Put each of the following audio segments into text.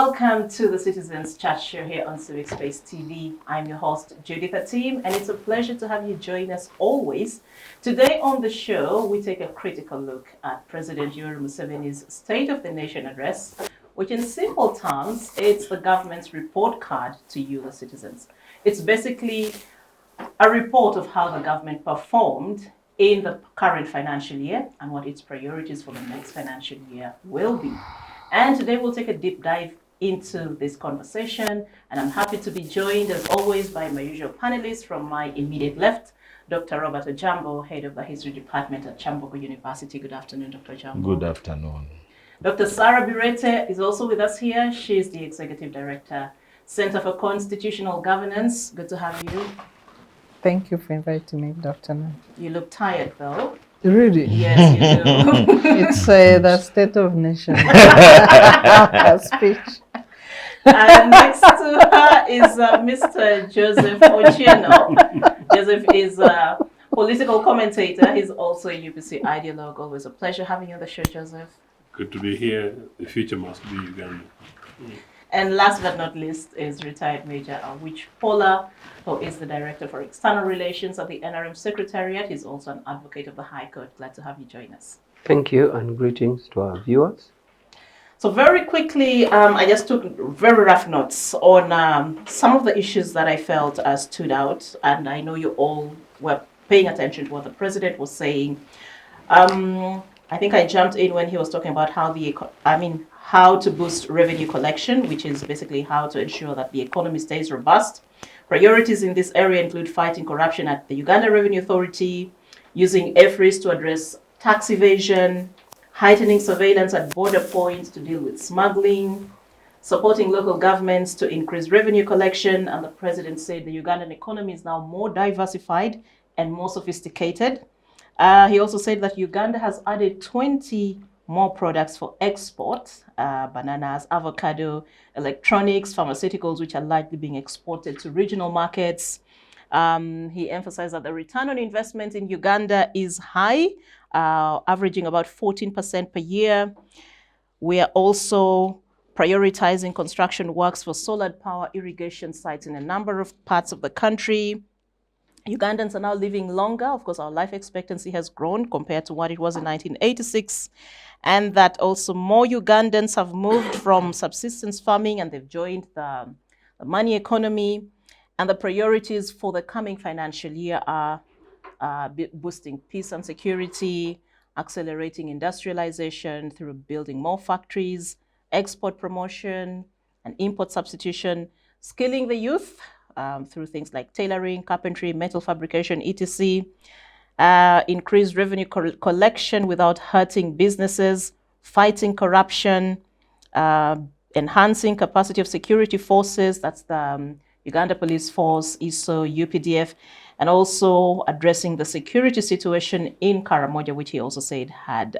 welcome to the Citizens Chat Show here on Civic Space TV. I'm your host, Judith Atim, and it's a pleasure to have you join us always. Today on the show, we take a critical look at President Yoweri Museveni's State of the Nation address, which in simple terms, it's the government's report card to you, the citizens. It's basically a report of how the government performed in the current financial year and what its priorities for the next financial year will be. And today we'll take a deep dive into this conversation, and I'm happy to be joined as always by my usual panelists. From my immediate left, Dr. Robert Ojiambo, head of the History Department at Kyambongo University. Good afternoon, Dr. Ojiambo. Good afternoon. Dr. Sarah Bireete is also with us here. She is the Executive Director, Center for Constitutional Governance. Good to have you. Thank you for inviting me, Dr. Nan. You look tired though. Really? Yes, you do. It's the State of Nation speech. Next to her is Mr. Joseph Ochieno. Joseph is a political commentator. He's also a UPC Idelogue. Always a pleasure having you on the show, Joseph. Good to be here. The future must be Uganda. And last but not least is retired Major Awich Pollar, who is the Director for External Relations at the NRM Secretariat. He's also an advocate of the High Court. Glad to have you join us. Thank you, and greetings to our viewers. So very quickly, I just took very rough notes on some of the issues that I felt stood out, and I know you all were paying attention to what the President was saying. I think I jumped in when he was talking about how to boost revenue collection, which is basically how to ensure that the economy stays robust. Priorities in this area include fighting corruption at the Uganda Revenue Authority, using EFRIS to address tax evasion, heightening surveillance at border points to deal with smuggling, supporting local governments to increase revenue collection. And the President said the Ugandan economy is now more diversified and more sophisticated. He also said that Uganda has added 20 more products for export, bananas, avocado, electronics, pharmaceuticals, which are likely being exported to regional markets. He emphasized that the return on investment in Uganda is high, averaging about 14% per year. We are also prioritizing construction works for solar power irrigation sites in a number of parts of the country. Ugandans are now living longer. Of course, our life expectancy has grown compared to what it was in 1986. And that also more Ugandans have moved from subsistence farming and they've joined the money economy. And the priorities for the coming financial year are boosting peace and security, accelerating industrialization through building more factories, export promotion and import substitution, skilling the youth through things like tailoring, carpentry, metal fabrication, etc., increased revenue collection without hurting businesses, fighting corruption, enhancing capacity of security forces, that's the Uganda Police Force, ISO, UPDF, and also addressing the security situation in Karamoja, which he also said had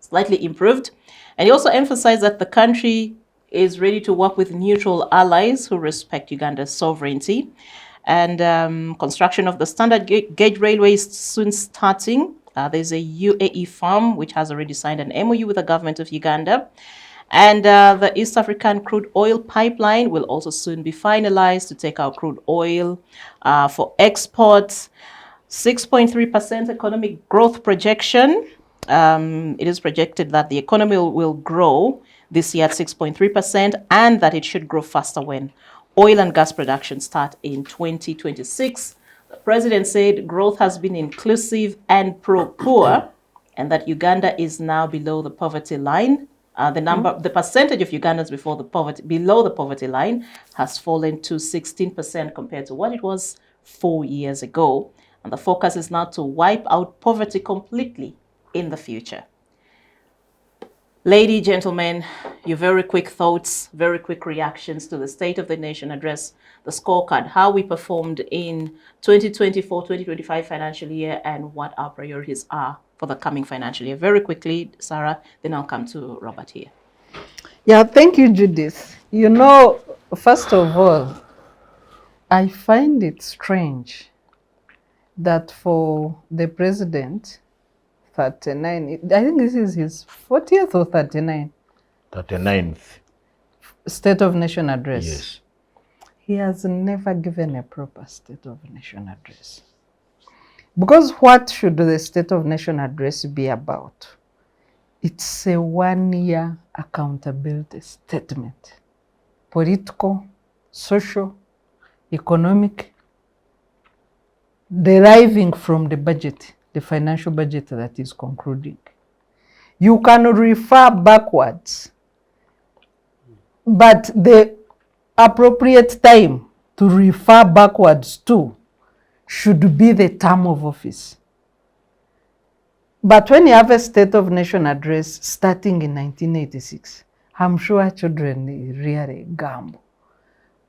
slightly improved. And he also emphasized that the country is ready to work with neutral allies who respect Uganda's sovereignty. And construction of the standard gauge railway is soon starting. There's a UAE firm which has already signed an MOU with the government of Uganda. And the East African crude oil pipeline will also soon be finalized to take out crude oil for exports. 6.3% economic growth projection. It is projected that the economy will grow this year at 6.3%, and that it should grow faster when oil and gas production start in 2026. The President said growth has been inclusive and pro-poor, and that Uganda is now below the poverty line. The percentage of Ugandans below the poverty line has fallen to 16% compared to what it was 4 years ago. And the focus is now to wipe out poverty completely in the future. Ladies, gentlemen, your very quick thoughts, very quick reactions to the State of the Nation address, the scorecard, how we performed in 2024-2025 financial year, and what our priorities are for the coming financial year. Very quickly, Sarah, then I'll come to Robert here. Yeah, thank you, Judith. You know, first of all, I find it strange that for the President, 39, I think this is his 40th or 39. 39th. State of Nation address. Yes. He has never given a proper State of Nation address. Because what should the State of Nation address be about? It's a 1-year accountability statement. Political, social, economic, deriving from the budget, the financial budget that is concluding. You can refer backwards, but the appropriate time to refer backwards to should be the term of office. But when you have a State of Nation address starting in 1986, I'm sure children really gamble.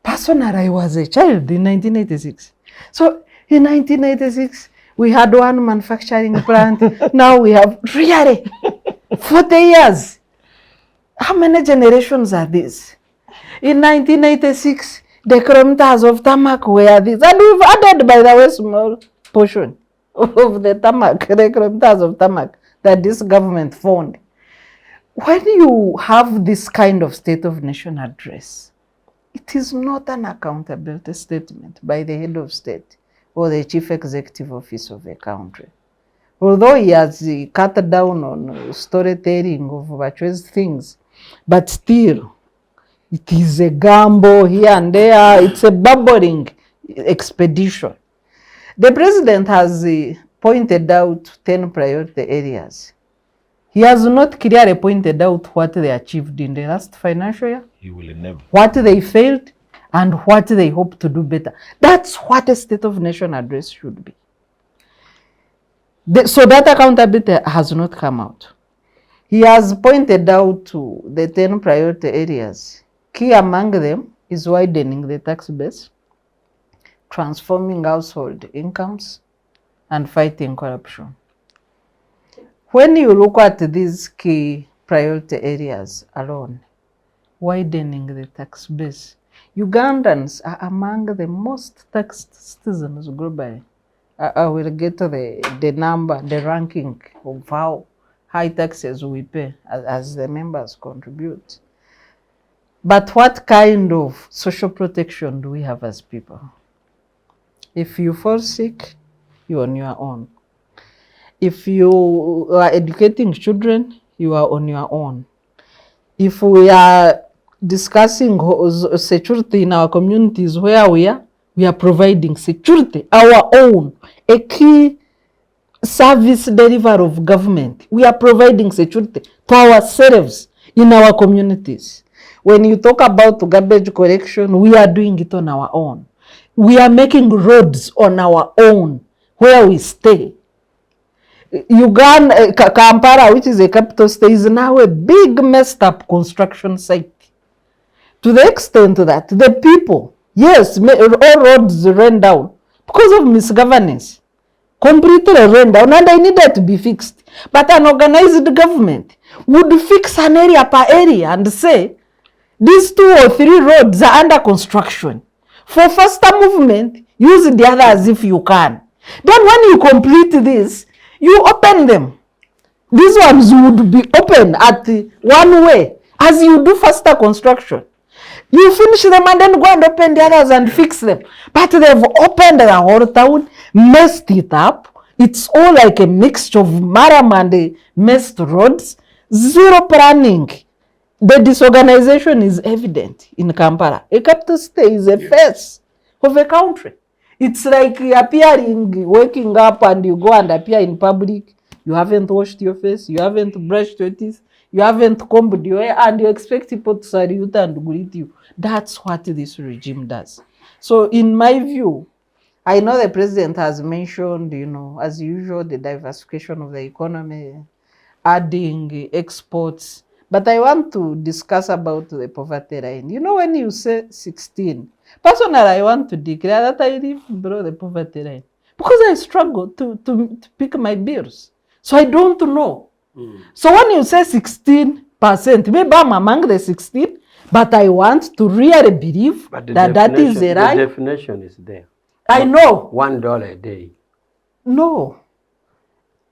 Personally, I was a child in 1986. So in 1986, we had one manufacturing plant. Now we have really 40 years. How many generations are these? In 1986, the kilometers of tarmac were this. And we've added, by the way, small portion of the tarmac, the kilometers of tarmac that this government found. When you have this kind of State of Nation address, it is not an accountability statement by the head of state or the chief executive office of a country. Although he has cut down on storytelling of virtuous things, but still, it is a gamble here and there. It's a bubbling expedition. The president has pointed out 10 priority areas. He has not clearly pointed out what they achieved in the last financial year. He will never. What they failed and what they hope to do better. That's what a State of Nation address should be. So that accountability has not come out. He has pointed out to the 10 priority areas. Key among them is widening the tax base, transforming household incomes, and fighting corruption. When you look at these key priority areas alone, widening the tax base, Ugandans are among the most taxed citizens globally. I will get to the number, the ranking of how high taxes we pay as the members contribute. But what kind of social protection do we have as people? If you fall sick, you're on your own. If you are educating children, you are on your own. If we are discussing security in our communities where we are providing security, our own, a key service delivery of government. We are providing security to ourselves in our communities. When you talk about garbage collection, we are doing it on our own. We are making roads on our own where we stay. Uganda, Kampala, which is a capital state, is now a big messed up construction site. To the extent that the people, yes, all roads ran down because of misgovernance. Completely ran down and they needed to be fixed. But an organized government would fix an area per area and say, these 2 or 3 roads are under construction. For faster movement, use the others if you can. Then when you complete this, you open them. These ones would be open at one way as you do faster construction. You finish them and then go and open the others and fix them. But they've opened the whole town, messed it up. It's all like a mixture of maram and messed roads. Zero planning. The disorganization is evident in Kampala. A capital state is a face of a country. It's like appearing, waking up and you go and appear in public. You haven't washed your face, you haven't brushed your teeth, you haven't combed your hair, and you expect people to salute and greet you. That's what this regime does. So in my view, I know the president has mentioned, as usual, the diversification of the economy, adding exports. But I want to discuss about the poverty line. When you say 16, personally, I want to declare that I live below the poverty line because I struggle to pick my bills. So I don't know. So when you say 16%, maybe I'm among the 16, but I want to really believe that is the right. The definition is there. I know. $1 a day. No.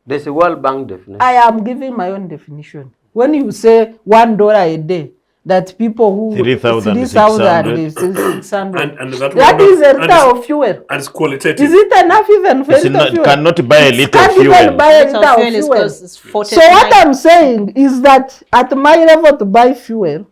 There's a World Bank definition. I am giving my own definition. When you say $1 a day, that people who 3,600. 3,600. And That is a liter of fuel. And it's qualitative. Is it enough even for a liter of fuel? Cannot buy a liter of Can't even fuel. buy a Liter liter of of fuel is fuel. cost is 40. So what I'm saying is that at my level to buy fuel,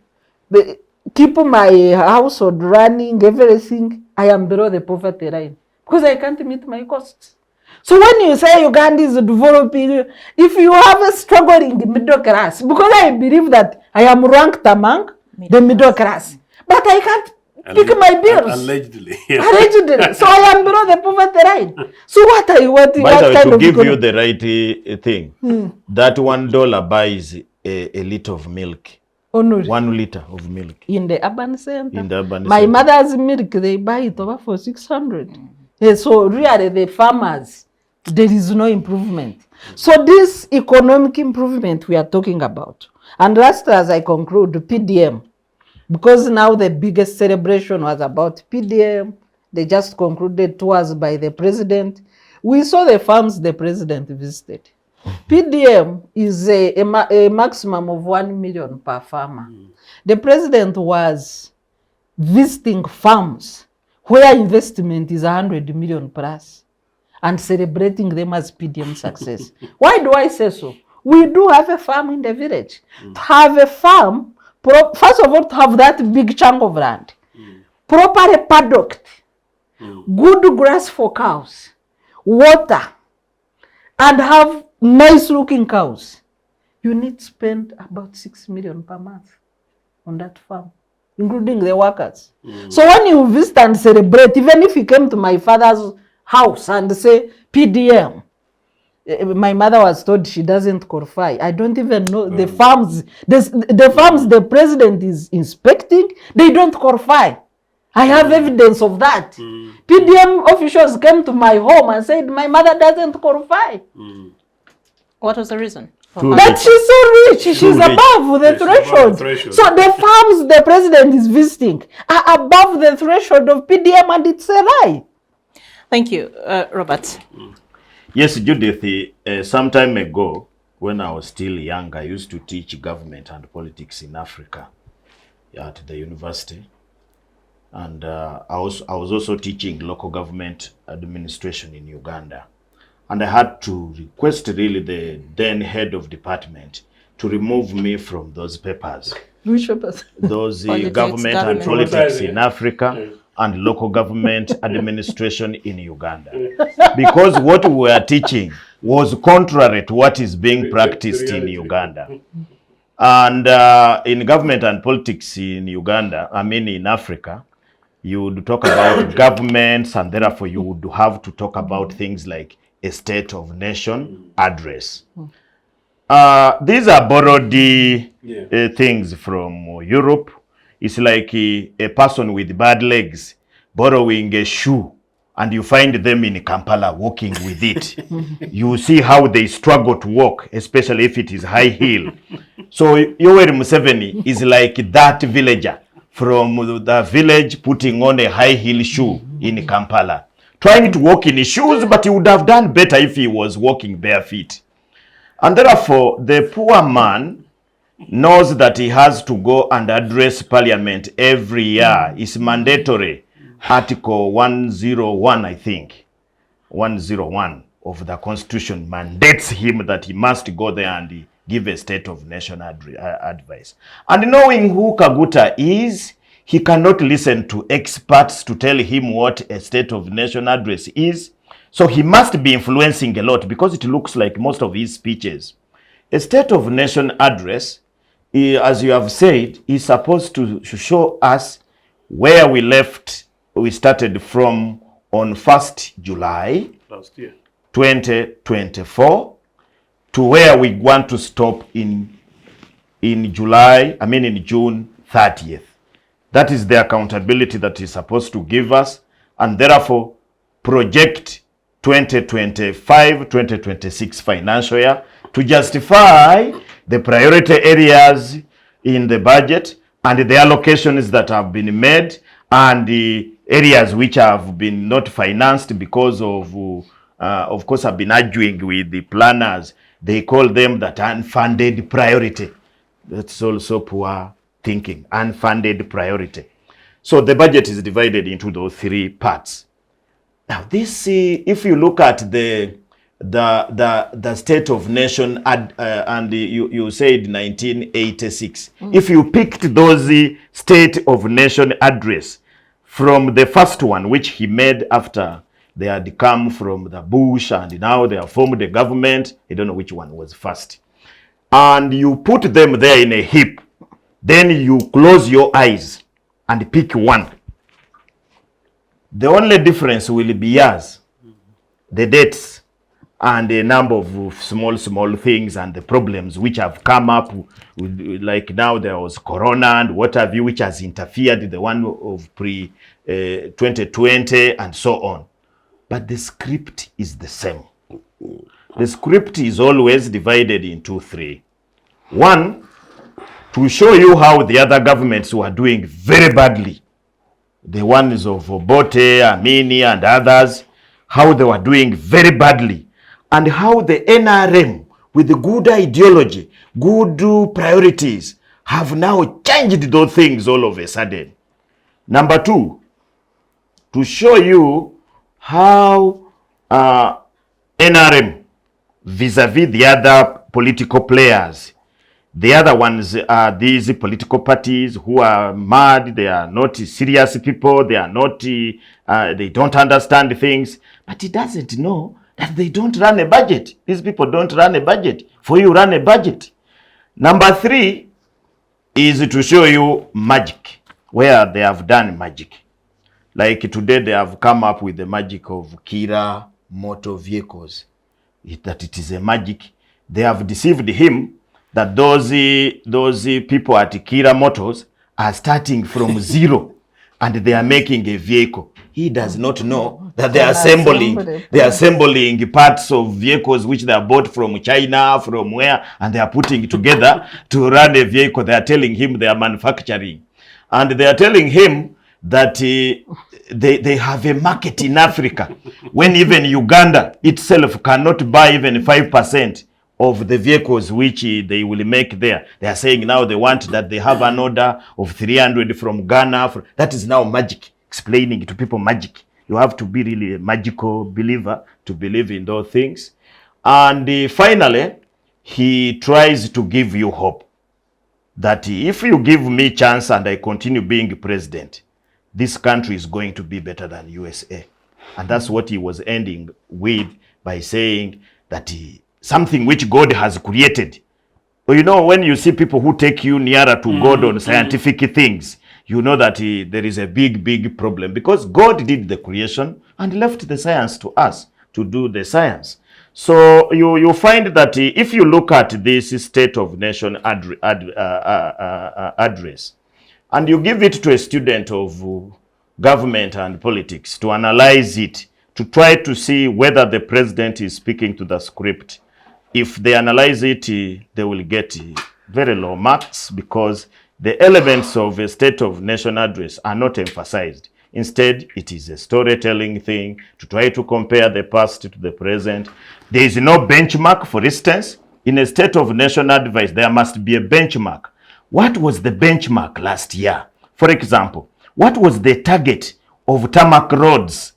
keep my household running, everything, I am below the poverty line because I can't meet my costs. So when you say Uganda is developing, if you have a struggling middle class, because I believe that I am ranked among the middle class, but I can't pick my bills. Allegedly. Allegedly. So I am below the poverty line. So what are you wanting? By the way, What kind to of give you economy? the right thing, that $1 buys a liter of milk. Oh, no. 1 liter of milk. In the urban center. In the urban My center. mother's milk, they buy it over for 600. So really the farmers, there is no improvement. So this economic improvement we are talking about. And last, as I conclude, PDM, because now the biggest celebration was about PDM, they just concluded tours by the president. We saw the farms the president visited. PDM is a maximum of 1 million per farmer. The president was visiting farms where investment is 100 million plus and celebrating them as PDM success. Why do I say so? We do have a farm in the village. To have a farm, first of all, to have that big chunk of land, properly paddocked, good grass for cows, water, and have nice looking cows, you need to spend about 6 million per month on that farm, including the workers. So when you visit and celebrate, even if you came to my father's house and say PDM, my mother was told she doesn't qualify. I don't even know the farms. The farms the president is inspecting, they don't qualify. I have evidence of that. PDM officials came to my home and said my mother doesn't qualify. What was the reason? But she's so rich. She's rich. above the threshold. So the farms the president is visiting are above the threshold of PDM, and it's a lie. Thank you, Robert. Yes, Judith, some time ago, when I was still young, I used to teach government and politics in Africa at the university. And I was also teaching local government administration in Uganda. And I had to request really the then head of department to remove me from those papers. Which papers? Those Politics, government and government. politics in Africa and local government administration in Uganda. Because what we were teaching was contrary to what is being practiced in Uganda. And in government and politics in Uganda, I mean in Africa, you would talk about governments, and therefore you would have to talk about things like a State of Nation address. These are borrowed things from Europe. It's like a person with bad legs borrowing a shoe, and you find them in Kampala walking with it. You see how they struggle to walk, especially if it is high heel. So Yoweri Museveni is like that villager from the village putting on a high heel shoe in Kampala, trying to walk in his shoes, but he would have done better if he was walking bare feet. And therefore, the poor man knows that he has to go and address parliament every year. It's mandatory. Article 101, I think, 101 of the Constitution mandates him that he must go there and give a State of Nation advice. And knowing who Kaguta is, he cannot listen to experts to tell him what a State of Nation address is. So he must be influencing a lot, because it looks like most of his speeches. A State of Nation address, as you have said, is supposed to show us where we started from on 1st July Last year. 2024 to where we want to stop in June 30th. That is the accountability that is supposed to give us, and therefore project 2025-2026 financial year to justify the priority areas in the budget and the allocations that have been made, and the areas which have been not financed because of course, I've been arguing with the planners. They call them that unfunded priority. That's also poor thinking, unfunded priority. So the budget is divided into those three parts. Now, this, if you look at the State of Nation, and you said 1986, if you picked those State of Nation address from the first one, which he made after they had come from the bush and now they have formed a government, I don't know which one was first, and you put them there in a heap, then you close your eyes and pick one. The only difference will be yours, the dates, and a number of small things and the problems which have come up with, like now there was Corona and what have you, which has interfered, the one of pre-2020 and so on. But the script is the same. The script is always divided into three. One, to show you how the other governments were doing very badly. The ones of Obote, Amini and others, how they were doing very badly. And how the NRM, with the good ideology, good priorities, have now changed those things all of a sudden. Number two, to show you how NRM, vis-a-vis the other political players, the other ones are these political parties who are mad, they are not serious people, they are not, they don't understand things, but he doesn't know that they don't run a budget. These people don't run a budget. For you, run a budget. Number three is to show you magic, where they have done magic. Like today, they have come up with the magic of Kira motor vehicles. That it is a magic. They have deceived him that those people at Kira Motors are starting from zero and they are making a vehicle. He does not know that they are assembling parts of vehicles which they are bought from China, from where, and they are putting together to run a vehicle. They are telling him they are manufacturing. And they are telling him that they have a market in Africa when even Uganda itself cannot buy even 5% of the vehicles which they will make there. They are saying now they want that they have an order of 300 from Ghana. That is now magic, explaining to people magic. You have to be really a magical believer to believe in those things. And finally, he tries to give you hope that if you give me chance and I continue being president, this country is going to be better than USA. And that's what he was ending with by saying that something which God has created. But you know, when you see people who take you nearer to God on scientific things, you know that there is a big problem, because God did the creation and left the science to us to do the science. So you find that if you look at this State of Nation address and you give it to a student of government and politics to analyze it, to try to see whether the president is speaking to the script, if they analyze it, they will get very low marks, because the elements of a State of Nation address are not emphasized. Instead, it is a storytelling thing to try to compare the past to the present. There is no benchmark. For instance, in a State of Nation advice, there must be a benchmark. What was the benchmark last year? For example, what was the target of tarmac roads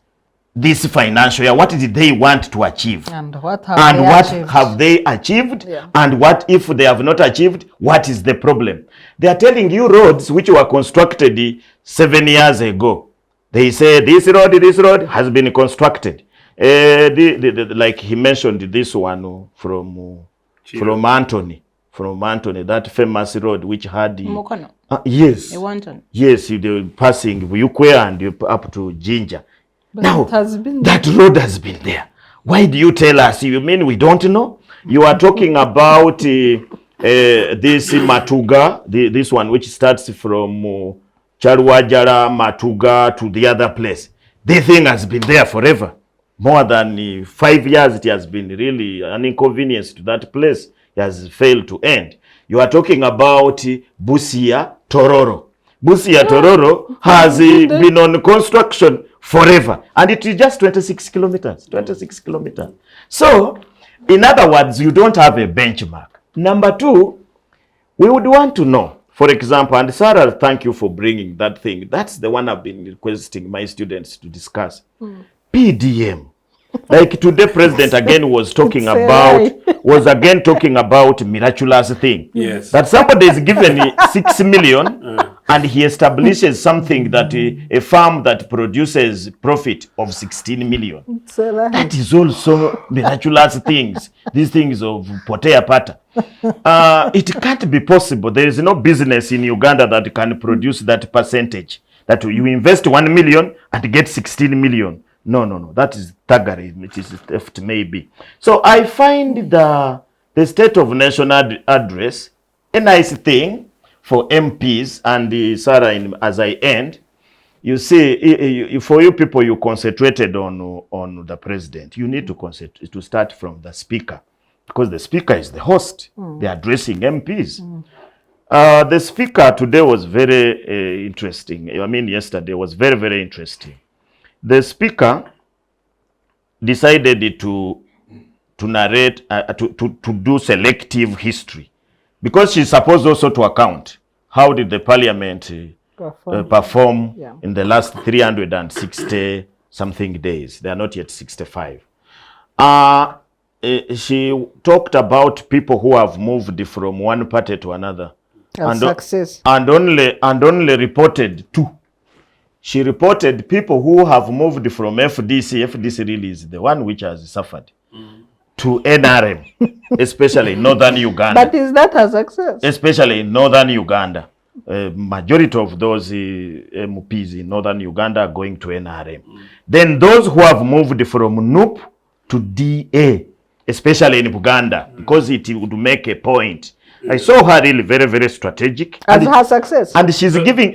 this financial year? What did they want to achieve? And what have they achieved? Yeah. And what if they have not achieved? What is the problem? They are telling you roads which were constructed 7 years ago. They say this road has been constructed. Like he mentioned this one from Anthony, that famous road which had yes, yes, they passing Ukwe and up to Jinja. But now that road has been there. Why do you tell us? You mean we don't know? You are talking about this Matuga, this one which starts from Charwajara, Matuga to the other place. This thing has been there forever. More than 5 years, it has been really an inconvenience to that place. It has failed to end. You are talking about Busia Tororo. Busia Tororo has been on construction forever. And it is just 26 kilometers. 26 kilometers. So, in other words, you don't have a benchmark. Number two, we would want to know For example, and Sarah, thank you for bringing that thing. That's the one I've been requesting my students to discuss. PDM. Like today, President again was talking It's a about, lie. was again talking about miraculous thing. Yes. That somebody is given 6 million and he establishes something that a farm that produces profit of 16 million. It's a lie. That is also miraculous things. These things of potea pata. It can't be possible. There is no business in Uganda that can produce that percentage. That you invest 1 million and get 16 million. No. That is thuggery. It is theft, maybe. So I find the State of Nation address a nice thing for MPs. And Sarah, as I end, you see, for you people, you concentrated on the president. You need to concentrate to start from the speaker, because the speaker is the host. They're addressing MPs. The speaker today was very interesting. I mean, yesterday was very, very interesting. The speaker decided to narrate, to do selective history, because she's supposed also to account how did the parliament perform in the last 360 something days. They are not yet 65. She talked about people who have moved from one party to another, Success. and only reported 2. She reported people who have moved from FDC. FDC really is the one which has suffered, to NRM, especially in northern Uganda. But is that a success? Especially in northern Uganda. Majority of those MPs in northern Uganda are going to NRM. Then those who have moved from NUP to DA, especially in Uganda, because it would make a point. I saw her really very, very strategic. As her success. And she's giving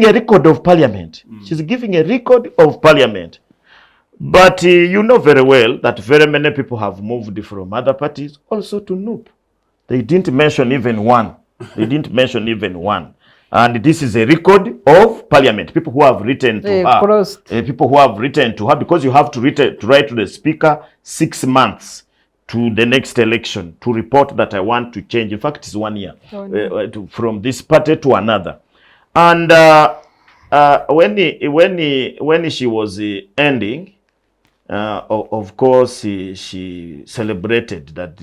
a record of parliament. She's giving a record of parliament. But you know very well that very many people have moved from other parties also to NUP. They didn't mention even one. And this is a record of parliament. People who have written to her. People who have written to her, because you have to write to the speaker 6 months to the next election to report that I want to change. In fact, it's 1 year from this party to another. And when she was ending, of course, she celebrated that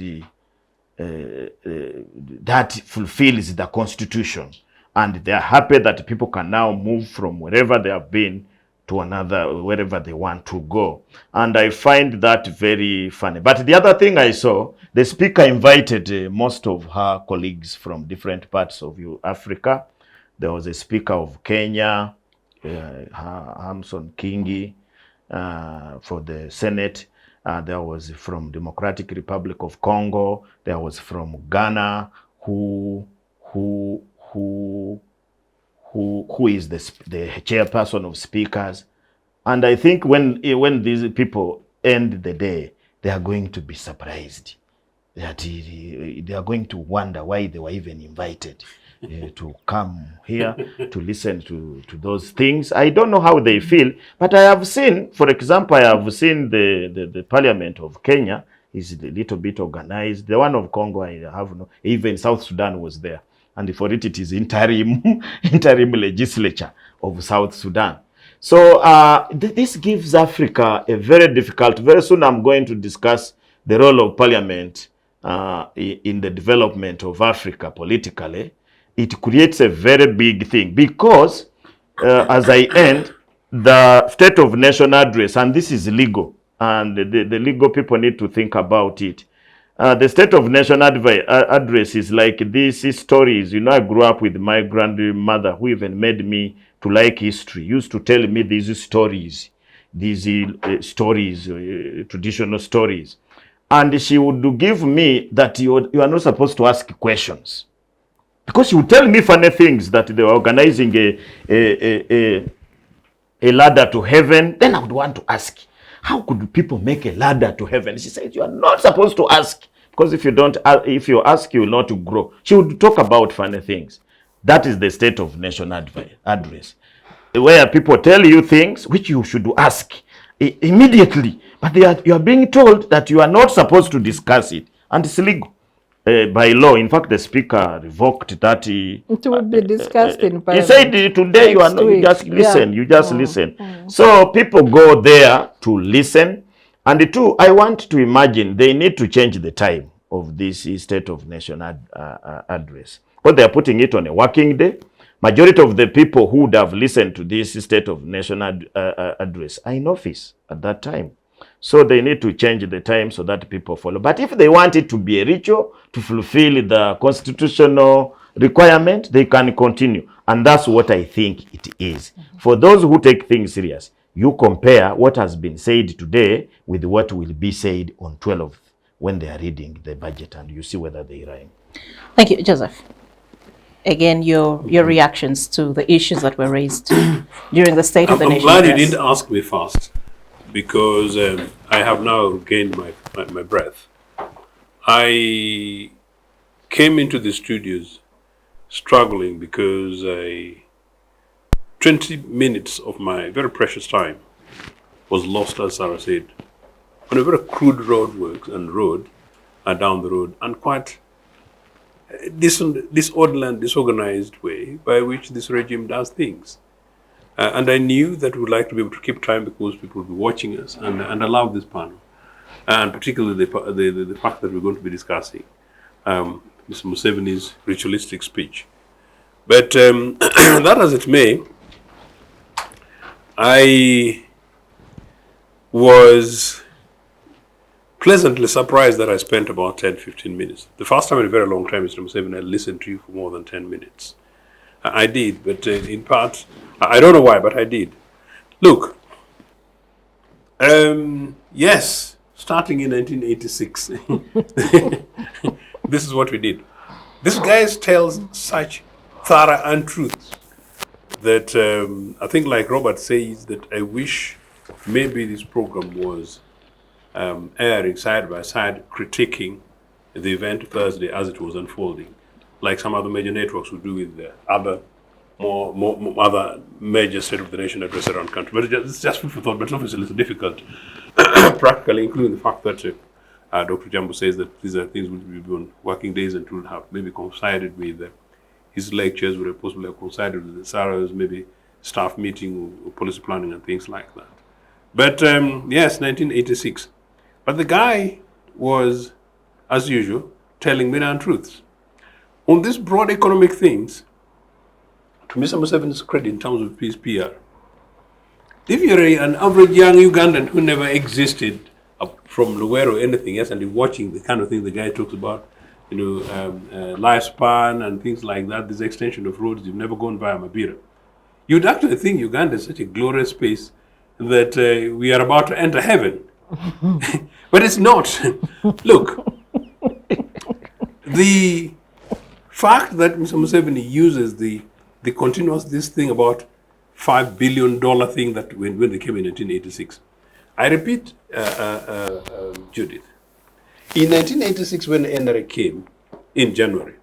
that fulfills the constitution, and they are happy that people can now move from wherever they have been to another, wherever they want to go. And I find that very funny. But the other thing I saw, the speaker invited most of her colleagues from different parts of Africa. There was a speaker of Kenya, Hamson Kingi, for the Senate. There was from Democratic Republic of Congo. There was from Ghana, who is the chairperson of speakers. And I think when these people end the day, they are going to be surprised. They are going to wonder why they were even invited to come here to listen to those things. I don't know how they feel, but I have seen, for example, the Parliament of Kenya is a little bit organized. The one of Congo, I have no, even South Sudan was there. And for it is interim legislature of South Sudan. So this gives Africa a very difficult. Very soon I'm going to discuss the role of parliament in the development of Africa politically. It creates a very big thing because, as I end, the State of Nation address, and this is legal, and the legal people need to think about it. The State of Nation address is like these stories. You know, I grew up with my grandmother, who even made me to like history, used to tell me these stories, traditional stories. And she would give me that you are not supposed to ask questions. Because she would tell me funny things, that they were organizing a ladder to heaven. Then I would want to ask, how could people make a ladder to heaven? She said, you are not supposed to ask. Because if you ask, you will not grow. She would talk about funny things. That is the State of Nation address, where people tell you things which you should ask immediately. But you are being told that you are not supposed to discuss it. And it's legal. by law. In fact, the speaker revoked that. It will be discussed in He Parliament. said today you are Next not, you week. just listen, Yeah. you just listen. So people go there to listen. And the two, I want to imagine they need to change the time of this State of Nation address. But they are putting it on a working day. Majority of the people who would have listened to this State of Nation address are in office at that time. So they need to change the time so that people follow. But if they want it to be a ritual to fulfill the constitutional requirement, they can continue. And that's what I think it is. For those who take things serious, you compare what has been said today with what will be said on 12th when they are reading the budget, and you see whether they rhyme. Thank you, Joseph. Again, your reactions to the issues that were raised during the State of the I'm Nation glad you address. didn't ask me first, because I have now gained my breath. I came into the studios struggling because 20 minutes of my very precious time was lost, as Sarah said, on a very crude road down the road, and quite disorganized way by which this regime does things. And I knew that we would like to be able to keep time because people will be watching us, and I love this panel, and particularly the fact that we're going to be discussing Mr. Museveni's ritualistic speech. But that as it may, I was pleasantly surprised that I spent about 10-15 minutes. The first time in a very long time, Mr. Museveni, I listened to you for more than 10 minutes. I did, but in part, I don't know why, but I did. Look, yes, starting in 1986, this is what we did. This guy tells such thorough untruths that I think, like Robert says, that I wish maybe this program was airing side by side, critiquing the event Thursday as it was unfolding, like some other major networks would do with the other other major State of the Nation address around the country. But it's just food for thought, but it's obviously a little difficult, practically, including the fact that Dr. Ojiambo says that these are things which will be on working days and will have maybe coincided with his lectures, would have possibly coincided with Sarah's maybe staff meeting or policy planning and things like that. But yes, 1986. But the guy was, as usual, telling me untruths. On these broad economic things, to Mr. Museveni's credit in terms of his PR, if you're an average young Ugandan who never existed from nowhere or anything else, and you're watching the kind of thing the guy talks about, lifespan and things like that, this extension of roads, you've never gone via Mabira, you'd actually think Uganda is such a glorious space that we are about to enter heaven. But it's not. Look, the fact that Mr. Museveni uses the continuous, this thing about $5 billion thing that when they came in 1986. I repeat, Judith, in 1986 when NRA came in January,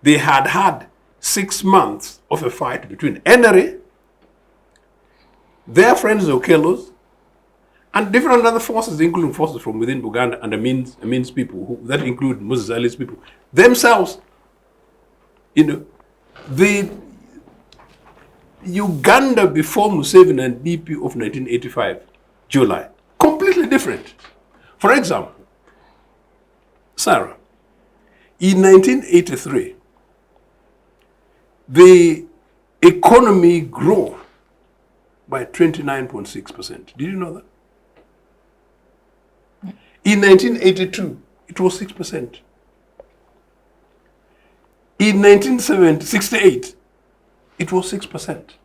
they had 6 months of a fight between NRA, their friends the Okellos, and different other forces, including forces from within Uganda and the Means people, that include Moses Ali's people, themselves. The Uganda before Museveni and DP of 1985, July, completely different. For example, Sarah, in 1983, the economy grew by 29.6%. Did you know that? In 1982, it was 6%. In 1968, it was 6%.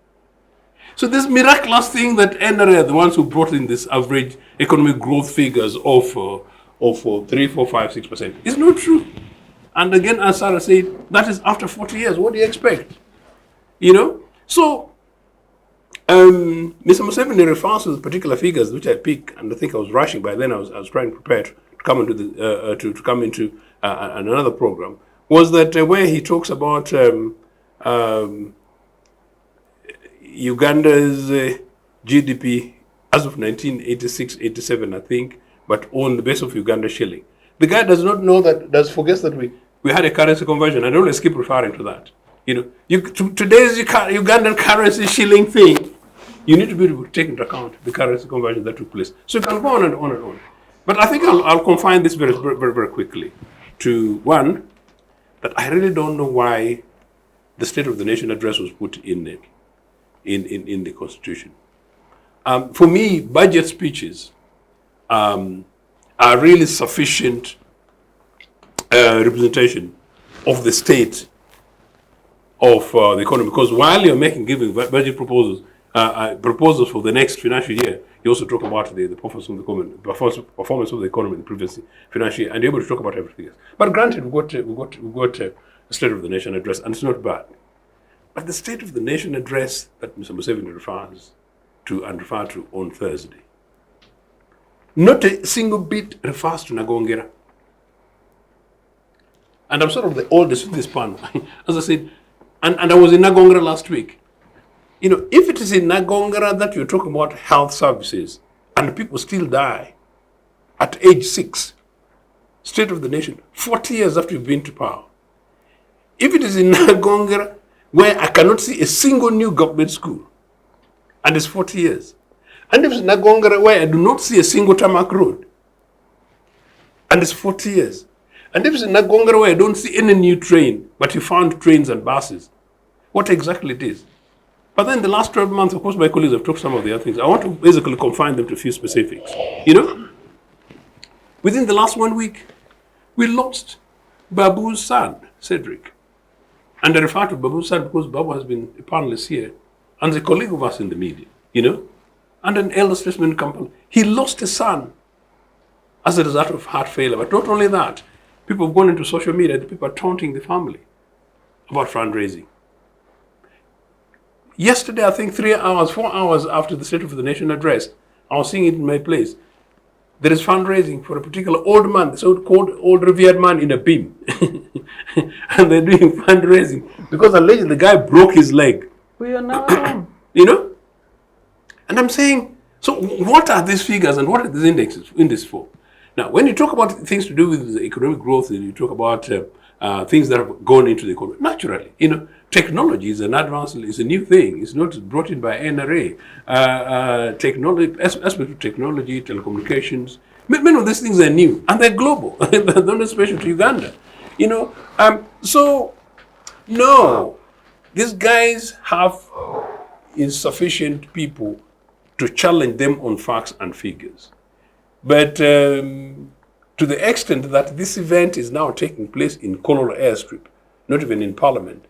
So this miraculous thing that NRA are the ones who brought in this average economic growth figures of 3, 4, 5, 6% is not true. And again, as Sarah said, that is after 40 years. What do you expect? So Mr. Museveni refers to the particular figures which I pick, and I think I was rushing by then. I was trying to prepare to come into to come into another program. Was that where he talks about Uganda's GDP as of 1986-87, I think, but on the base of Uganda shilling. The guy does not know that, forgets that we had a currency conversion. I always keep referring to that. Today's Ugandan currency shilling thing, you need to be able to take into account the currency conversion that took place. So you can go on and on and on. But I think I'll confine this very, very, very quickly to one, that I really don't know why the State of the Nation address was put in the Constitution. For me, budget speeches are really sufficient representation of the state of the economy. Because while you're giving budget proposals for the next financial year, you also talk about the performance of the economy in the previous financial year, and you're able to talk about everything else. But granted, we've got a State of the Nation address, and it's not bad. But the State of the Nation address that Mr. Museveni refers to on Thursday, not a single bit refers to Nagongera. And I'm sort of the oldest in this panel. As I said, and I was in Nagongera last week. If it is in Nagongera that you're talking about health services and people still die at age 6, State of the Nation, 40 years after you've been to power. If it is in Nagongera where I cannot see a single new government school and it's 40 years, and if it's in Nagongera where I do not see a single tarmac road and it's 40 years, and if it's in Nagongera where I don't see any new train, but you found trains and buses, what exactly it is? But then the last 12 months, of course, my colleagues have talked some of the other things. I want to basically confine them to a few specifics. Within the last 1 week, we lost Babu's son, Cedric. And I refer to Babu's son because Babu has been a panelist here and a colleague of us in the media, and an elder statesman company. He lost a son as a result of heart failure. But not only that, people have gone into social media, people are taunting the family about fundraising. Yesterday, I think 4 hours after the State of the Nation address, I was seeing it in my place. There is fundraising for a particular old man, the so-called old revered man in a beam. And they're doing fundraising because allegedly the guy broke his leg. We are now on. And I'm saying, so what are these figures and what are these indexes for? Now, when you talk about things to do with the economic growth, and you talk about things that have gone into the economy, naturally, technology is is a new thing. It's not brought in by NRA. Technology, aspects of technology, telecommunications, many of these things are new and they're global. They're not special to Uganda. So no, these guys have insufficient people to challenge them on facts and figures. But to the extent that this event is now taking place in Pollar airstrip, not even in Parliament,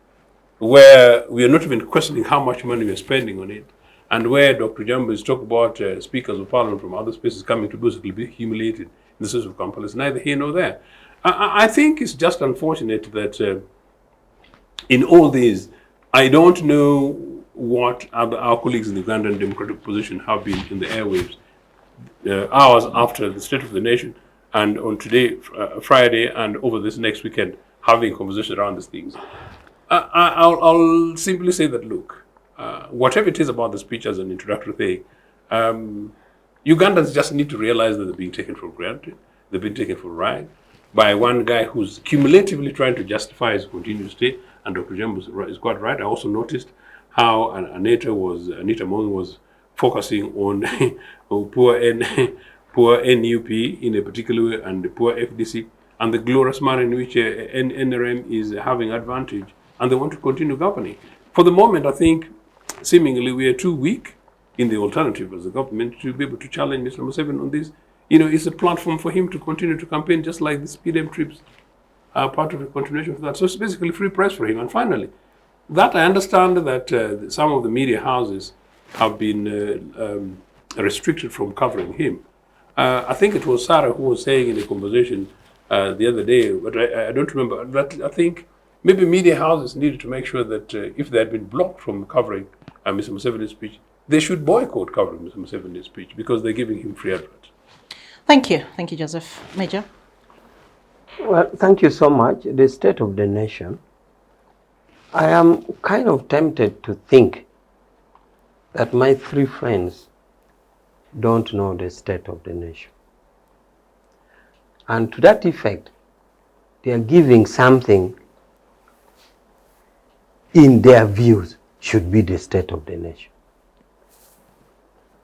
where we are not even questioning how much money we are spending on it, and where Dr. Ojiambo is talking about speakers of Parliament from other spaces coming to basically be humiliated in the city of Kampala, is neither here nor there. I think it's just unfortunate that in all these, I don't know what our colleagues in the Ugandan Democratic Opposition have been in the airwaves hours after the State of the Nation, and on today, Friday, and over this next weekend, having conversations around these things. I'll simply say that, look, whatever it is about the speech as an introductory thing, Ugandans just need to realize that they're being taken for granted, they've been taken for a ride by one guy who's cumulatively trying to justify his continued stay, and Dr. Ojiambo is quite right. I also noticed how Anita Mong was focusing on poor NUP in a particular way, and the poor FDC, and the glorious manner in which NRM is having advantage, and they want to continue governing. For the moment, I think, seemingly, we are too weak in the alternative as a government to be able to challenge Mr. Museveni on this. It's a platform for him to continue to campaign, just like the PDM trips are part of the continuation of that. So it's basically free press for him. And finally, that I understand that some of the media houses have been restricted from covering him. I think it was Sarah who was saying in a conversation the other day, but I don't remember, that I think maybe media houses needed to make sure that if they had been blocked from covering Mr. Museveni's speech, they should boycott covering Mr. Museveni's speech because they're giving him free advert. Thank you. Thank you, Joseph. Major? Well, thank you so much. The State of the Nation, I am kind of tempted to think that my three friends don't know the State of the Nation. And to that effect, they are giving something in their views should be the state of the nation.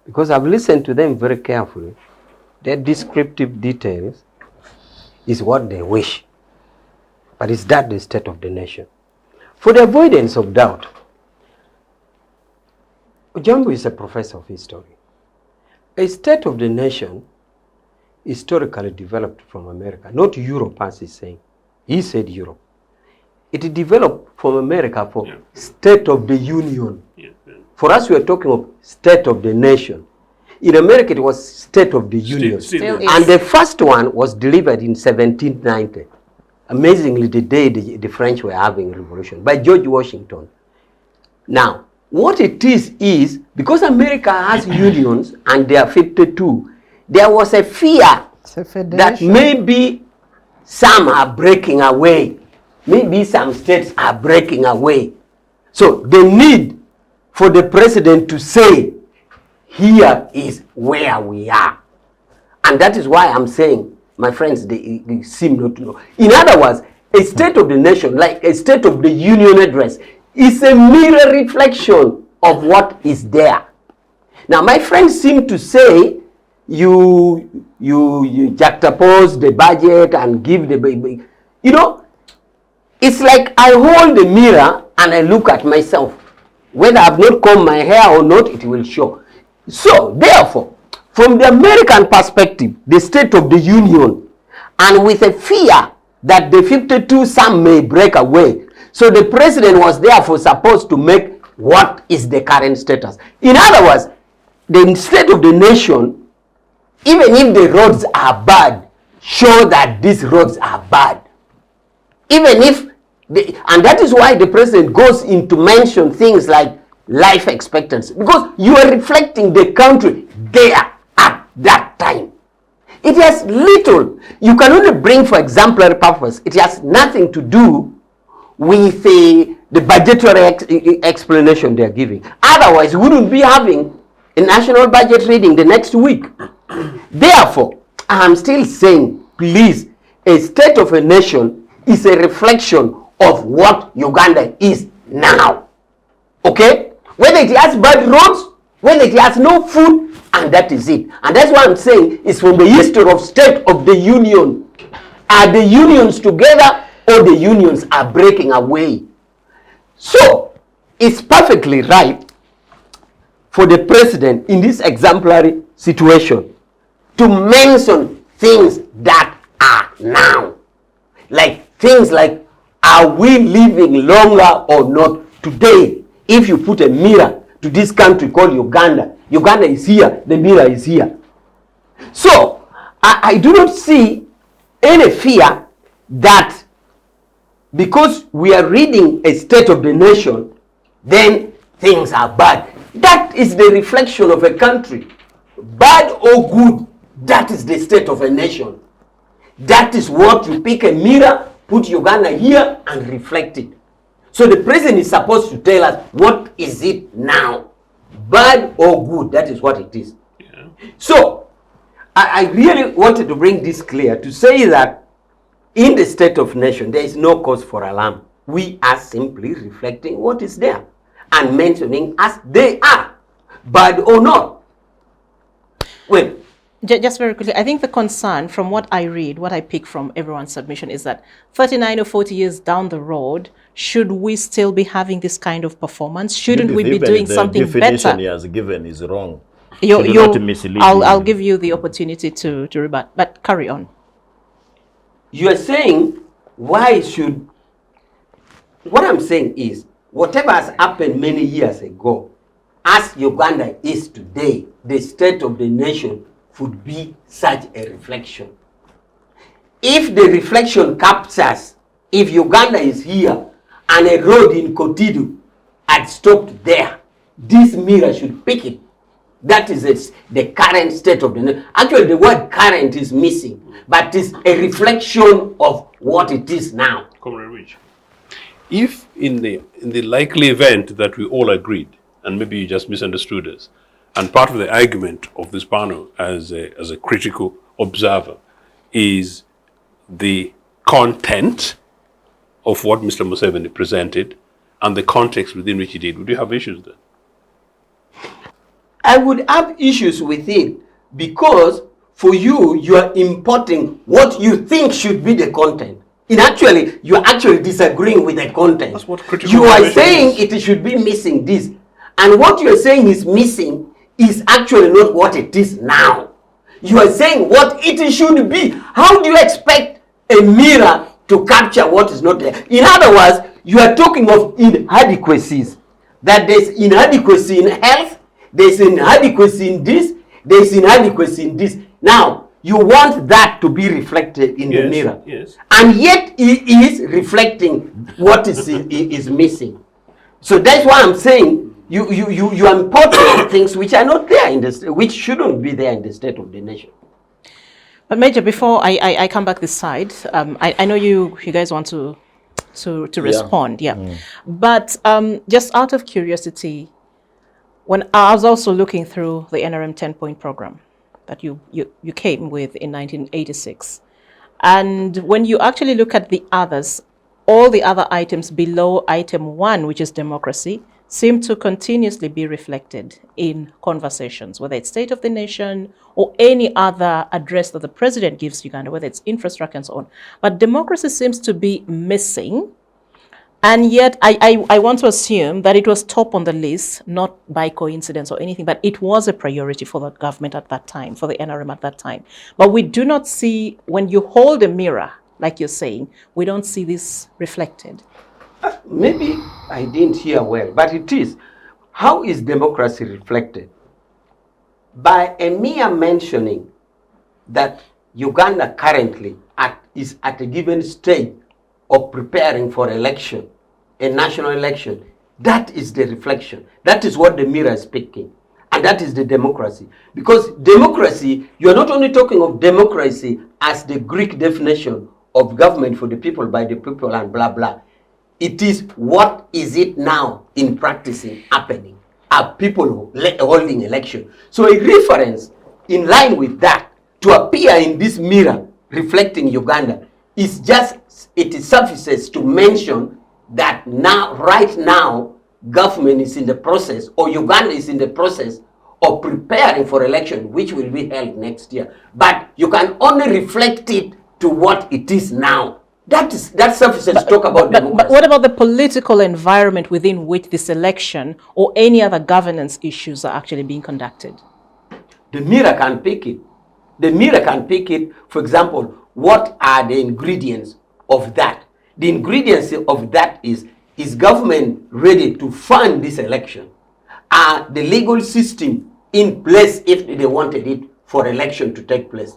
Because I've listened to them very carefully. Their descriptive details is what they wish. But is that the state of the nation? For the avoidance of doubt, Ojiambo is a professor of history. A state of the nation historically developed from America, not Europe as he's saying. He said Europe. It developed from America for state of the union. For us, we are talking of state of the nation. In America, it was state of the union. And the first one was delivered in 1790. Amazingly, the day the French were having a revolution, by George Washington. Now, what it is because America has unions and there are 52, there was a fear that maybe some are breaking away. Maybe some states are breaking away. So the need for the president to say, here is where we are. And that is why I'm saying, my friends, they seem not to know. In other words, a state of the nation, like a state of the union address, is a mirror reflection of what is there. Now, my friends seem to say, you juxtapose the budget and give the, you know, it's like I hold the mirror and I look at myself. Whether I've not combed my hair or not, it will show. So, therefore, from the American perspective, the state of the union, and with a fear that the 52 some may break away. So the president was therefore supposed to make what is the current status. In other words, the state of the nation, even if the roads are bad, show that these roads are bad. Even if, and that is why the president goes into mention things like life expectancy, because you are reflecting the country there at that time. It has little, you can only bring for exemplary purpose. It has nothing to do with the budgetary explanation they are giving. Otherwise, we wouldn't be having a national budget reading the next week. Therefore, I am still saying, please, a state of a nation is a reflection of what Uganda is now. Okay? Whether it has bad roads, whether it has no food, and that is it. And that's why I'm saying it's from the history of state of the union. Are the unions together or the unions are breaking away? So, it's perfectly right for the president in this exemplary situation to mention things that are now. Like things like, are we living longer or not? Today, if you put a mirror to this country called Uganda, Uganda is here, the mirror is here. So, I do not see any fear that because we are reading a state of the nation, then things are bad. That is the reflection of a country. Bad or good, that is the state of a nation. That is what you pick a mirror, put Uganda here and reflect it. So the president is supposed to tell us what is it now. Bad or good, that is what it is. Yeah. So, I really wanted to bring this clear to say that in the state of nation, there is no cause for alarm. We are simply reflecting what is there and mentioning as they are, bad or not. Well, just very quickly, I think the concern from what I read, what I pick from everyone's submission is that 39 or 40 years down the road, should we still be having this kind of performance? Shouldn't we be doing something better? The definition he has given is wrong. I'll give you the opportunity to rebut, but carry on. You are saying, why should... What I'm saying is, whatever has happened many years ago, as Uganda is today, the state of the nation would be such a reflection. If the reflection captures, if Uganda is here and a road in Kotidu had stopped there, this mirror should pick it. That is the current state of the nation. Actually, the word current is missing, but it's a reflection of what it is now. Comrade Rich, if in the likely event that we all agreed, and maybe you just misunderstood us, and part of the argument of this panel as a critical observer is the content of what Mr. Museveni presented and the context within which he did, would you have issues then? I would have issues with it because for you, you are importing what you think should be the content. Actually, you are actually disagreeing with the content. That's what critical you are evaluation saying is. it should be missing this. And what you are saying is missing is actually not what it is now. You are saying what it should be. How do you expect a mirror to capture what is not there? In other words, you are talking of inadequacies. That there's inadequacy in health, there's inadequacy in this, there's inadequacy in this. Now, you want that to be reflected in the mirror. Yes. And yet it is reflecting what is missing. So that's why I'm saying you are importing things which are not there in the state, which shouldn't be there in the state of the nation. But Major, before I come back this side, I know you guys want to respond, yeah. But just out of curiosity, when I was also looking through the NRM 10-point program that you came with in 1986, and when you actually look at the others, all the other items below item 1, which is democracy, seem to continuously be reflected in conversations, whether it's State of the Nation or any other address that the president gives Uganda, whether it's infrastructure and so on. But democracy seems to be missing. And yet I want to assume that it was top on the list, not by coincidence or anything, but it was a priority for the government at that time, for the NRM at that time. But we do not see, when you hold a mirror, like you're saying, we don't see this reflected. Maybe I didn't hear well, but it is. How is democracy reflected? By a mere mentioning that Uganda currently is at a given stage of preparing for election, a national election. That is the reflection. That is what the mirror is speaking. And that is the democracy. Because democracy, you are not only talking of democracy as the Greek definition of government for the people, by the people, and blah, blah. It is what is it now in practicing happening? Are people holding election? So a reference in line with that to appear in this mirror reflecting Uganda is just, it suffices to mention that now, right now, government is in the process, or Uganda is in the process of preparing for election, which will be held next year. But you can only reflect it to what it is now. That suffices to talk about democracy. But what about the political environment within which this election or any other governance issues are actually being conducted? The mirror can pick it. The mirror can pick it, for example, what are the ingredients of that? The ingredients of that is government ready to fund this election? Are the legal system in place if they wanted it for election to take place?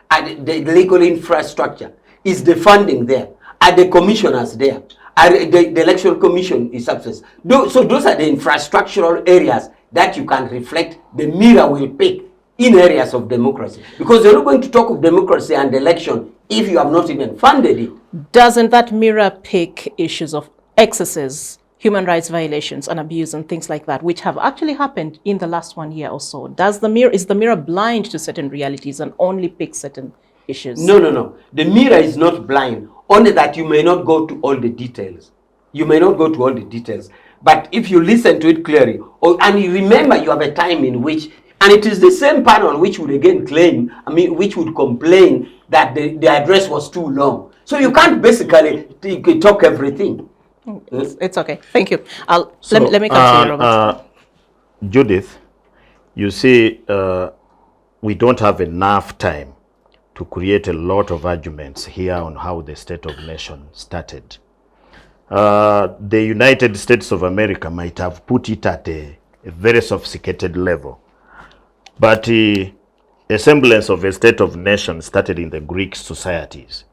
Are the legal infrastructure? Is the funding there? Are the commissioners there? Are the election commission is success? So those are the infrastructural areas that you can reflect. The mirror will pick in areas of democracy. Because you're not going to talk of democracy and election if you have not even funded it. Doesn't that mirror pick issues of excesses, human rights violations and abuse and things like that, which have actually happened in the last 1 year or so? Is the mirror blind to certain realities and only picks certain issues? No. The mirror is not blind, only that you may not go to all the details. You may not go to all the details. But if you listen to it clearly, and you remember you have a time in which, and it is the same panel which would again claim, which would complain that the address was too long. So you can't basically talk everything. It's okay. Thank you. Let me continue, Robert. Judith, you see, we don't have enough time to create a lot of arguments here on how the State of Nation started. The United States of America might have put it at a very sophisticated level. But a semblance of a State of Nation started in the Greek societies,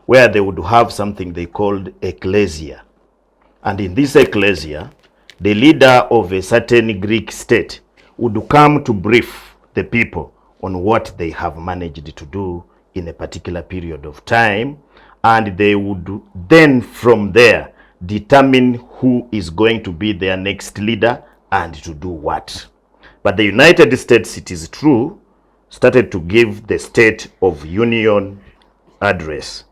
where they would have something they called ecclesia. And in this ecclesia, the leader of a certain Greek state would come to brief the people on what they have managed to do in a particular period of time, and they would then from there determine who is going to be their next leader and to do what. But the United States, it is true, started to give the State of Union address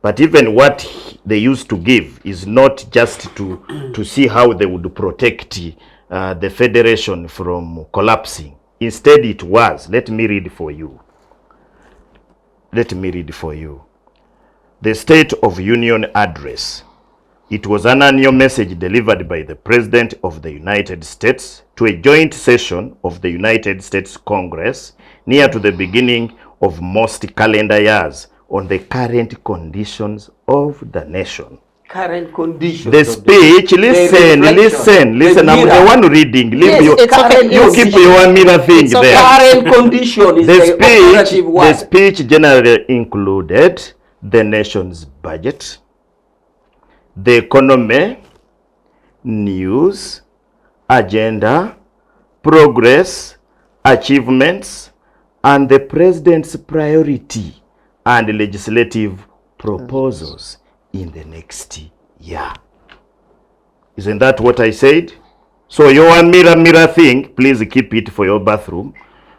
But even what they used to give is not just to see how they would protect the federation from collapsing. Instead, it was, let me read for you. Let me read for you. The State of Union Address. It was an annual message delivered by the President of the United States to a joint session of the United States Congress near to the beginning of most calendar years on the current conditions of the nation. Current conditions. The speech, listen, I'm the one reading. Yes, it's okay. You keep your mirror thing okay. there. Current condition is the operative word. The speech generally included the nation's budget, the economy, news, agenda, progress, achievements, and the president's priority and legislative proposals in the next year. Isn't that what I said? So your mirror thing, please keep it for your bathroom.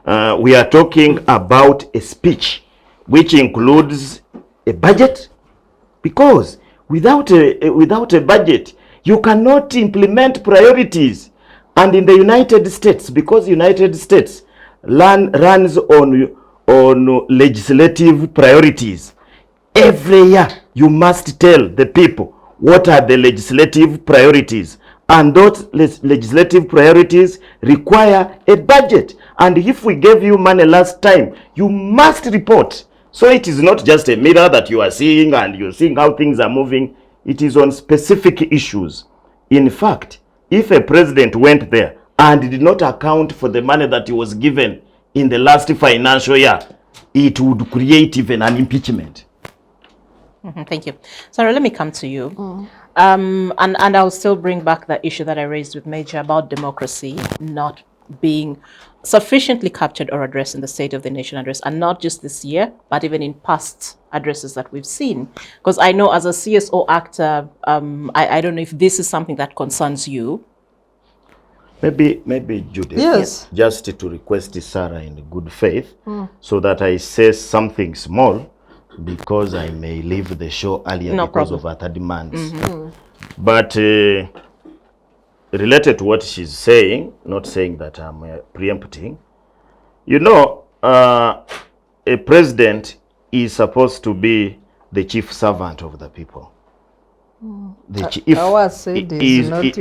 We are talking about a speech which includes a budget, because without a budget, you cannot implement priorities. And in the United States, because United States runs on legislative priorities, every year you must tell the people what are the legislative priorities, and those legislative priorities require a budget. And if we gave you money last time, you must report. So it is not just a mirror that you are seeing and you're seeing how things are moving. It is on specific issues. In fact, if a president went there and did not account for the money that he was given in the last financial year, it would create even an impeachment. Thank you. Sarah, let me come to you. And I'll still bring back the issue that I raised with Major about democracy not being sufficiently captured or addressed in the State of the Nation address, and not just this year, but even in past addresses that we've seen. Because I know as a CSO actor, I don't know if this is something that concerns you. Maybe Judith, Yes. just to request Sarah in good faith, so that I say something small, because I may leave the show earlier because of other demands. But related to what she's saying, not saying that I'm preempting, you know, a president is supposed to be the chief servant of the people. The chief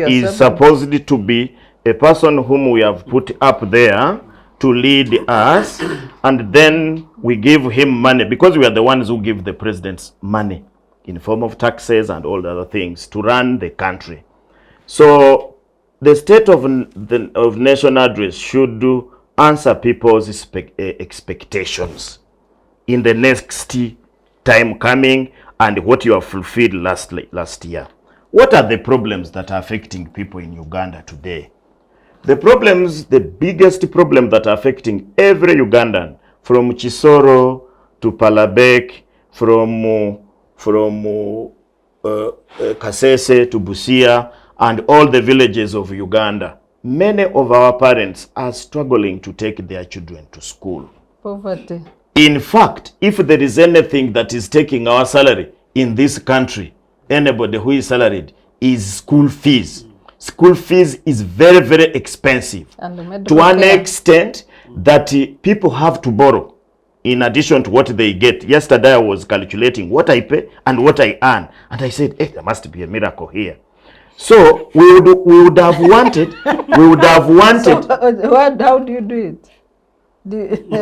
is supposed to be a person whom we have put up there to lead us, and then we give him money, because we are the ones who give the president money in form of taxes and all the other things to run the country. So the State of Nation address should answer people's expectations in the next time coming and what you have fulfilled last year. What are the problems that are affecting people in Uganda today? The biggest problem that are affecting every Ugandan, from Chisoro to Palabek, from Kasese to Busia, and all the villages of Uganda, many of our parents are struggling to take their children to school. Poverty. In fact, if there is anything that is taking our salary in this country, anybody who is salaried, is school fees. School fees is very, very expensive, to an extent that people have to borrow in addition to what they get. Yesterday I was calculating what I pay and what I earn, and I said, there must be a miracle here. So we would have wanted. So, how do you do it?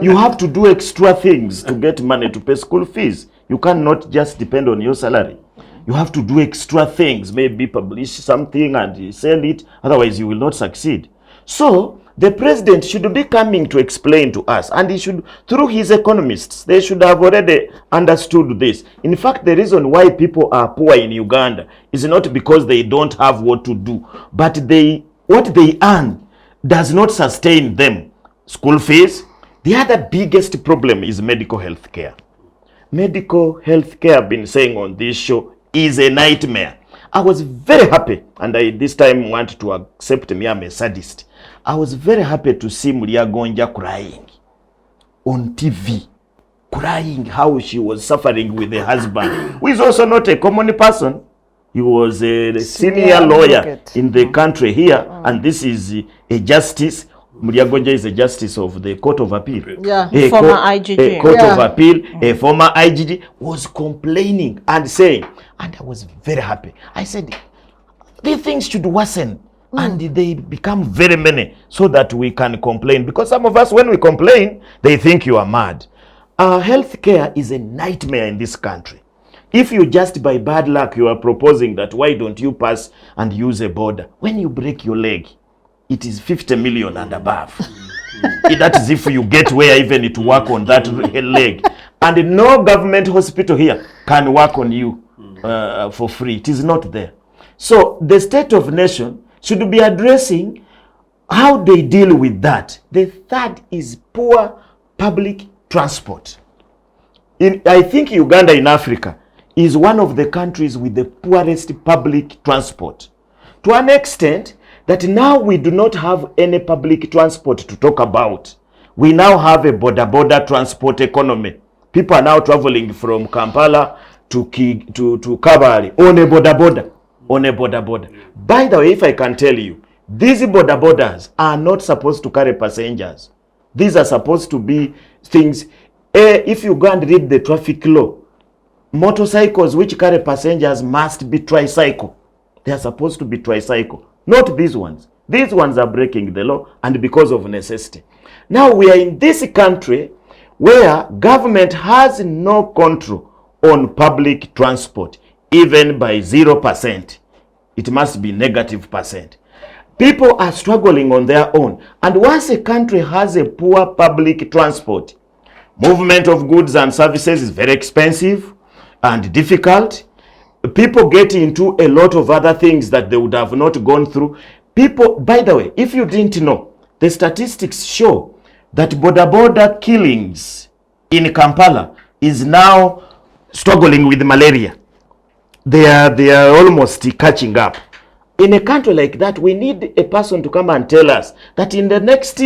You have to do extra things to get money to pay school fees. You cannot just depend on your salary. You have to do extra things, maybe publish something and send it, otherwise you will not succeed. So the president should be coming to explain to us, and he should, through his economists, they should have already understood this. In fact, the reason why people are poor in Uganda is not because they don't have what to do, but what they earn does not sustain them. School fees. The other biggest problem is medical health care. Medical health care, I've been saying on this show, is a nightmare. I was very happy, and I this time want to accept me, I'm a sadist. I was very happy to see Mulia Gonja crying on TV. crying how she was suffering with the husband, who is also not a common person. He was a senior lawyer advocate in the country here, and this is a justice. Muriagonja is a justice of the Court of Appeal. Yeah. A Former IGG. A Court Yeah. of Appeal, a former IGG, was complaining and saying, and I was very happy. I said, these things should worsen and they become very many so that we can complain. Because some of us, when we complain, they think you are mad. Healthcare is a nightmare in this country. If you just by bad luck, you are proposing that why don't you pass and use a border? When you break your leg, it is 50 million and above. That is if you get where even to work on that leg. And no government hospital here can work on you for free. It is not there. So the state of nation should be addressing how they deal with that. The third is poor public transport. I think Uganda in Africa is one of the countries with the poorest public transport. To an extent that now we do not have any public transport to talk about. We now have a border transport economy. People are now traveling from Kampala to Kabale on a border. By the way, if I can tell you, these borders are not supposed to carry passengers. These are supposed to be things. If you go and read the traffic law, motorcycles which carry passengers must be tricycle. They are supposed to be tricycle. Not these ones. These ones are breaking the law and because of necessity. Now we are in this country where government has no control on public transport, even by 0%. It must be -%. People are struggling on their own. And once a country has a poor public transport, movement of goods and services is very expensive and difficult. People get into a lot of other things that they would have not gone through. People, by the way, if you didn't know, the statistics show that border killings in Kampala is now struggling with malaria. They are almost catching up. In a country like that, we need a person to come and tell us that in the next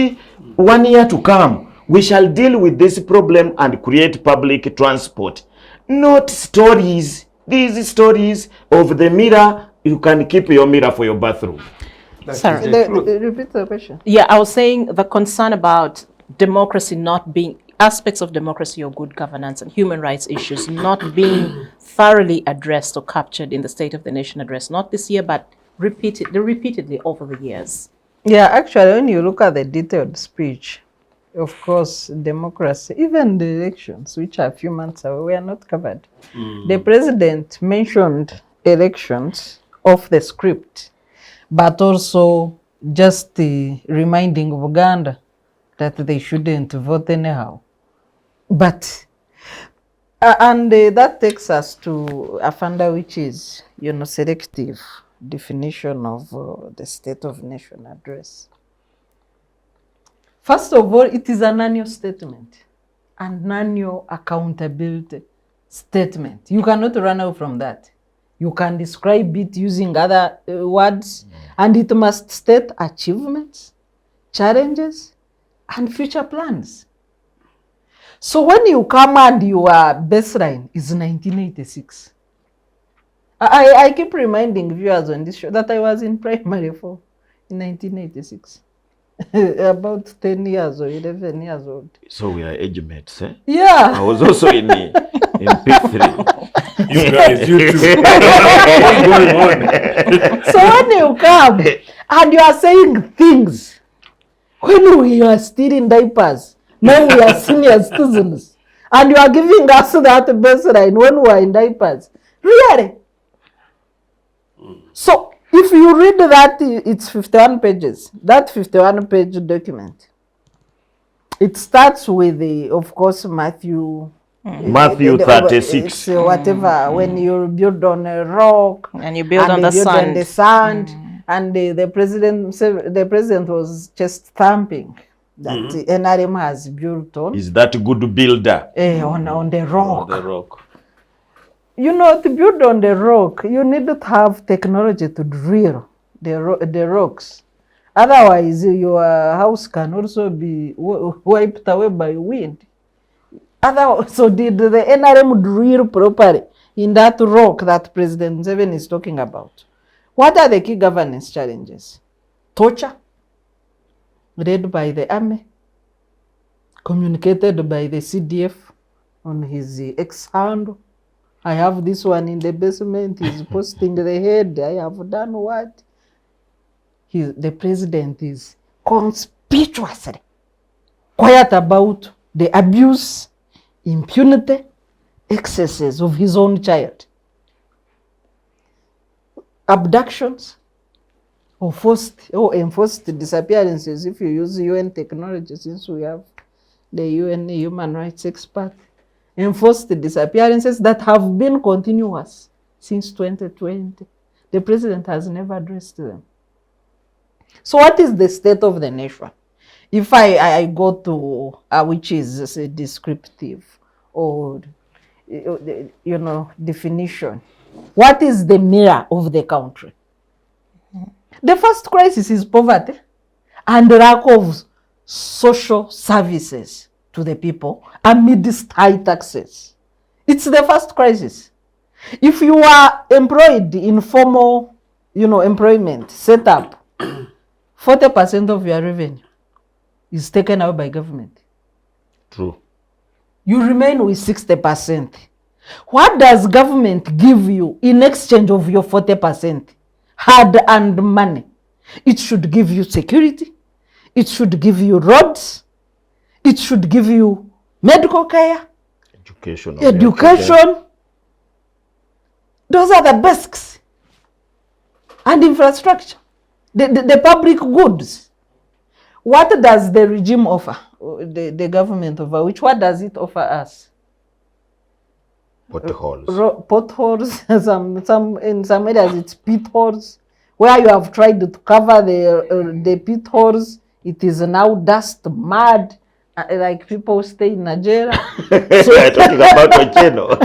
1 year to come, we shall deal with this problem and create public transport. Not stories. These stories of the mirror, you can keep your mirror for your bathroom. Sorry. Repeat the question. Yeah, I was saying the concern about democracy not being, aspects of democracy or good governance and human rights issues not being thoroughly addressed or captured in the State of the Nation address, not this year, but repeatedly over the years. Yeah, actually, when you look at the detailed speech, of course, democracy, even the elections, which are a few months away, were not covered. The president mentioned elections off the script, but also just reminding of Uganda that they shouldn't vote anyhow. But, that takes us to Afanda, which is, selective definition of the State of Nation address. First of all, it is an annual statement, an annual accountability statement. You cannot run out from that. You can describe it using other words, and it must state achievements, challenges, and future plans. So when you come and your baseline is 1986, I keep reminding viewers on this show that I was in primary 4 in 1986. About 10 years or 11 years old. So we are age mates, eh? Yeah. I was also in P3. You guys, you too. What's going on? So when you come and you are saying things, when we are still in diapers, now we are senior citizens, and you are giving us that baseline when we are in diapers. Really? So if you read that, it's 51 pages. That 51-page document. It starts with, of course, Matthew 36. Whatever, when you build on a rock And you build on the sand. And the president was just thumping that NRM has built on. Is that a good builder? On the rock. The rock. To build on the rock, you need to have technology to drill the rocks. Otherwise, your house can also be wiped away by wind. So did the NRM drill properly in that rock that President Museveni is talking about? What are the key governance challenges? Torture, led by the army, communicated by the CDF on his ex-handle. I have this one in the basement, he's posting the head, I have done what? The president is conspicuously quiet about the abuse, impunity, excesses of his own child. Abductions or forced or enforced disappearances, if you use UN technology, since we have the UN human rights expert, enforced disappearances that have been continuous since 2020. The president has never addressed them. So what is the state of the nation? If I go to which is descriptive or definition, what is the mirror of the country? The first crisis is poverty and lack of social services to the people amidst high taxes. It's the first crisis. If you are employed in formal, employment setup, 40% of your revenue is taken out by government. True. You remain with 60%. What does government give you in exchange of your 40%? Hard-earned money. It should give you security. It should give you roads. It should give you medical care. Education. Those are the basics. And infrastructure. The public goods. What does the regime offer? The government of Awich, what does it offer us? Potholes. Potholes. In some areas it's pit holes. Where you have tried to cover the pit holes, it is now dust, mud, like people stay in Nigeria. So, We're talking about Ochieno.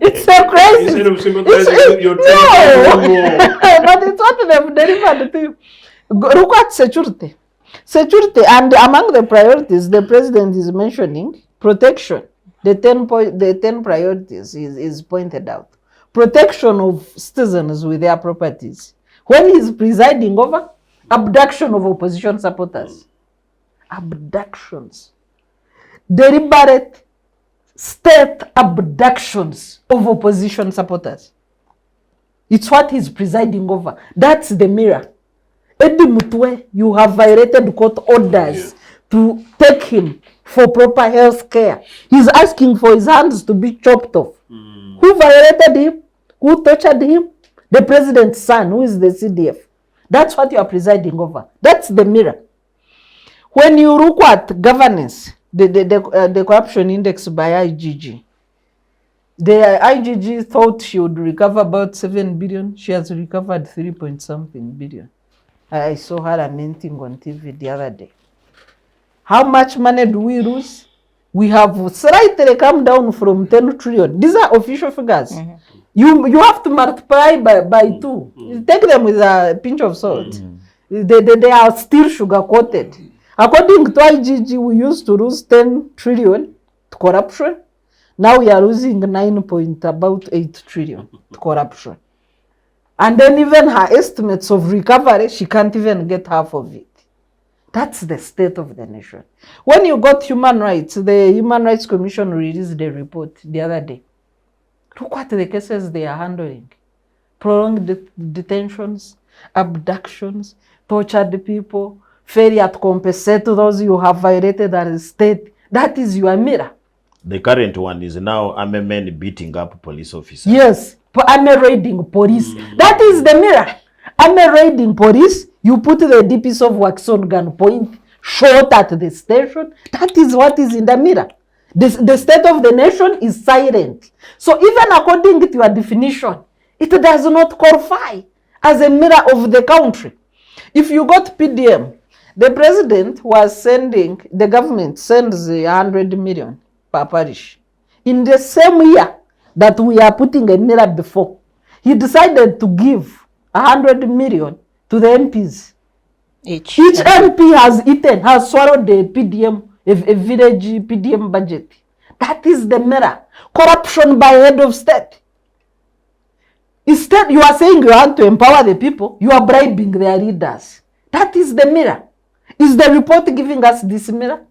It's so crazy. Instead of sympathizing with your But it's what they've delivered to you. Look at security. Security, and among the priorities, the president is mentioning protection. The 10 priorities is pointed out. Protection of citizens with their properties. When he's presiding over abduction of opposition supporters. Abductions. Deliberate state abductions of opposition supporters. It's what he's presiding over. That's the mirror. Eddie Mutwe, you have violated court orders to take him for proper health care. He's asking for his hands to be chopped off. Who violated him? Who tortured him? The president's son, who is the CDF. That's what you are presiding over. That's the mirror. When you look at governance, the corruption index by IGG, the IGG thought she would recover about 7 billion. She has recovered 3-point-something billion. I saw her lamenting on TV the other day. How much money do we lose? We have slightly come down from 10 trillion. These are official figures. You have to multiply by 2. You take them with a pinch of salt. They are still sugar-coated. According to IGG, we used to lose 10 trillion to corruption. Now we are losing 9.8 trillion to corruption. And then even her estimates of recovery, she can't even get half of it. That's the state of the nation. When you got human rights, the Human Rights Commission released the report the other day. Look at the cases they are handling. Prolonged detentions, abductions, tortured people, failure to compensate those you have violated as a state. That is your mirror. The current one is now army men beating up police officers. Yes, army raiding police. That is the mirror. Army raiding police, you put the DPs of wax on gunpoint, shot at the station. That is what is in the mirror. The state of the nation is silent. So even according to your definition, it does not qualify as a mirror of the country. If you got PDM, the president was sending, the government sends 100 million per parish. In the same year that we are putting a mirror before, he decided to give 100 million to the MPs. Each MP has swallowed the PDM a village PDM budget. That is the mirror. Corruption by head of state. Instead, you are saying you want to empower the people, you are bribing their leaders. That is the mirror. Is the report giving us this mirror?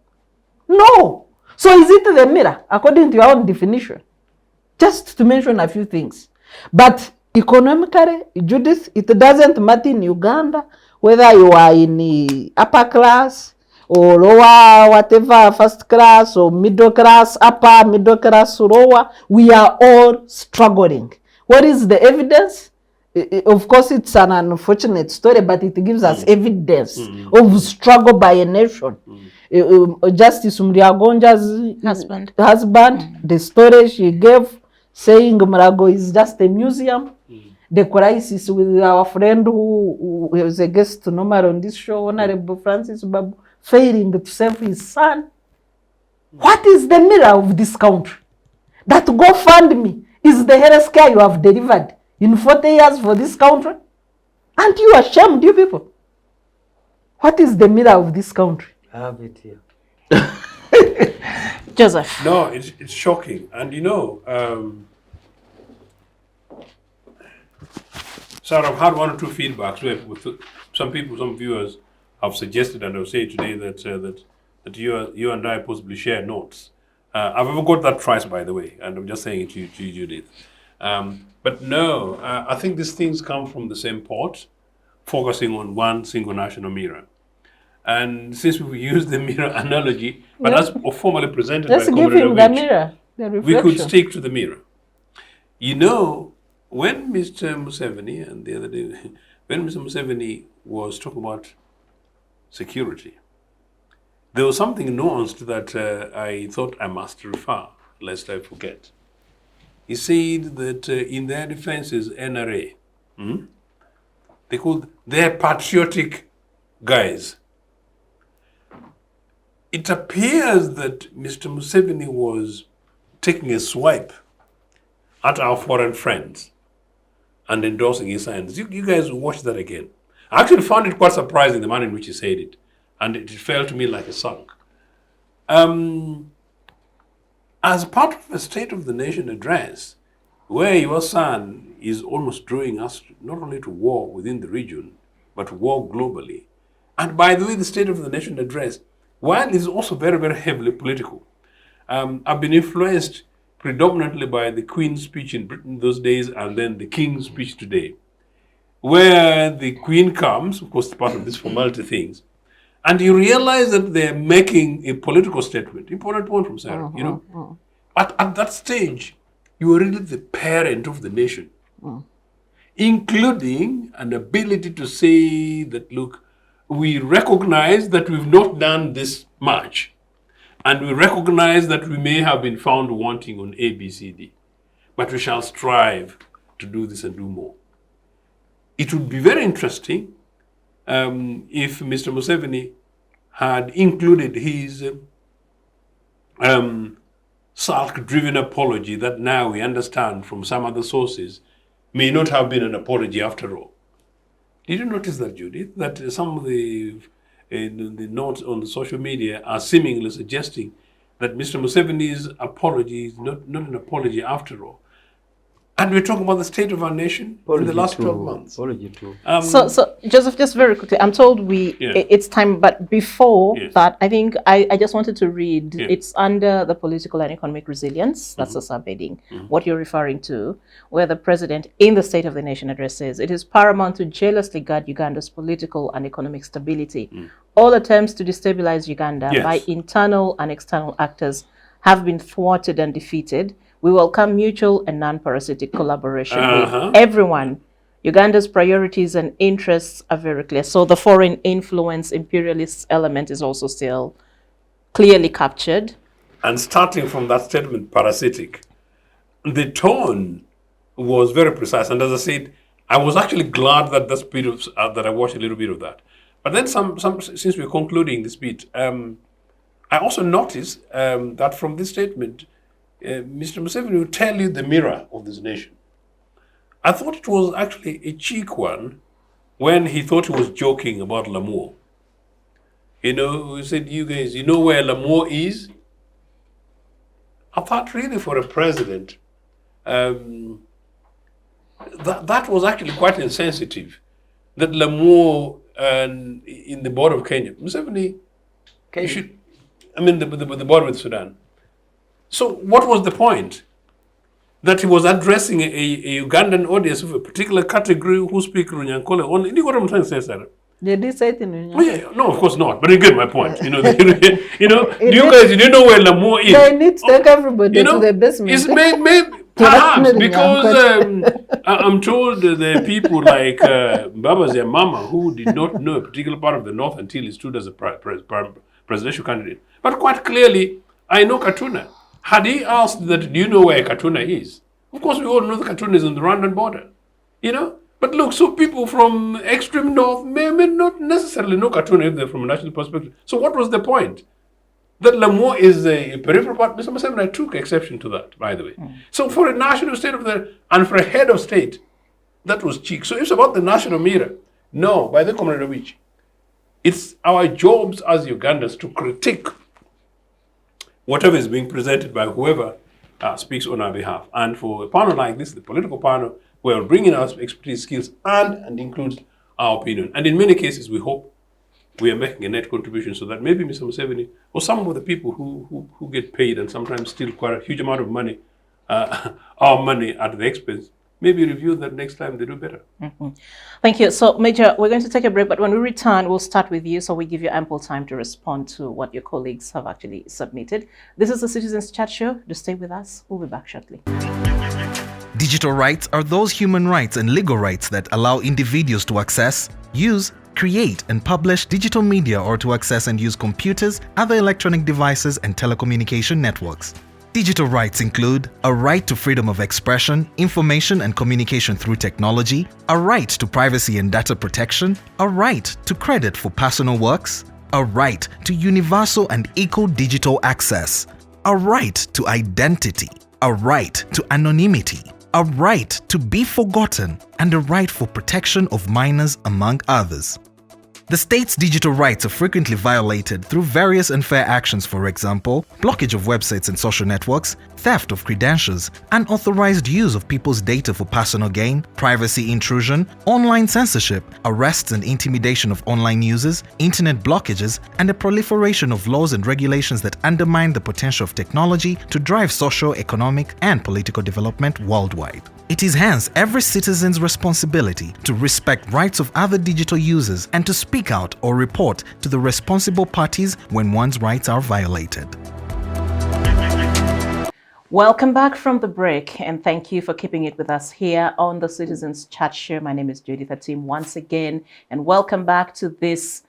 No. So is it the mirror, according to your own definition? Just to mention a few things. But economically, Judith, it doesn't matter in Uganda whether you are in the upper class or lower, whatever, first class or middle class, upper, middle class, lower. We are all struggling. What is the evidence? Of course, it's an unfortunate story, but it gives us evidence of struggle by a nation. Justice Muriagonja's husband, the story she gave, saying Murago is just a museum. The crisis with our friend who was a guest normal on this show, Honorable Francis Babu, failing to save his son. What is the mirror of this country? That GoFundMe is the health care you have delivered in 40 years for this country? Aren't you ashamed, you people? What is the mirror of this country? I have it here. Joseph. No, it's shocking. And you know, Sarah, I've had one or two feedbacks with some people, some viewers have suggested, and I'll say today that you and I possibly share notes. I've ever got that twice, by the way, and I'm just saying it to you, Judith. But no, I think these things come from the same pot, focusing on one single national mirror. And since we use the mirror analogy, but that's formally presented Let's by give Comrade him the Awich, mirror, the we reflection. could stick to the mirror. You know, when Mr. Museveni, and the other day, when Mr. Museveni was talking about security, there was something nuanced that I thought I must refer, lest I forget. He said that in their defenses, NRA, they're patriotic guys. It appears that Mr. Museveni was taking a swipe at our foreign friends and endorsing his science. You guys watch that again. I actually found it quite surprising, the manner in which he said it, and it felt to me like a song. As part of a State of the Nation address, where your son is almost drawing us not only to war within the region, but to war globally. And by the way, the State of the Nation address, while it is also very, very heavily political, I've been influenced predominantly by the Queen's speech in Britain those days and then the King's speech today, where the Queen comes, of course, part of these formality things, and you realize that they're making a political statement. Important point from Sarah, you know. At that stage, you are really the parent of the nation, including an ability to say that, look, we recognize that we've not done this much, and we recognize that we may have been found wanting on A, B, C, D, but we shall strive to do this and do more. It would be very interesting if Mr. Museveni had included his sulk-driven apology that now we understand from some other sources may not have been an apology after all. Did you notice that, Judith, that some of the notes on the social media are seemingly suggesting that Mr. Museveni's apology is not an apology after all? And we're talking about the state of our nation in the last 12 months. Apology too. So Joseph, just very quickly, I'm told it's time, but before that, I think I just wanted to read, it's under the political and economic resilience, that's the subheading, what you're referring to, where the president in the State of the Nation address says, it is paramount to jealously guard Uganda's political and economic stability. All attempts to destabilize Uganda by internal and external actors have been thwarted and defeated. We welcome mutual and non-parasitic collaboration with everyone. Uganda's priorities and interests are very clear. So the foreign influence, imperialist element is also still clearly captured. And starting from that statement, parasitic, the tone was very precise. And as I said, I was actually glad that this bit of, that I watched a little bit of that. But then since we're concluding this bit, I also noticed that from this statement, Mr. Museveni will tell you the mirror of this nation. I thought it was actually a cheek one when he thought he was joking about Lamour. You know, we said, you guys, you know where Lamour is? I thought really for a president, that was actually quite insensitive. That Lamour in the border of Kenya, Museveni, you should, I mean the border with Sudan. So what was the point? That he was addressing a Ugandan audience of a particular category who speak Runyankole only. You know what I'm trying to say, Sarah? Did he say it in Oh, yeah, no, of course not. But you get my point. You know, you know where Lamour is. They need to take everybody to the basement. It's maybe perhaps because I'm told there are people like Baba's mama who did not know a particular part of the north until he stood as a presidential candidate. But quite clearly, I know Katuna. Had he asked that, do you know where Katuna is? Of course, we all know that Katuna is on the Rwandan border. You know? But look, so people from extreme north may not necessarily know Katuna if they're from a national perspective. So what was the point? That Lamour is a peripheral part. Mr. Museveni, I took exception to that, by the way. So for a national state of the, and for a head of state, that was cheek. So it's about the national mirror. No, by the Comrade Awich, it's our jobs as Ugandans to critique whatever is being presented by whoever speaks on our behalf. And for a panel like this, the political panel, we're bringing our expertise, skills, and includes our opinion. And in many cases, we hope we are making a net contribution so that maybe Mr. Museveni or some of the people who get paid and sometimes steal quite a huge amount of money, our money at the expense, maybe review that next time they do better. Thank you. So, Major, we're going to take a break, but when we return, we'll start with you so we give you ample time to respond to what your colleagues have actually submitted. This is the Citizens Chat Show. Do stay with us. We'll be back shortly. Digital rights are those human rights and legal rights that allow individuals to access, use, create and publish digital media or to access and use computers, other electronic devices and telecommunication networks. Digital rights include a right to freedom of expression, information and communication through technology, a right to privacy and data protection, a right to credit for personal works, a right to universal and equal digital access, a right to identity, a right to anonymity, a right to be forgotten, and a right for protection of minors, among others. The state's digital rights are frequently violated through various unfair actions, for example, blockage of websites and social networks, theft of credentials, unauthorized use of people's data for personal gain, privacy intrusion, online censorship, arrests and intimidation of online users, internet blockages, and the proliferation of laws and regulations that undermine the potential of technology to drive social, economic, and political development worldwide. It is hence every citizen's responsibility to respect rights of other digital users and to speak out or report to the responsible parties when one's rights are violated. Welcome back from the break, and thank you for keeping it with us here on the Citizens Chat Show. My name is Judith Atim once again, and welcome back to this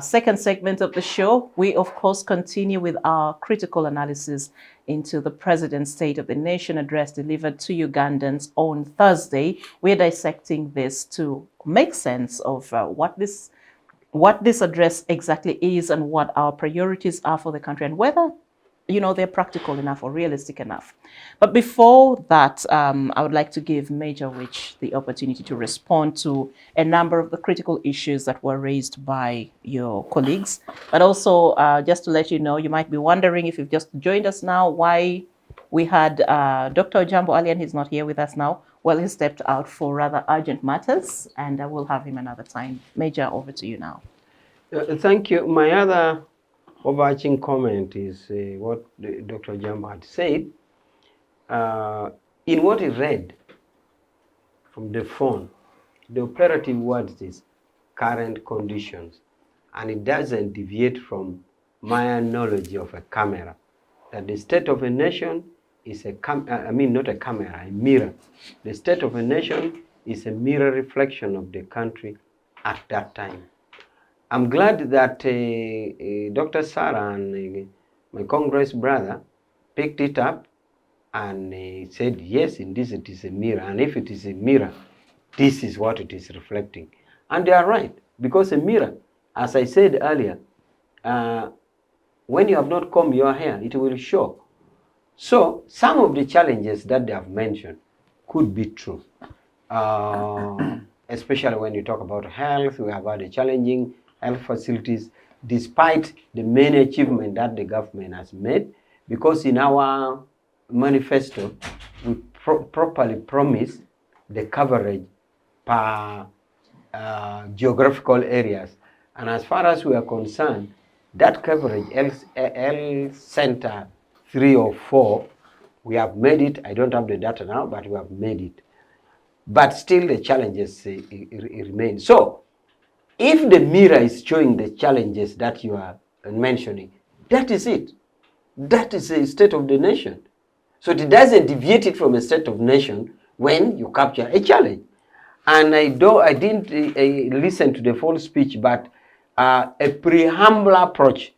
second segment of the show. We, of course, continue with our critical analysis into the President's State of the Nation address delivered to Ugandans on Thursday. We're dissecting this to make sense of what this address exactly is and what our priorities are for the country and whether they're practical enough or realistic enough. But before that, I would like to give Major Awich the opportunity to respond to a number of the critical issues that were raised by your colleagues. But also, just to let you know, you might be wondering if you've just joined us now, why we had Dr. Ojiambo earlier, and he's not here with us now. Well, he stepped out for rather urgent matters, and I will have him another time. Major, over to you now. Thank you. My other overarching comment is what Dr. Ojiambo had said. In what he read from the phone, the operative word is current conditions, and it doesn't deviate from my knowledge of a camera. That the state of a nation is not a camera, a mirror. The state of a nation is a mirror reflection of the country at that time. I'm glad that Dr. Sarah and my Congress brother picked it up and said, yes, indeed it is a mirror. And if it is a mirror, this is what it is reflecting. And they are right, because a mirror, as I said earlier, when you have not combed your hair, it will show. So some of the challenges that they have mentioned could be true. Especially when you talk about health, we have had a challenging health facilities. despite the many achievements that the government has made, because in our manifesto, we properly promise the coverage per geographical areas. And as far as we are concerned, that coverage, L Center 3 or 4, we have made it. I don't have the data now, but we have made it. But still the challenges remain. So if the mirror is showing the challenges that you are mentioning, that is it. That is the state of the nation. So it doesn't deviate it from a state of nation when you capture a challenge. And I didn't listen to the full speech, but a preamble approach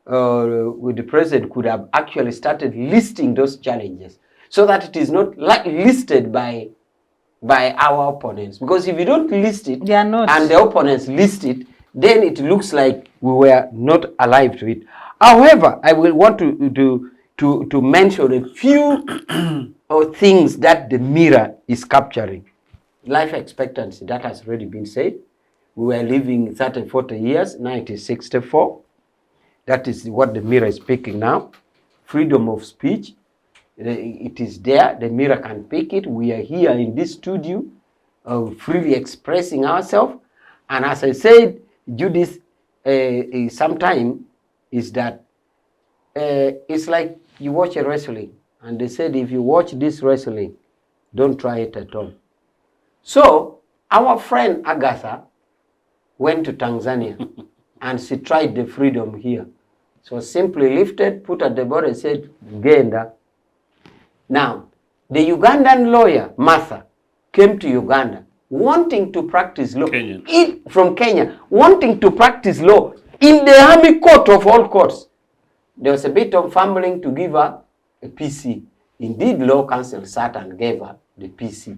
with the president could have actually started listing those challenges so that it is not listed by our opponents. Because if you don't list it and the opponents list it, then it looks like we were not alive to it. However, I will want to mention a few things that the mirror is capturing. Life expectancy, that has already been said. We were living 30, 40 years, now it is 64. That is what the mirror is picking now. Freedom of speech, it is there. The mirror can pick it. We are here in this studio, freely expressing ourselves. And as I said, Judith, sometimes is that it's like you watch a wrestling. And they said, if you watch this wrestling, don't try it at all. So our friend Agatha went to Tanzania and she tried the freedom here. So simply lifted, put at the border and said, Genda. Now, the Ugandan lawyer, Martha, came to Uganda wanting to practice law. From Kenya, wanting to practice law in the army court of all courts. There was a bit of fumbling to give her a PC. Indeed, law council sat and gave her the PC.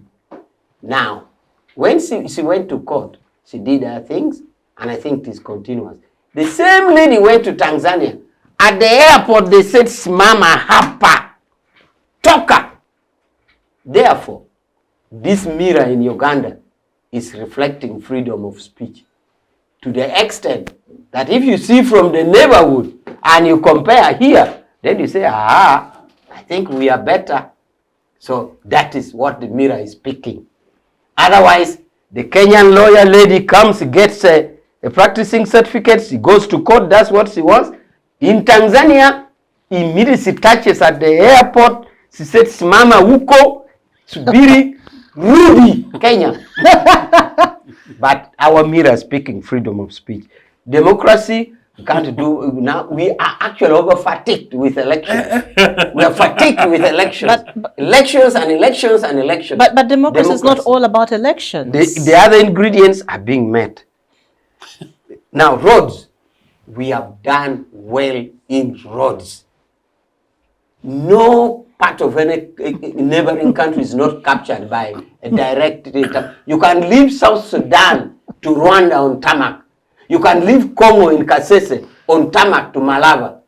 Now, when she went to court, she did her things, and I think it is continuous. The same lady went to Tanzania. At the airport, they said, Simama hapa, toka. Therefore, this mirror in Uganda is reflecting freedom of speech to the extent that if you see from the neighborhood and you compare here, then you say, I think we are better. So that is what the mirror is picking. Otherwise, the Kenyan lawyer lady comes, gets a practicing certificate, she goes to court, does what she wants. In Tanzania, immediately she touches at the airport, she says, Mama Uko, Subiri, Rudy, Kenya. But our mirror is speaking freedom of speech. Democracy, we can't do now. We are actually over fatigued with elections. We are fatigued with elections. Elections and elections and elections. But democracy is not all about elections. The other ingredients are being met. Now, roads. We have done well in roads. No part of any neighboring country is not captured by a direct data. You can leave South Sudan to Rwanda on tarmac. You can leave Congo in Kasese on tarmac to Malava.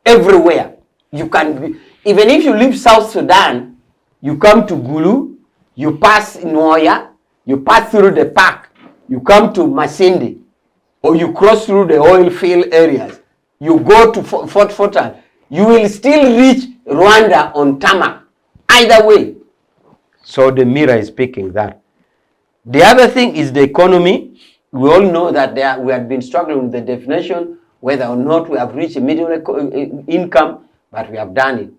Everywhere. You can be, even if you leave South Sudan, you come to Gulu, you pass Nwoya, you pass through the park, you come to Masindi, or you cross through the oil field areas, you go to Fort Fortal, you will still reach Rwanda on tarmac. Either way. So the mirror is picking that. The other thing is the economy. We all know that we have been struggling with the definition, whether or not we have reached a middle income, but we have done it.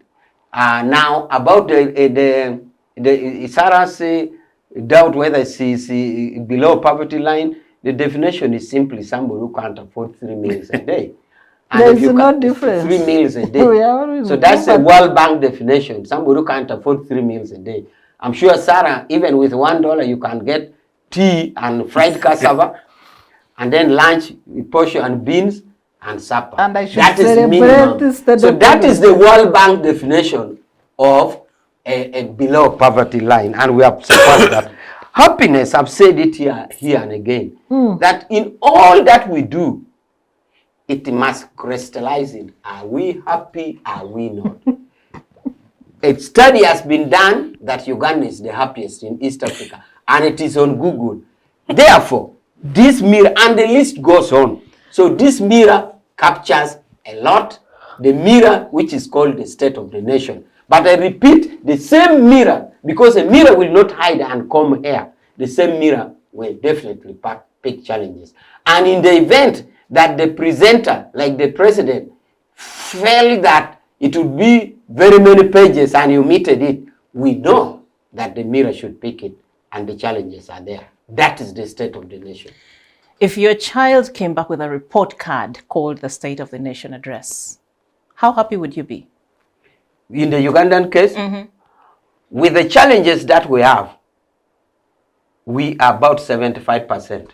Now, about the Sarah's doubt whether she's below poverty line, the definition is simply somebody who can't afford 3 meals a day. And There's no difference. 3 meals a day. So that's a World Bank definition. Somebody who can't afford 3 meals a day. I'm sure, Sarah, even with $1, you can get tea and fried cassava, and then lunch, portion and beans, and supper. And I should that is minimum. So that is the World Bank definition of a below poverty line, and we have supported that. Happiness, I've said it here and again, that in all that we do, it must crystallize in, are we happy, are we not? A study has been done that Uganda is the happiest in East Africa, and it is on Google. Therefore, this mirror, and the list goes on. So this mirror captures a lot, the mirror which is called the state of the nation. But I repeat, the same mirror, because a mirror will not hide and comb hair, the same mirror will definitely pick challenges. And in the event that the presenter, like the president, felt that it would be very many pages and you omitted it, we know that the mirror should pick it and the challenges are there. That is the state of the nation. If your child came back with a report card called the State of the Nation Address, how happy would you be? In the Ugandan case, with the challenges that we have, we are about 75%.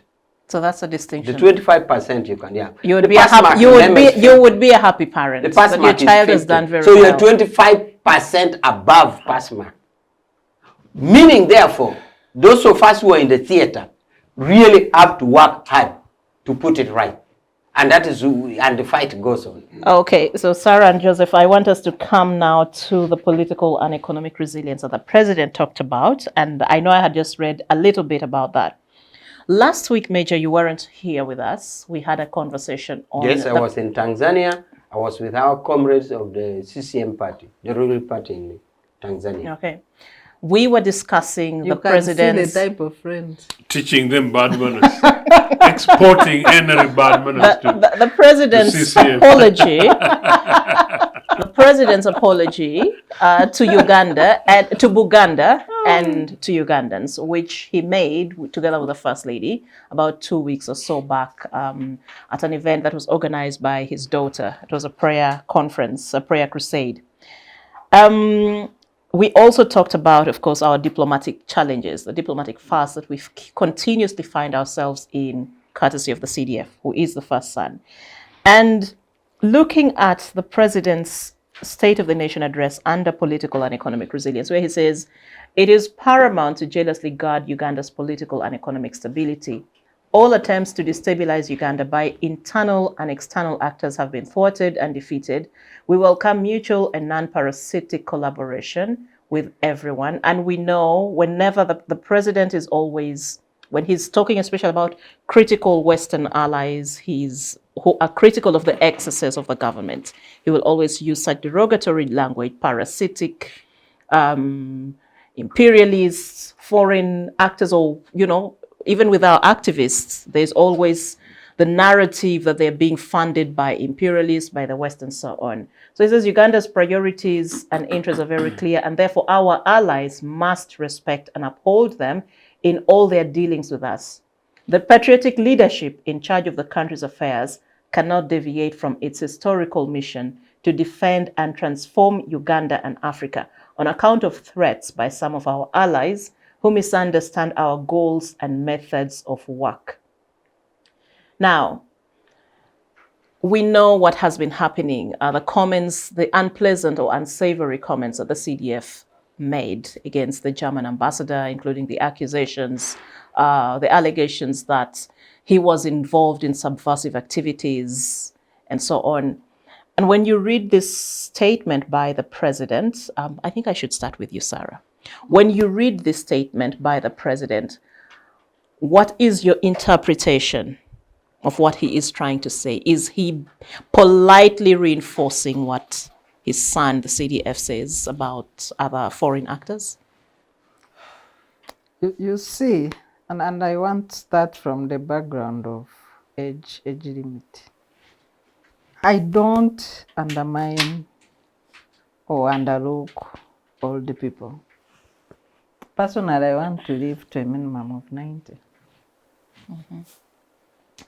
So that's a distinction. The 25% you can, yeah. You would The be a pass happy, mark, you would remember, be you would be a happy parent. the pass but your mark is child has 50. done very so well. you're 25% above pass mark. Meaning, therefore, those of us who are in the theater really have to work hard to put it right. And that is, and the fight goes on. Okay, so Sarah and Joseph, I want us to come now to the political and economic resilience that the president talked about. And I know I had just read a little bit about that. Last week, Major, you weren't here with us. We had a conversation on... Yes, I was in Tanzania. I was with our comrades of the CCM party, the ruling party in Tanzania. Okay. We were discussing You the can president's... see the type of friends. Teaching them bad manners. Exporting any bad manners to the president's CCM. apology, the president's apology to Uganda and to Buganda and to Ugandans, which he made together with the First Lady about 2 weeks or so back at an event that was organized by his daughter. It was a prayer conference, a prayer crusade. We also talked about, of course, our diplomatic challenges, the diplomatic fast that we continuously find ourselves in, courtesy of the CDF, who is the first son. And looking at the president's State of the Nation address under political and economic resilience, where he says, it is paramount to jealously guard Uganda's political and economic stability. All attempts to destabilize Uganda by internal and external actors have been thwarted and defeated. We welcome mutual and non-parasitic collaboration with everyone. And we know whenever the president is always, when he's talking especially about critical Western allies, who are critical of the excesses of the government, he will always use such derogatory language, parasitic, imperialists, foreign actors, or, even with our activists, there's always the narrative that they're being funded by imperialists, by the West, and so on. So he says Uganda's priorities and interests are very clear, and therefore our allies must respect and uphold them in all their dealings with us. The patriotic leadership in charge of the country's affairs cannot deviate from its historical mission to defend and transform Uganda and Africa on account of threats by some of our allies who misunderstand our goals and methods of work. Now, we know what has been happening, the comments, the unpleasant or unsavory comments that the CDF made against the German ambassador, including the accusations, the allegations that he was involved in subversive activities and so on. And when you read this statement by the president, I think I should start with you, Sarah. When you read this statement by the president, what is your interpretation of what he is trying to say? Is he politely reinforcing what his son, the CDF, says about other foreign actors? You see, and I want to start from the background of age limit. I don't undermine or underlook old people. Personally, I want to live to a minimum of 90.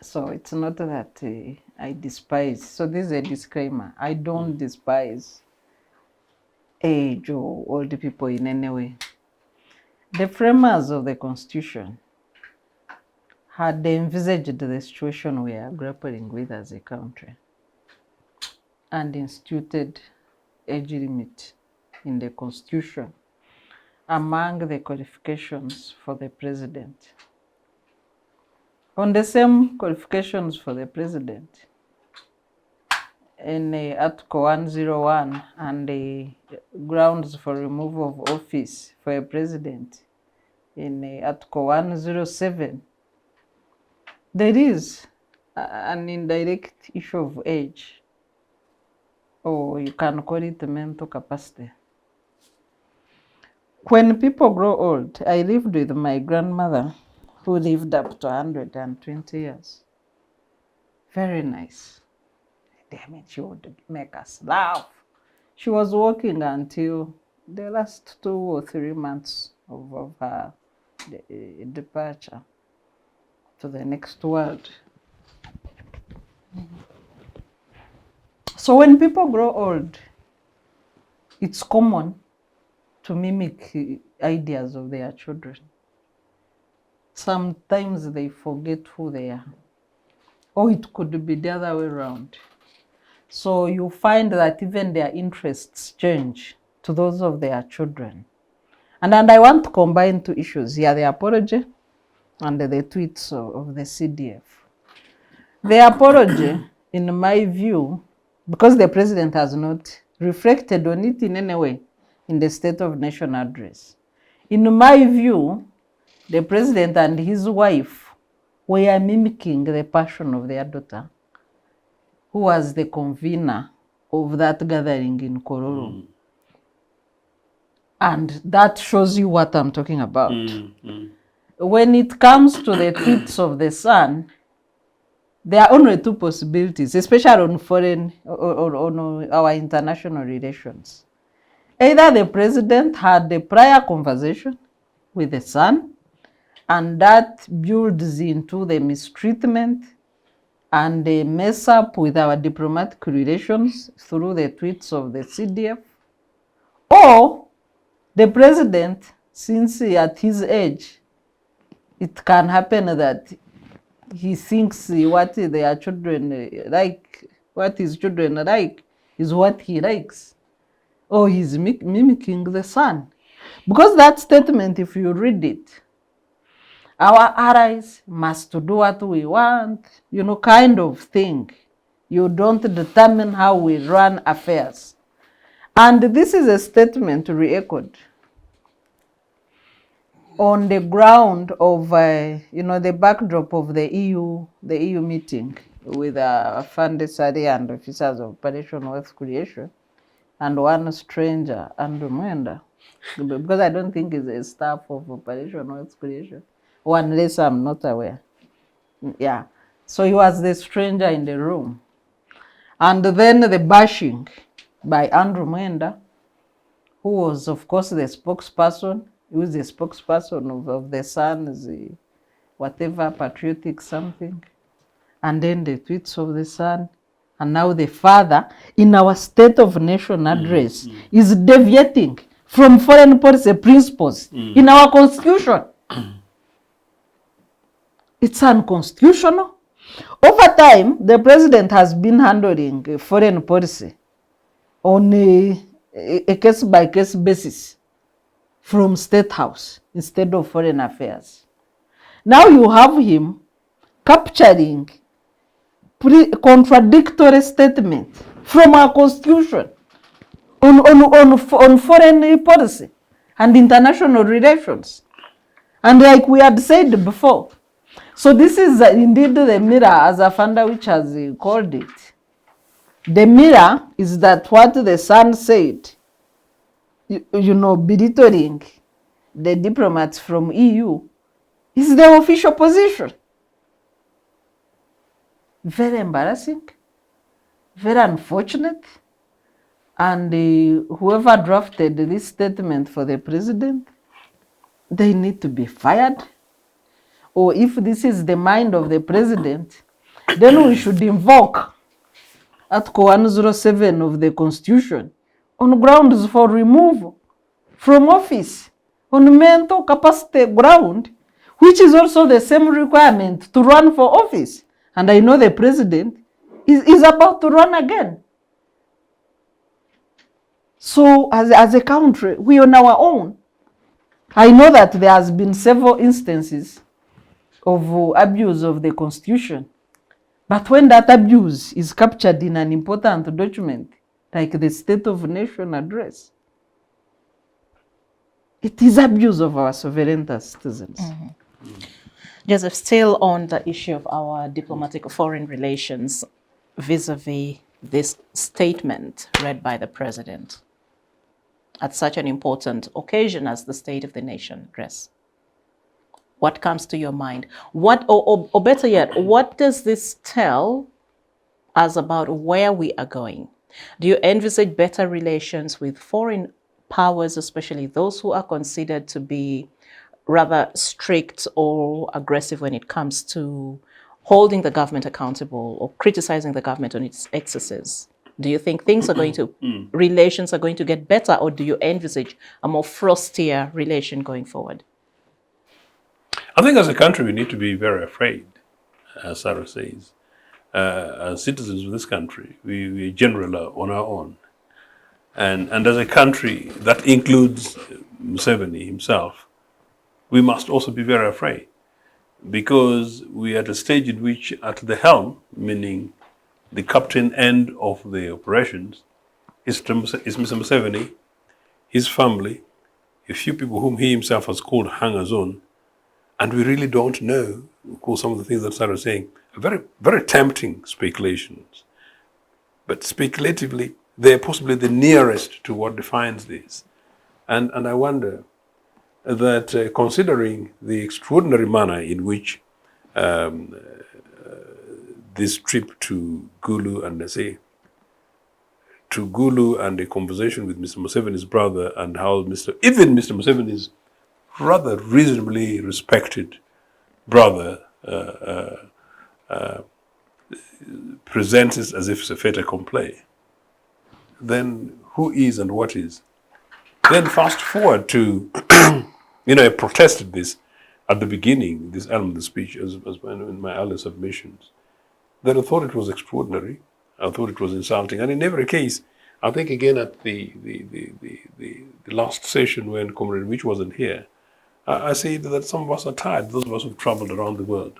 So it's not that I despise. So this is a disclaimer. I don't despise age or old people in any way. The framers of the Constitution had envisaged the situation we are grappling with as a country and instituted age limit in the Constitution among the qualifications for the president. On the same qualifications for the president, in Article 101 and the grounds for removal of office for a president, in Article 107, there is an indirect issue of age, or you can call it mental capacity. When people grow old, I lived with my grandmother who lived up to 120 years. Very nice. I mean, she would make us laugh. She was working until the last 2 or 3 months of her departure to the next world. So when people grow old, it's common to mimic ideas of their children. Sometimes they forget who they are. Or it could be the other way around. So you find that even their interests change to those of their children. And I want to combine 2 issues here, the apology and the tweets of the CDF. The apology, in my view, because the president has not reflected on it in any way in the State of Nation address. In my view, the president and his wife were mimicking the passion of their daughter, who was the convener of that gathering in Kororo. And that shows you what I'm talking about. When it comes to the tweets of the son, there are only 2 possibilities, especially on foreign or on our international relations. Either the president had a prior conversation with the son, and that builds into the mistreatment and the mess up with our diplomatic relations through the tweets of the CDF, or the president, since at his age, it can happen that he thinks what their children like, what his children like, is what he likes. Or he's mimicking the son. Because that statement, if you read it, our allies must do what we want, kind of thing. You don't determine how we run affairs. And this is a statement re-echoed on the ground of, the backdrop of the EU meeting with Fundesari and officers of Operation Wealth Creation, and one stranger, Andrew Mwenda, because I don't think he's a staff of Operation Wealth Creation, or unless I'm not aware. Yeah. So he was the stranger in the room. And then the bashing by Andrew Mwenda, who was, of course, the spokesperson. He was the spokesperson of the Sun's, whatever, patriotic something. And then the tweets of the Sun. And now the father, in our State of Nation address, is deviating from foreign policy principles in our constitution. It's unconstitutional. Over time, the president has been handling foreign policy on a case-by-case basis from State House instead of foreign affairs. Now you have him capturing contradictory statement from our constitution on foreign policy and international relations. And like we had said before, so this is indeed the mirror, as Awich has called it. The mirror is that what the son said, belittling the diplomats from EU, is the official position. Very embarrassing, very unfortunate. And whoever drafted this statement for the president, they need to be fired. Or if this is the mind of the president, then we should invoke Article 107 of the Constitution on grounds for removal from office, on mental capacity ground, which is also the same requirement to run for office. And I know the president is about to run again. So as a country, we on our own. I know that there has been several instances of abuse of the Constitution. But when that abuse is captured in an important document, like the State of Nation address, it is abuse of our sovereignty as citizens. Joseph, still on the issue of our diplomatic or foreign relations vis-a-vis this statement read by the president at such an important occasion as the State of the Nation address. What comes to your mind? What, or better yet, what does this tell us about where we are going? Do you envisage better relations with foreign powers, especially those who are considered to be rather strict or aggressive when it comes to holding the government accountable or criticizing the government on its excesses? Do you think things are going to, relations are going to get better, or do you envisage a more frostier relation going forward? I think as a country we need to be very afraid, as Sarah says. As citizens of this country, we generally are on our own. And as a country, that includes Museveni himself, we must also be very afraid, because we are at a stage in which at the helm, meaning the captain end of the operations, is Mr. Museveni, his family, a few people whom he himself has called hangers-on, and we really don't know. Of course, some of the things that Sarah is saying are very, very tempting speculations. But speculatively, they're possibly the nearest to what defines this. And I wonder that considering the extraordinary manner in which this trip to Gulu and a conversation with Mr. Museveni's brother, and how even Mr. Museveni's rather reasonably respected brother presents it as if it's a fait accompli, then who is and what is? Then fast forward to, I protested this at the beginning, this element of the speech, as in my earlier submissions, that I thought it was extraordinary, I thought it was insulting, and in every case, I think again at the last session when Comrade Awich wasn't here, I said that some of us are tired, those of us who've traveled around the world,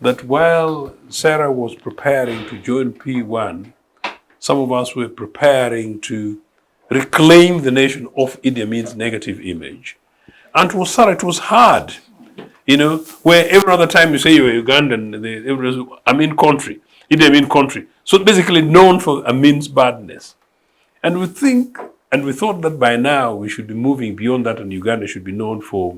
that while Sarah was preparing to join P1, some of us were preparing to reclaim the nation of Idi Amin's negative image. And to Sarah, it was hard, where every other time you say you're Ugandan, Amin country, Idi Amin country. So basically known for Amin's badness. And we thought that by now we should be moving beyond that, and Uganda should be known for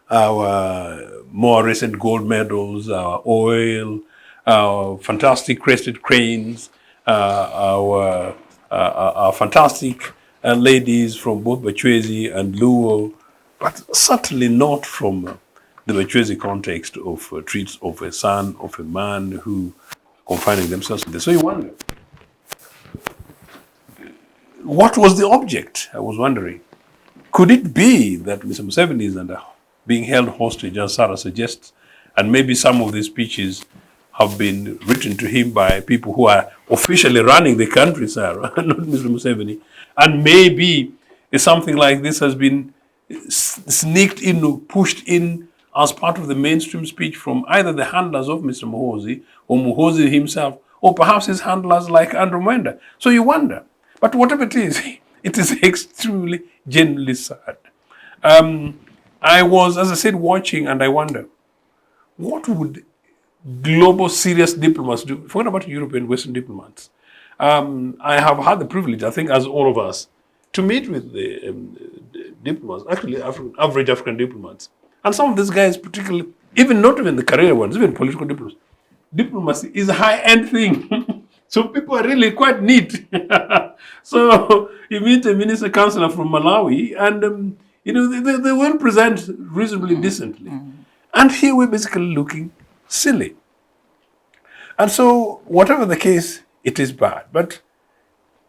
our more recent gold medals, our oil, our fantastic crested cranes, our fantastic ladies from both Bachwezi and Luo, but certainly not from the Bachwezi context of treats of a son of a man who confining themselves to this. So you wonder, what was the object? I was wondering. Could it be that Mr. Museveni is being held hostage, as Sarah suggests, and maybe some of these speeches have been written to him by people who are officially running the country, Sarah, not Mr. Museveni, and maybe something like this has been sneaked in or pushed in as part of the mainstream speech from either the handlers of Mr. Muhoozi or Muhoozi himself, or perhaps his handlers like Andrew Mwenda. So you wonder. But whatever it is extremely, genuinely sad. I was, as I said, watching, and I wonder, what would global serious diplomats do? Forget about European Western diplomats. I have had the privilege, I think, as all of us, to meet with the diplomats, actually average African diplomats. And some of these guys, particularly, even not even the career ones, even political diplomats, diplomacy is a high-end thing. So people are really quite neat. So you meet a minister councillor from Malawi, and they will present reasonably decently. And here we're basically looking silly. And so whatever the case, it is bad. But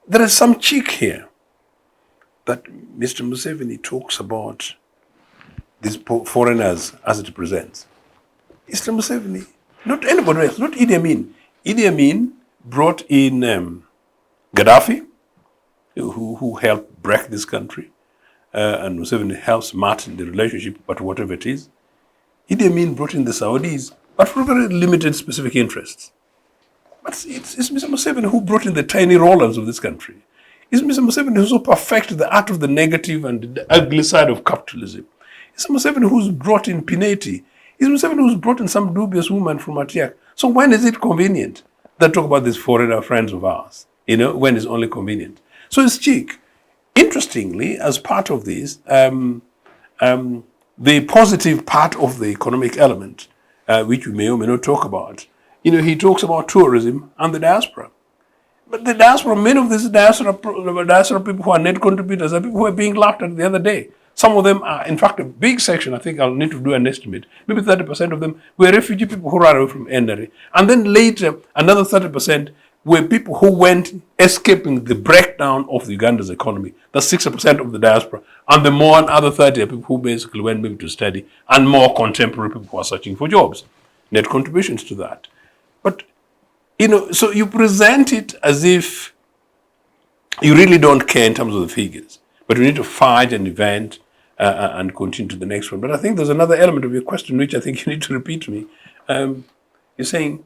there is some cheek here that Mr. Museveni talks about these foreigners as it presents. Mr. Museveni, not anybody else, not Idi Amin. Idi Amin brought in Gaddafi, who helped break this country, and Museveni helps Martin the relationship, but whatever it is. Idi Amin brought in the Saudis, but for very limited specific interests. But it's Mr. Museveni who brought in the tiny rollers of this country. It's Mr. Museveni who so perfected the art of the negative and the ugly side of capitalism. It's Museveni who's brought in Pineti, It's Museveni who's brought in some dubious woman from Atiak. So when is it convenient that talk about these foreigner friends of ours? When it's only convenient. So it's cheek. Interestingly, as part of this, the positive part of the economic element, which we may or may not talk about, he talks about tourism and the diaspora. But the diaspora, many of these diaspora people who are net contributors are people who are being laughed at the other day. Some of them are, in fact, a big section, I think I'll need to do an estimate, maybe 30% of them were refugee people who ran away from NRA. And then later, another 30% were people who went escaping the breakdown of the Uganda's economy. That's 60% of the diaspora. And the more other 30 are people who basically went maybe to study, and more contemporary people who are searching for jobs. Net contributions to that. But, so you present it as if you really don't care in terms of the figures, but we need to fight an event and continue to the next one. But I think there's another element of your question which I think you need to repeat to me. You're saying...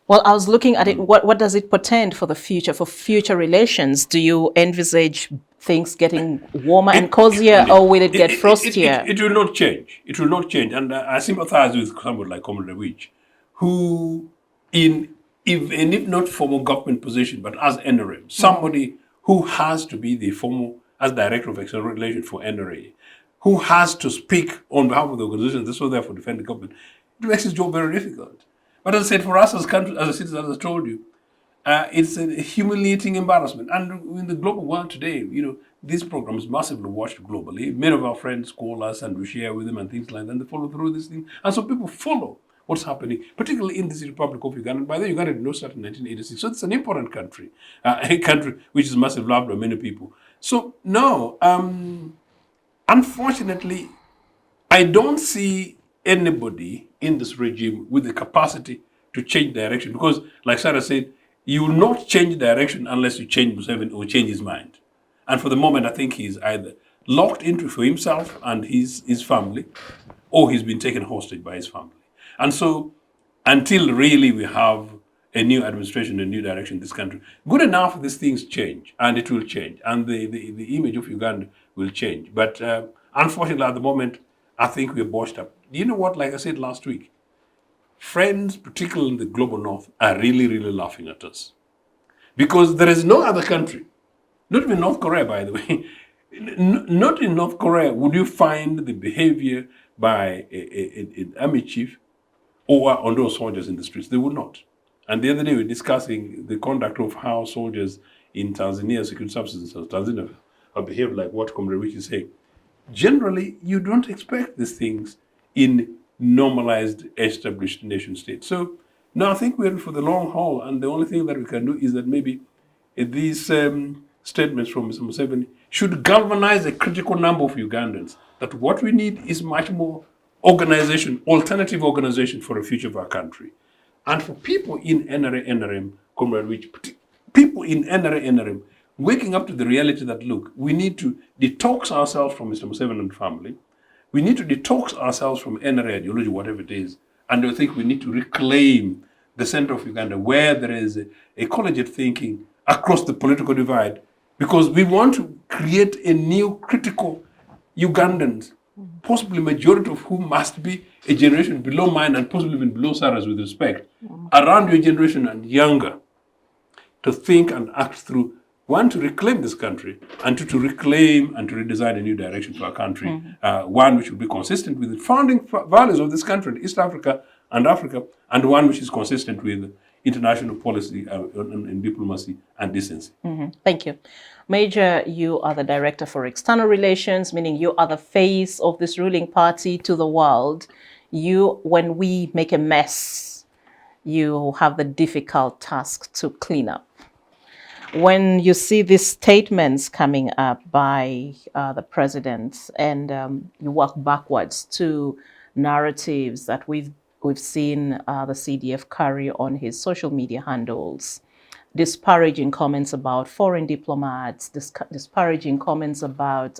Well, I was looking at it. What does it portend for the future, for future relations? Do you envisage things getting warmer and cozier, or will it get frostier? It will not change. It will not change. And I sympathize with someone like Comrade Awich, who, if not formal government position, but as NRM, somebody who has to be the formal, as Director of External Relations for NRA, who has to speak on behalf of the organization that's so there for defend the government, it makes his job very difficult. But as I said, for us as country, as a citizen, as I told you, it's a humiliating embarrassment. And in the global world today, this program is massively watched globally. Many of our friends call us and we share with them and things like that, and they follow through this thing. And so people follow what's happening, particularly in this Republic of Uganda. And by the way, Uganda did not start in 1986. So it's an important country, a country which is massively loved by many people. So, no, unfortunately, I don't see anybody in this regime with the capacity to change direction. Because, like Sarah said, you will not change direction unless you change Museveni or change his mind. And for the moment, I think he's either locked into for himself and his family, or he's been taken hostage by his family. And so, until really we have a new administration, a new direction in this country, good enough these things change, and it will change, and the image of Uganda will change. But unfortunately, at the moment, I think we're botched up. Do you know what, like I said last week, friends, particularly in the global north, are really, really laughing at us. Because there is no other country, not even North Korea, by the way, not in North Korea would you find the behavior by an army chief or on those soldiers in the streets. They would not. And the other day we were discussing the conduct of how soldiers in Tanzania, security services in Tanzania, have behaved, like what Comrade Awich is saying. Generally, you don't expect these things in normalized, established nation states. So, no, I think we're in for the long haul, and the only thing that we can do is that maybe these statements from Mr. Museveni should galvanize a critical number of Ugandans, that what we need is much more organization, alternative organization for the future of our country. And for people in NRA, NRM, Comrade Awich, people in NRA, NRM, waking up to the reality that, look, we need to detox ourselves from Mr. Museveni and family. We need to detox ourselves from NRA ideology, whatever it is. And I think we need to reclaim the center of Uganda where there is a collegiate thinking across the political divide, because we want to create a new critical Ugandans, possibly majority of whom must be a generation below mine and possibly even below Sarah's with respect, around your generation and younger, to think and act through, one, to reclaim this country, and two, to reclaim and to redesign a new direction for our country, one which will be consistent with the founding values of this country, East Africa and Africa, and one which is consistent with international policy and diplomacy and decency. Thank you. Major, you are the Director for External Relations, meaning you are the face of this ruling party to the world. When we make a mess, you have the difficult task to clean up. When you see these statements coming up by the president, and you work backwards to narratives that we've seen the CDF carry on his social media handles, disparaging comments about foreign diplomats, disparaging comments about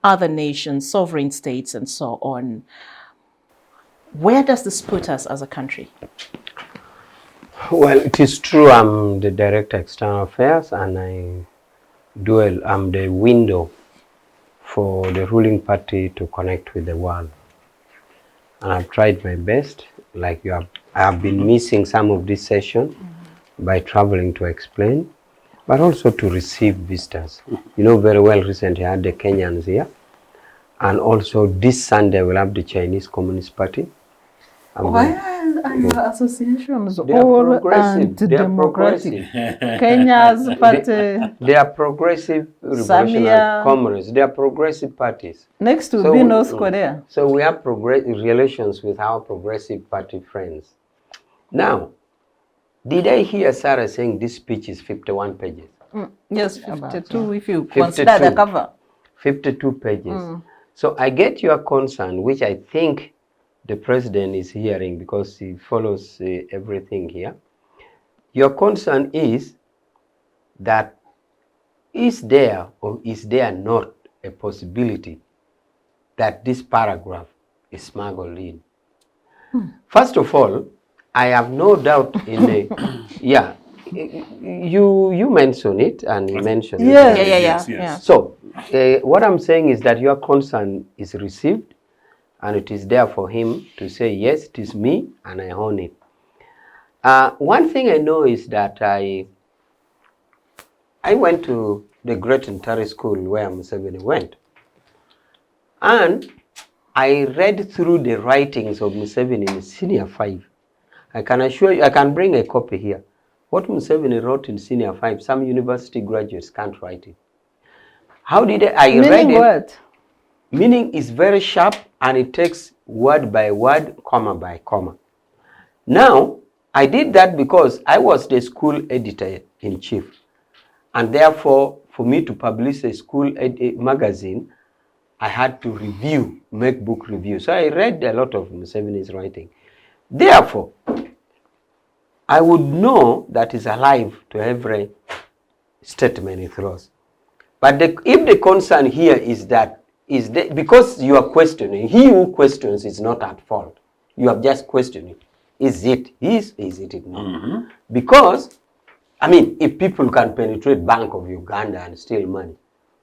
other nations, sovereign states, and so on. Where does this put us as a country? Well, it is true I'm the Director of External Affairs, and I'm the window for the ruling party to connect with the world. and I've tried my best. Like you have, I have been missing some of this session by traveling to explain, but also to receive visitors. You know very well, recently I had the Kenyans here, and also this Sunday we'll have the Chinese Communist Party. Why are your associations They are all progressive. They are anti-democratic? progressive. Kenya's party They are progressive revolutionary Samia. comrades. They are progressive parties. next to So be we- North Korea. So we have relations with our progressive party friends. Now, did I hear Sarah saying this speech is 51 pages? Yes, 52 if you 52. consider the cover. 52 pages. So I get your concern, which I think the president is hearing because he follows everything here. Your concern is that is there or is there not a possibility that this paragraph is smuggled in? First of all, I have no doubt in the, yeah, you mentioned it and you mentioned it. Yes. Yeah. So, what I'm saying is that your concern is received and it is there for him to say, yes, it is me and I own it. One thing I know is that I went to the Great Intare School where Museveni went. And I read through the writings of Museveni in Senior 5. I can assure you, I can bring a copy here. What Museveni wrote in Senior 5, some university graduates can't write it. How did I read Meaning it? what? Meaning is very sharp and it takes word by word, comma by comma. Now, I did that because I was the school editor-in-chief. And therefore, for me to publish a school magazine, I had to review, make book review. So I read a lot of Museveni's writing. Therefore, I would know that is alive to every statement he throws. But if the concern here is that, because you are questioning, he who questions is not at fault. You have just questioned it. Is it his? Is it not? Because, I mean, if people can penetrate Bank of Uganda and steal money,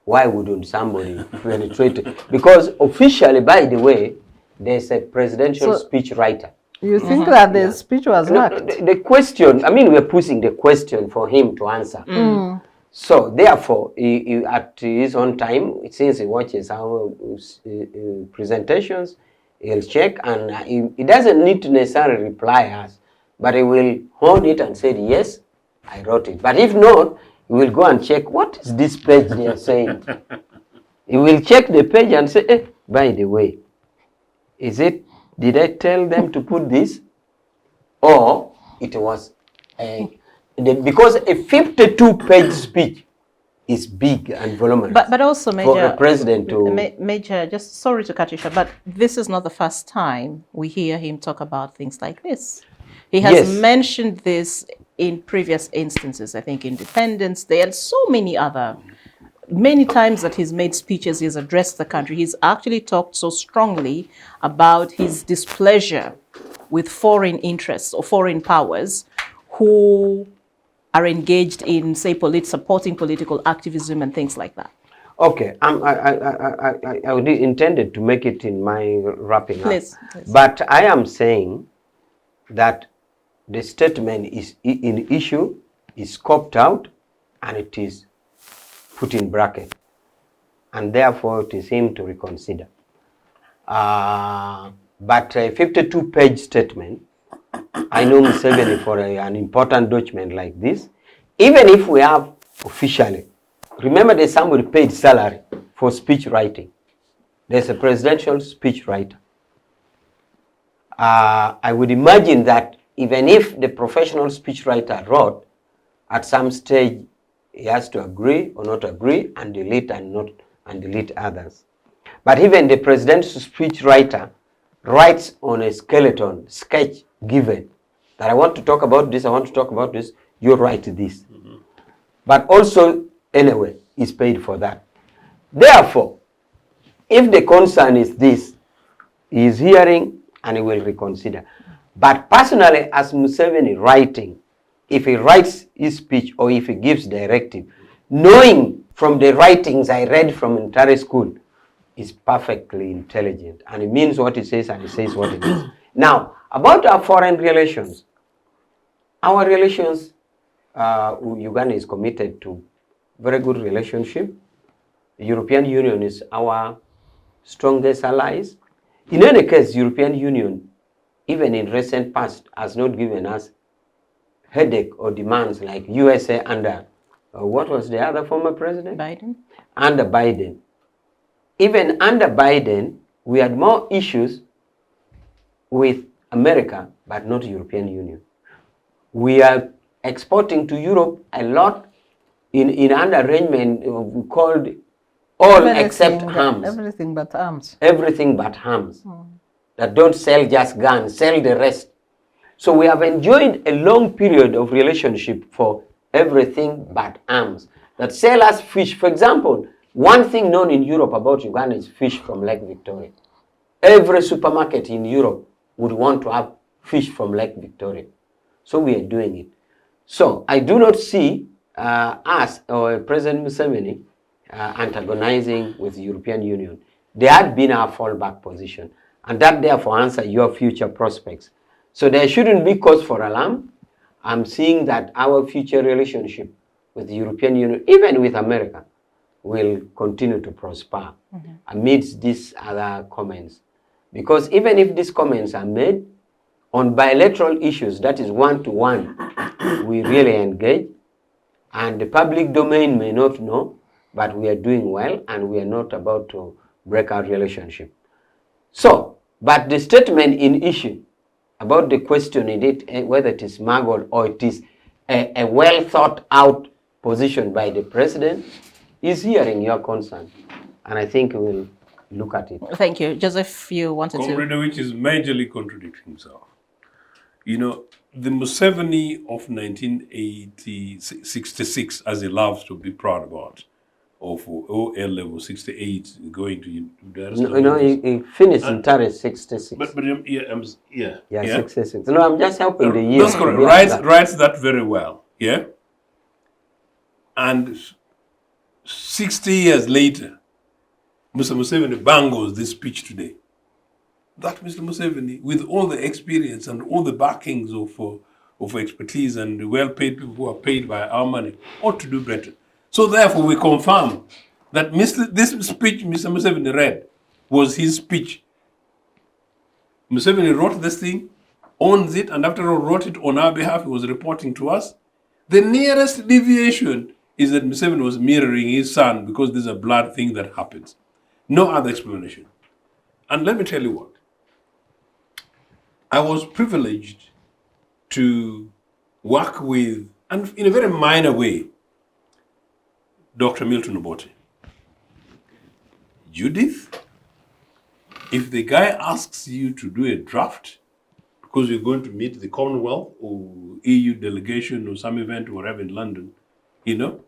why wouldn't somebody penetrate it? Because officially, by the way, there's a presidential speech writer. You think that the speech was hacked? The question, I mean, we're pushing the question for him to answer. So, therefore, he, at his own time, since he watches our presentations, he'll check and he doesn't need to necessarily reply us, but he will hold it and say, yes, I wrote it. But if not, he will go and check, what is this page they are saying? He will check the page and say, by the way, did I tell them to put this? Or it was because a 52-page speech is big and voluminous. But also, Major, for a president to... Major, just sorry to cut you short, but this is not the first time we hear him talk about things like this. He has mentioned this in previous instances, I think Independence Day and so many other. Many times that he's made speeches, he's addressed the country. He's actually talked so strongly about his displeasure with foreign interests or foreign powers who are engaged in, say, supporting political activism and things like that. Okay, I intended to make it in my wrapping up. Please. But I am saying that the statement is in issue, is scoped out, and it is put in bracket. And therefore, it is him to reconsider. But a 52-page statement, I know Museveni for an important document like this, even if we have officially, remember there's somebody paid salary for speech writing. There's a presidential speech writer. I would imagine that even if the professional speech writer wrote, at some stage he has to agree or not agree and delete and delete others. But even the presidential speech writer writes on a skeleton sketch given that I want to talk about this, I want to talk about this, you write this. But also, anyway, is paid for that. Therefore, if the concern is this, he is hearing and he will reconsider. But personally, as Museveni writing, if he writes his speech or if he gives directive, knowing from the writings I read from Intare School, is perfectly intelligent, and it means what it says and it says what it is. Now, about our foreign relations, our relations, Uganda is committed to very good relationship. The European Union is our strongest allies. In any case, European Union, even in recent past, has not given us headache or demands like USA under, what was the other former president? Biden. Under Biden. Even under Biden, we had more issues with America, but not European Union. We are exporting to Europe a lot in under arrangement called all except arms. Everything but arms. Everything but arms. That don't sell just guns, sell the rest. So we have enjoyed a long period of relationship for everything but arms. That sell us fish. For example, one thing known in Europe about Uganda is fish from Lake Victoria. Every supermarket in Europe would want to have fish from Lake Victoria. So we are doing it. So I do not see us or President Museveni antagonizing with the European Union. They had been our fallback position, and that therefore answer your future prospects. So there shouldn't be cause for alarm. I'm seeing that our future relationship with the European Union, even with America, will continue to prosper amidst these other comments. Because even if these comments are made on bilateral issues, that is one-to-one, we really engage, and the public domain may not know, but we are doing well, and we are not about to break our relationship. So, but the statement in issue about the question in it, whether it is smuggled or it is a well thought out position by the president, is hearing your concern, and I think we will look at it. Thank you. Joseph, you wanted Comrade to... Awich is majorly contradicting himself. You know, the Museveni of 1966, as he loves to be proud about, of OL level 68 going to No, he finished in Tare 66. But yeah. 66. No, I'm just helping the year. That's correct. Writes that very well. Yeah. And 60 years later, Mr. Museveni bangles this speech today. That Mr. Museveni, with all the experience and all the backings of expertise and the well-paid people who are paid by our money, ought to do better. So therefore, we confirm that this speech Mr. Museveni read was his speech. Museveni wrote this thing, owns it, and after all wrote it on our behalf. He was reporting to us. The nearest deviation is that Museveni was mirroring his son because there's a blood thing that happens. No other explanation. And let me tell you what. I was privileged to work with, and in a very minor way, Dr. Milton Obote. Judith, if the guy asks you to do a draft because you're going to meet the Commonwealth or EU delegation or some event or whatever in London, you know,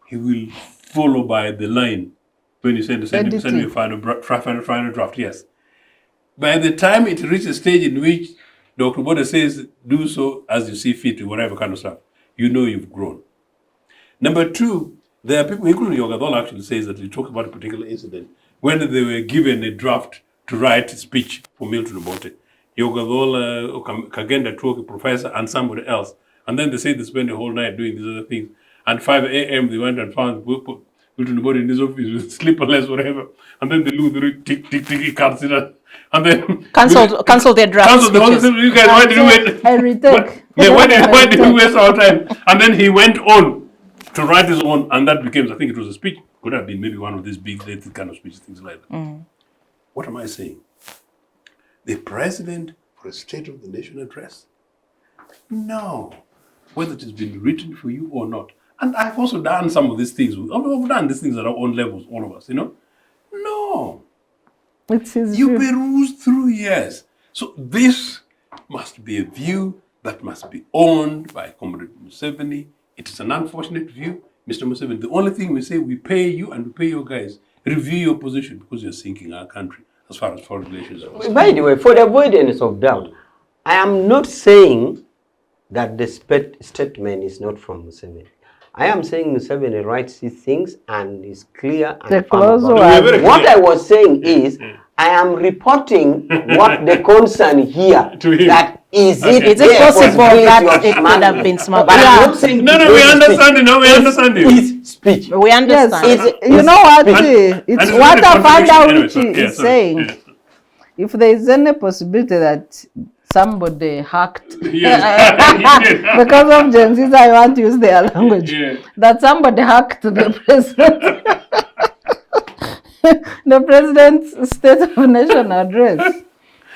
he will follow by the line when you send me a final draft, yes. By the time it reaches a stage in which Dr. Obote says, do so as you see fit, or whatever kind of stuff, you know you've grown. Number two, there are people, including Yogadol actually says that you talk about a particular incident when they were given a draft to write a speech for Milton Obote. Yogadol, Kagenda took a professor and somebody else. And then they say they spent the whole night doing these other things. And 5 a.m. they went and found Milton Obote in his office with slipperless, whatever. And then they look, tick, he can't see that. And then cancel their draft. Cancel the whole thing. You guys, why did you wait? I retake. Why did you waste our time? And then he went on to write his own, and that became, I think it was a speech. Could have been maybe one of these big kind of speeches, things like that. What am I saying? The president for a State of the Nation address? No. Whether it has been written for you or not. And I've also done some of these things. I've done these things at our own levels, all of us, you know? No. It's his You view. peruse through, yes. So this must be a view that must be owned by Comrade Museveni. It is an unfortunate view, Mr. Museveni. The only thing we say, we pay you and we pay your guys. Review your position because you're sinking our country as far as foreign relations are concerned. By the way, for the avoidance of doubt, I am not saying that the statement is not from Museveni. I am saying Museveni writes his things and is clear and The firm clause about was- it. Very What clear. I was saying is, I am reporting what the concern here. To him. That is it, Is it there possible possibility that of it could have smuggling? been smuggled? But Yeah. I'm not saying No, it we was understand speech. you. No, we understand you. It's speech. We Yes, understand. you know what? And It's it's what not a I found contradiction out anyway, so- is yeah, sorry, saying. yeah. If there is any possibility that somebody hacked, Yes. because of Gen Zs, I want to use their language, Yeah. that somebody hacked the president, the president's State of Nation address,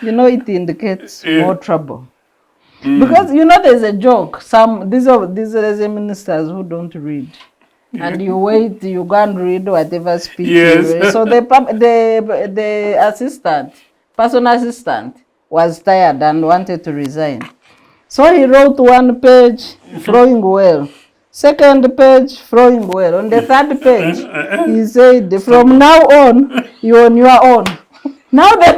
it indicates more trouble. Because, there's a joke. These are ministers who don't read. And you wait, you go and read whatever speech Yes. you read. So the assistant, personal assistant, was tired and wanted to resign. So he wrote one page, flowing well. Second page, flowing well. On the third page, he said, from now on, you're on your own. Now the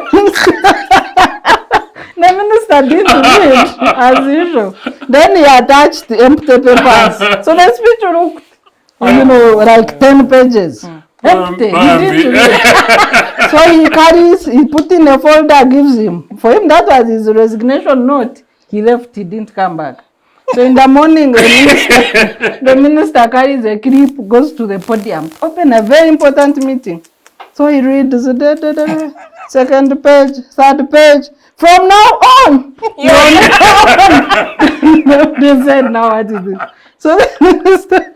minister didn't read, as usual. Then he attached the empty papers. So the speech looked, like 10 pages. Empty. He didn't read. So he put in a folder, gives him. For him, that was his resignation note. He left, he didn't come back. So in the morning, the minister carries a clip, goes to the podium, open a very important meeting. So he reads the second page, third page. From now on, you're on. They said, now what is it? So the minister,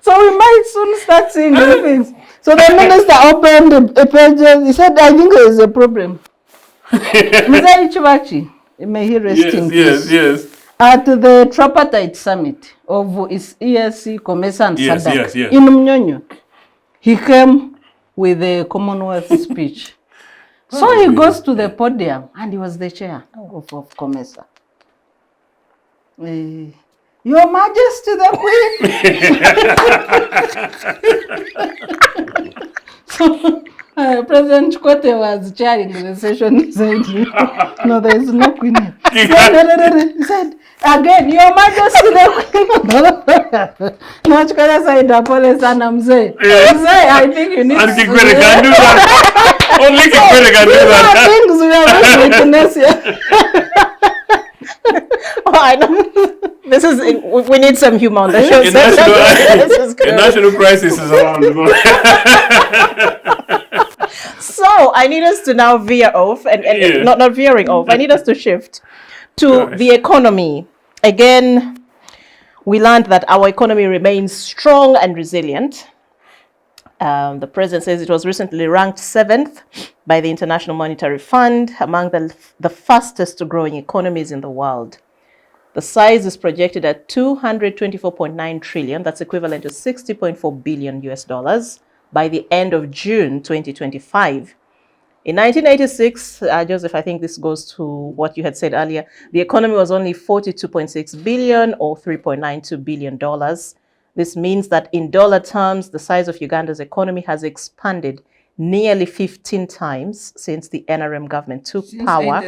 so we might soon start seeing these things. So the minister opened the pages. He said, I think there is a problem. Mr. Ichibachi, may he rest in peace. Yes. At the tripartite summit of his ESC, COMESA and Yes, SADC yes, yes. in Mnyonyo, he came with a Commonwealth speech. So he goes to the podium and he was the chair of COMESA. Your Majesty the Queen. So, President Kwete was chairing the session. He said, no, there is no queen here. He said, again, Your Majesty the Queen. No, Chikaya said, Apollo Sana Mzee. Mzee, I think you need And Kikwete can do that. Only Kikwete can do that. These are things we are going to witness here. Oh, I know. This is, we need some humor on the show. This is A good. national crisis is around the world. So I need us to now veer off, and Yeah. not veering off. I need us to shift to Gosh. the economy. Again, we learned that our economy remains strong and resilient. The president says it was recently ranked 7th by the International Monetary Fund among the fastest growing economies in the world. The size is projected at 224.9 trillion. That's equivalent to 60.4 billion US dollars by the end of June 2025. In 1986, Joseph, I think this goes to what you had said earlier, the economy was only 42.6 billion or $3.92 billion. This means that in dollar terms, the size of Uganda's economy has expanded nearly 15 times since the NRM government took power.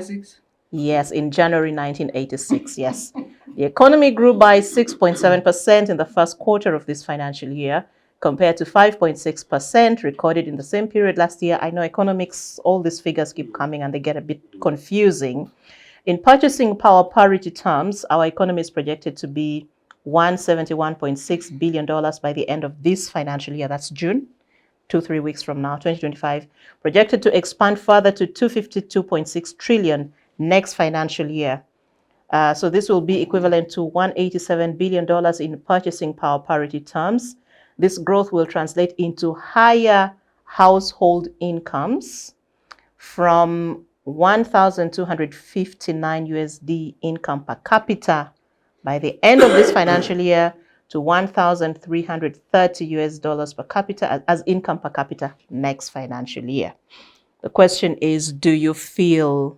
Yes, in January 1986, yes. The economy grew by 6.7% in the first quarter of this financial year, compared to 5.6% recorded in the same period last year. I know economics, all these figures keep coming and they get a bit confusing. In purchasing power parity terms, our economy is projected to be $171.6 billion by the end of this financial year. That's June, 2-3 weeks from now, 2025. Projected to expand further to 252.6 trillion next financial year. So this will be equivalent to $187 billion in purchasing power parity terms. This growth will translate into higher household incomes from 1,259 USD income per capita by the end of this financial year to 1,330 US dollars per capita as income per capita next financial year. The question is, do you feel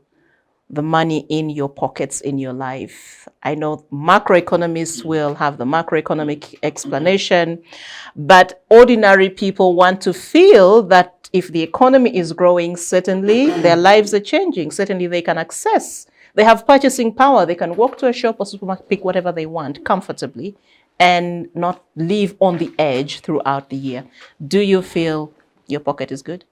the money in your pockets in your life? I know macroeconomists will have the macroeconomic explanation, but ordinary people want to feel that if the economy is growing, certainly their lives are changing. Certainly they can access. They have purchasing power. They can walk to a shop or supermarket, pick whatever they want comfortably and not live on the edge throughout the year. Do you feel your pocket is good?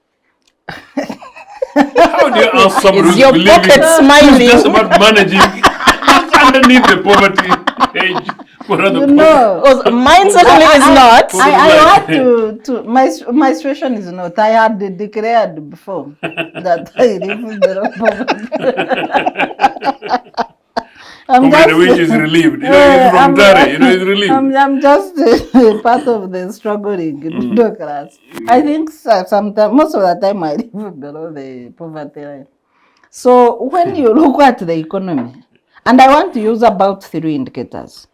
How do you ask somebody Is who's your believing pocket smiling? just about managing just underneath the poverty edge for other You people? know, Because mine certainly is not. I had to my situation is not. I had declared before that I live below poverty. Comrade Awich is relieved. You know, he's from Tare. You know, he's relieved. I'm just part of the struggling middle class. I think sometimes, most of the time, I live below the poverty line. So when you look at the economy, and I want to use about 3 indicators.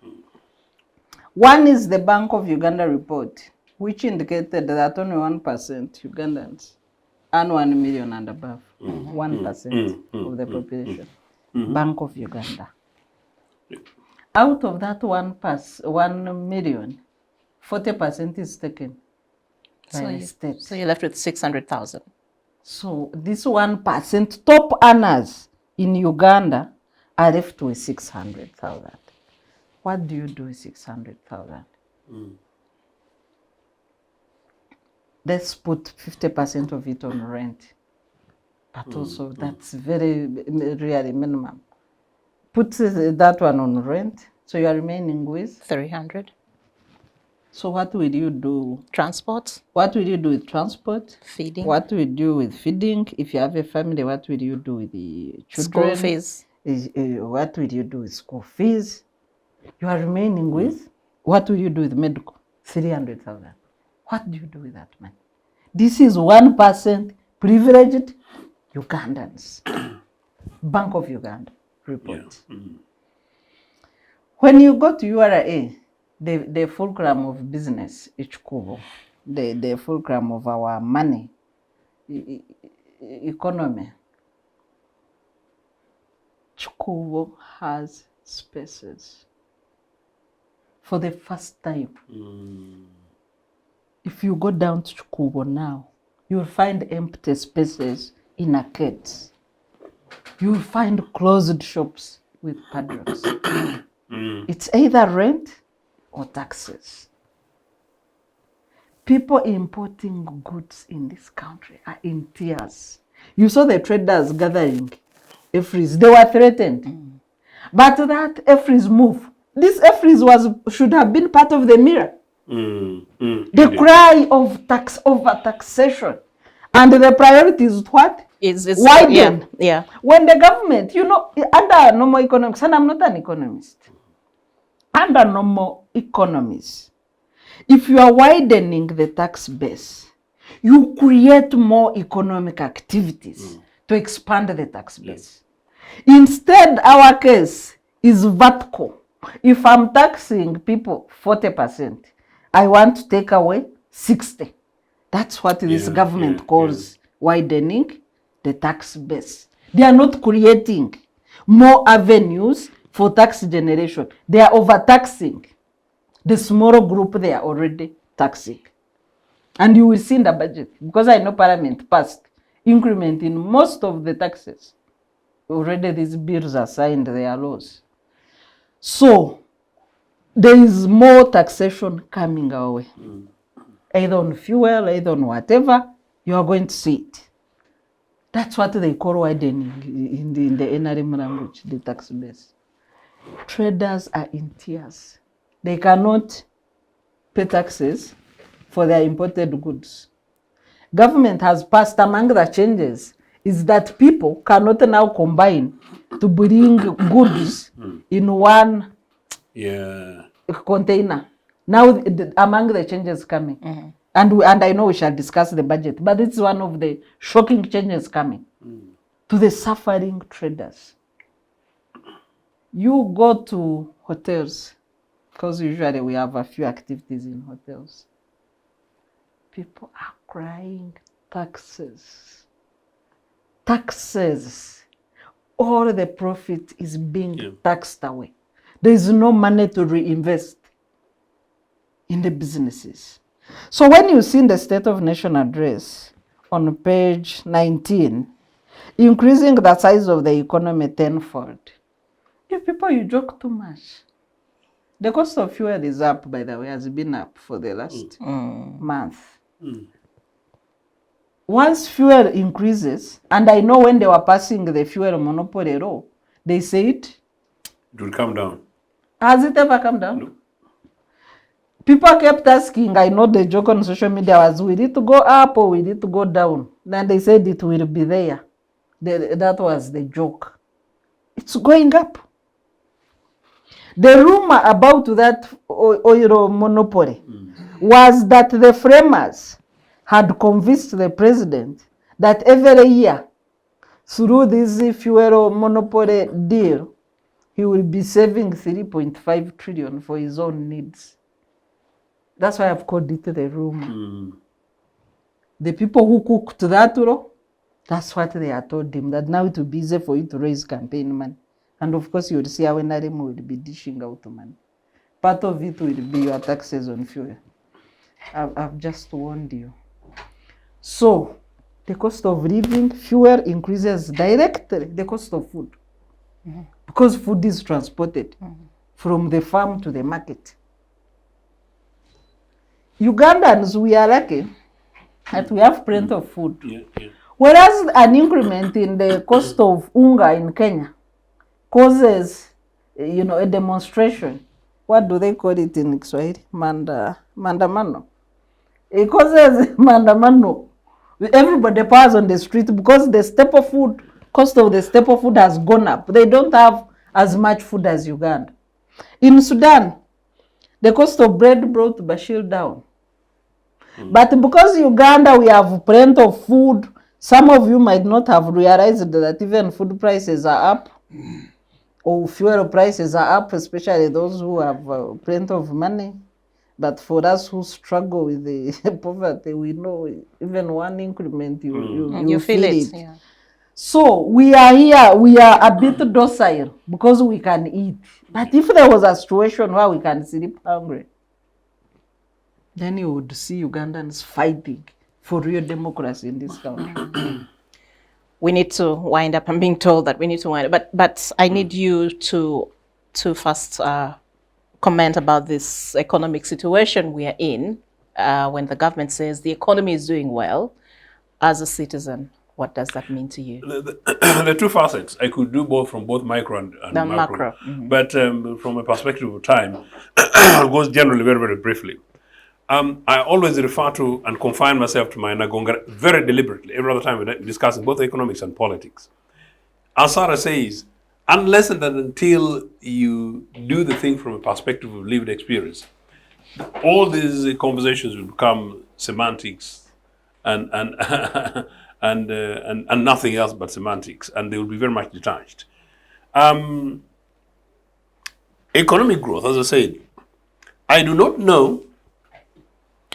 One is the Bank of Uganda report, which indicated that only 1% Ugandans earn 1 million and above. 1% of the population. Bank of Uganda. Out of that 1 million, 40% is taken by the state. So you're left with 600,000. So this 1% top earners in Uganda are left with 600,000. What do you do with 600,000? Let's put 50% of it on rent. But also that's very really minimum. Put that one on rent, so you are remaining with 300. So what will you do? Transport. What will you do with transport? Feeding. What will you do with feeding? If you have a family, what will you do with the children? School fees. What will you do with school fees? You are remaining with, what will you do with medical? 300,000. What do you do with that money? This is 1% privileged Ugandans. Bank of Uganda report. When you go to URA, the fulcrum of business, Ichkubo, the fulcrum of our money, economy, Chikubo has spaces. For the first time, if you go down to Chikubo now, you'll find empty spaces in arcades. You'll find closed shops with padlocks. It's either rent or taxes. People importing goods in this country are in tears. You saw the traders gathering EFRIs. They were threatened. But that EFRIs move. This EFRIs should have been part of the mirror. The cry of over taxation. And the priority is what? It's Widen. Yeah. When the government, you know, under normal economics, and I'm not an economist, under normal economies, if you are widening the tax base, you create more economic activities to expand the tax base. Instead, our case is vertical. If I'm taxing people 40%, I want to take away 60%. That's what this government calls widening the tax base. They are not creating more avenues for tax generation. They are overtaxing the smaller group they are already taxing. And you will see in the budget, because I know Parliament passed increment in most of the taxes. Already these bills are signed, they are laws. So there is more taxation coming our way. Either on fuel, either on whatever, you are going to see it. That's what they call widening in the NRM language, the tax base. Traders are in tears. They cannot pay taxes for their imported goods. Government has passed, among the changes is that people cannot now combine to bring goods in one container. Now, among the changes coming, and I know we shall discuss the budget, but it's one of the shocking changes coming to the suffering traders. You go to hotels, because usually we have a few activities in hotels. People are crying taxes. Taxes. All the profit is being taxed away. There is no money to reinvest in the businesses. So when you see in the State of Nation address on page 19, increasing the size of the economy tenfold, you people, you joke too much. The cost of fuel is up, by the way, has been up for the last month. Once fuel increases, and I know when they were passing the fuel monopoly law, they said, It will come down. has it ever come down? No. People kept asking, I know the joke on social media was, will it go up or will it go down? Then they said it will be there. That was the joke. It's going up. The rumor about that oil monopoly was that the framers had convinced the president that every year, through this fuel monopoly deal, he will be saving 3.5 trillion for his own needs. That's why I've called it the rumor. The people who cooked that law, that's what they are told him, that now it will be easy for you to raise campaign money. And of course, you will see how NRM will be dishing out money. Part of it will be your taxes on fuel. I've just warned you. So, the cost of living, fuel increases directly the cost of food. Because food is transported from the farm to the market. Ugandans, we are lucky that we have plenty of food. Whereas an increment in the cost of unga in Kenya causes, a demonstration. What do they call it in Kiswahili? Mandamano. It causes mandamano. Everybody pass on the street because the staple food, cost of the staple food has gone up. They don't have as much food as Uganda. In Sudan, the cost of bread brought Bashir down. But because Uganda, we have plenty of food, some of you might not have realized that even food prices are up, or fuel prices are up, especially those who have plenty of money. But for us who struggle with the poverty, we know even one increment, you feel it. Yeah. So we are here, we are a bit docile because we can eat. But if there was a situation where we can sleep hungry, then you would see Ugandans fighting for real democracy in this country. We need to wind up. I'm being told that we need to wind up. But I need you to first comment about this economic situation we are in when the government says the economy is doing well. As a citizen, what does that mean to you? The two facets. I could do both from both micro and macro. But from a perspective of time, I'll go generally very, very briefly. I always refer to and confine myself to my Nagonga very deliberately, every other time we're discussing both economics and politics. As Sarah says, unless and until you do the thing from a perspective of lived experience, all these conversations will become semantics and nothing else but semantics, and they will be very much detached. Economic growth, as I said, I do not know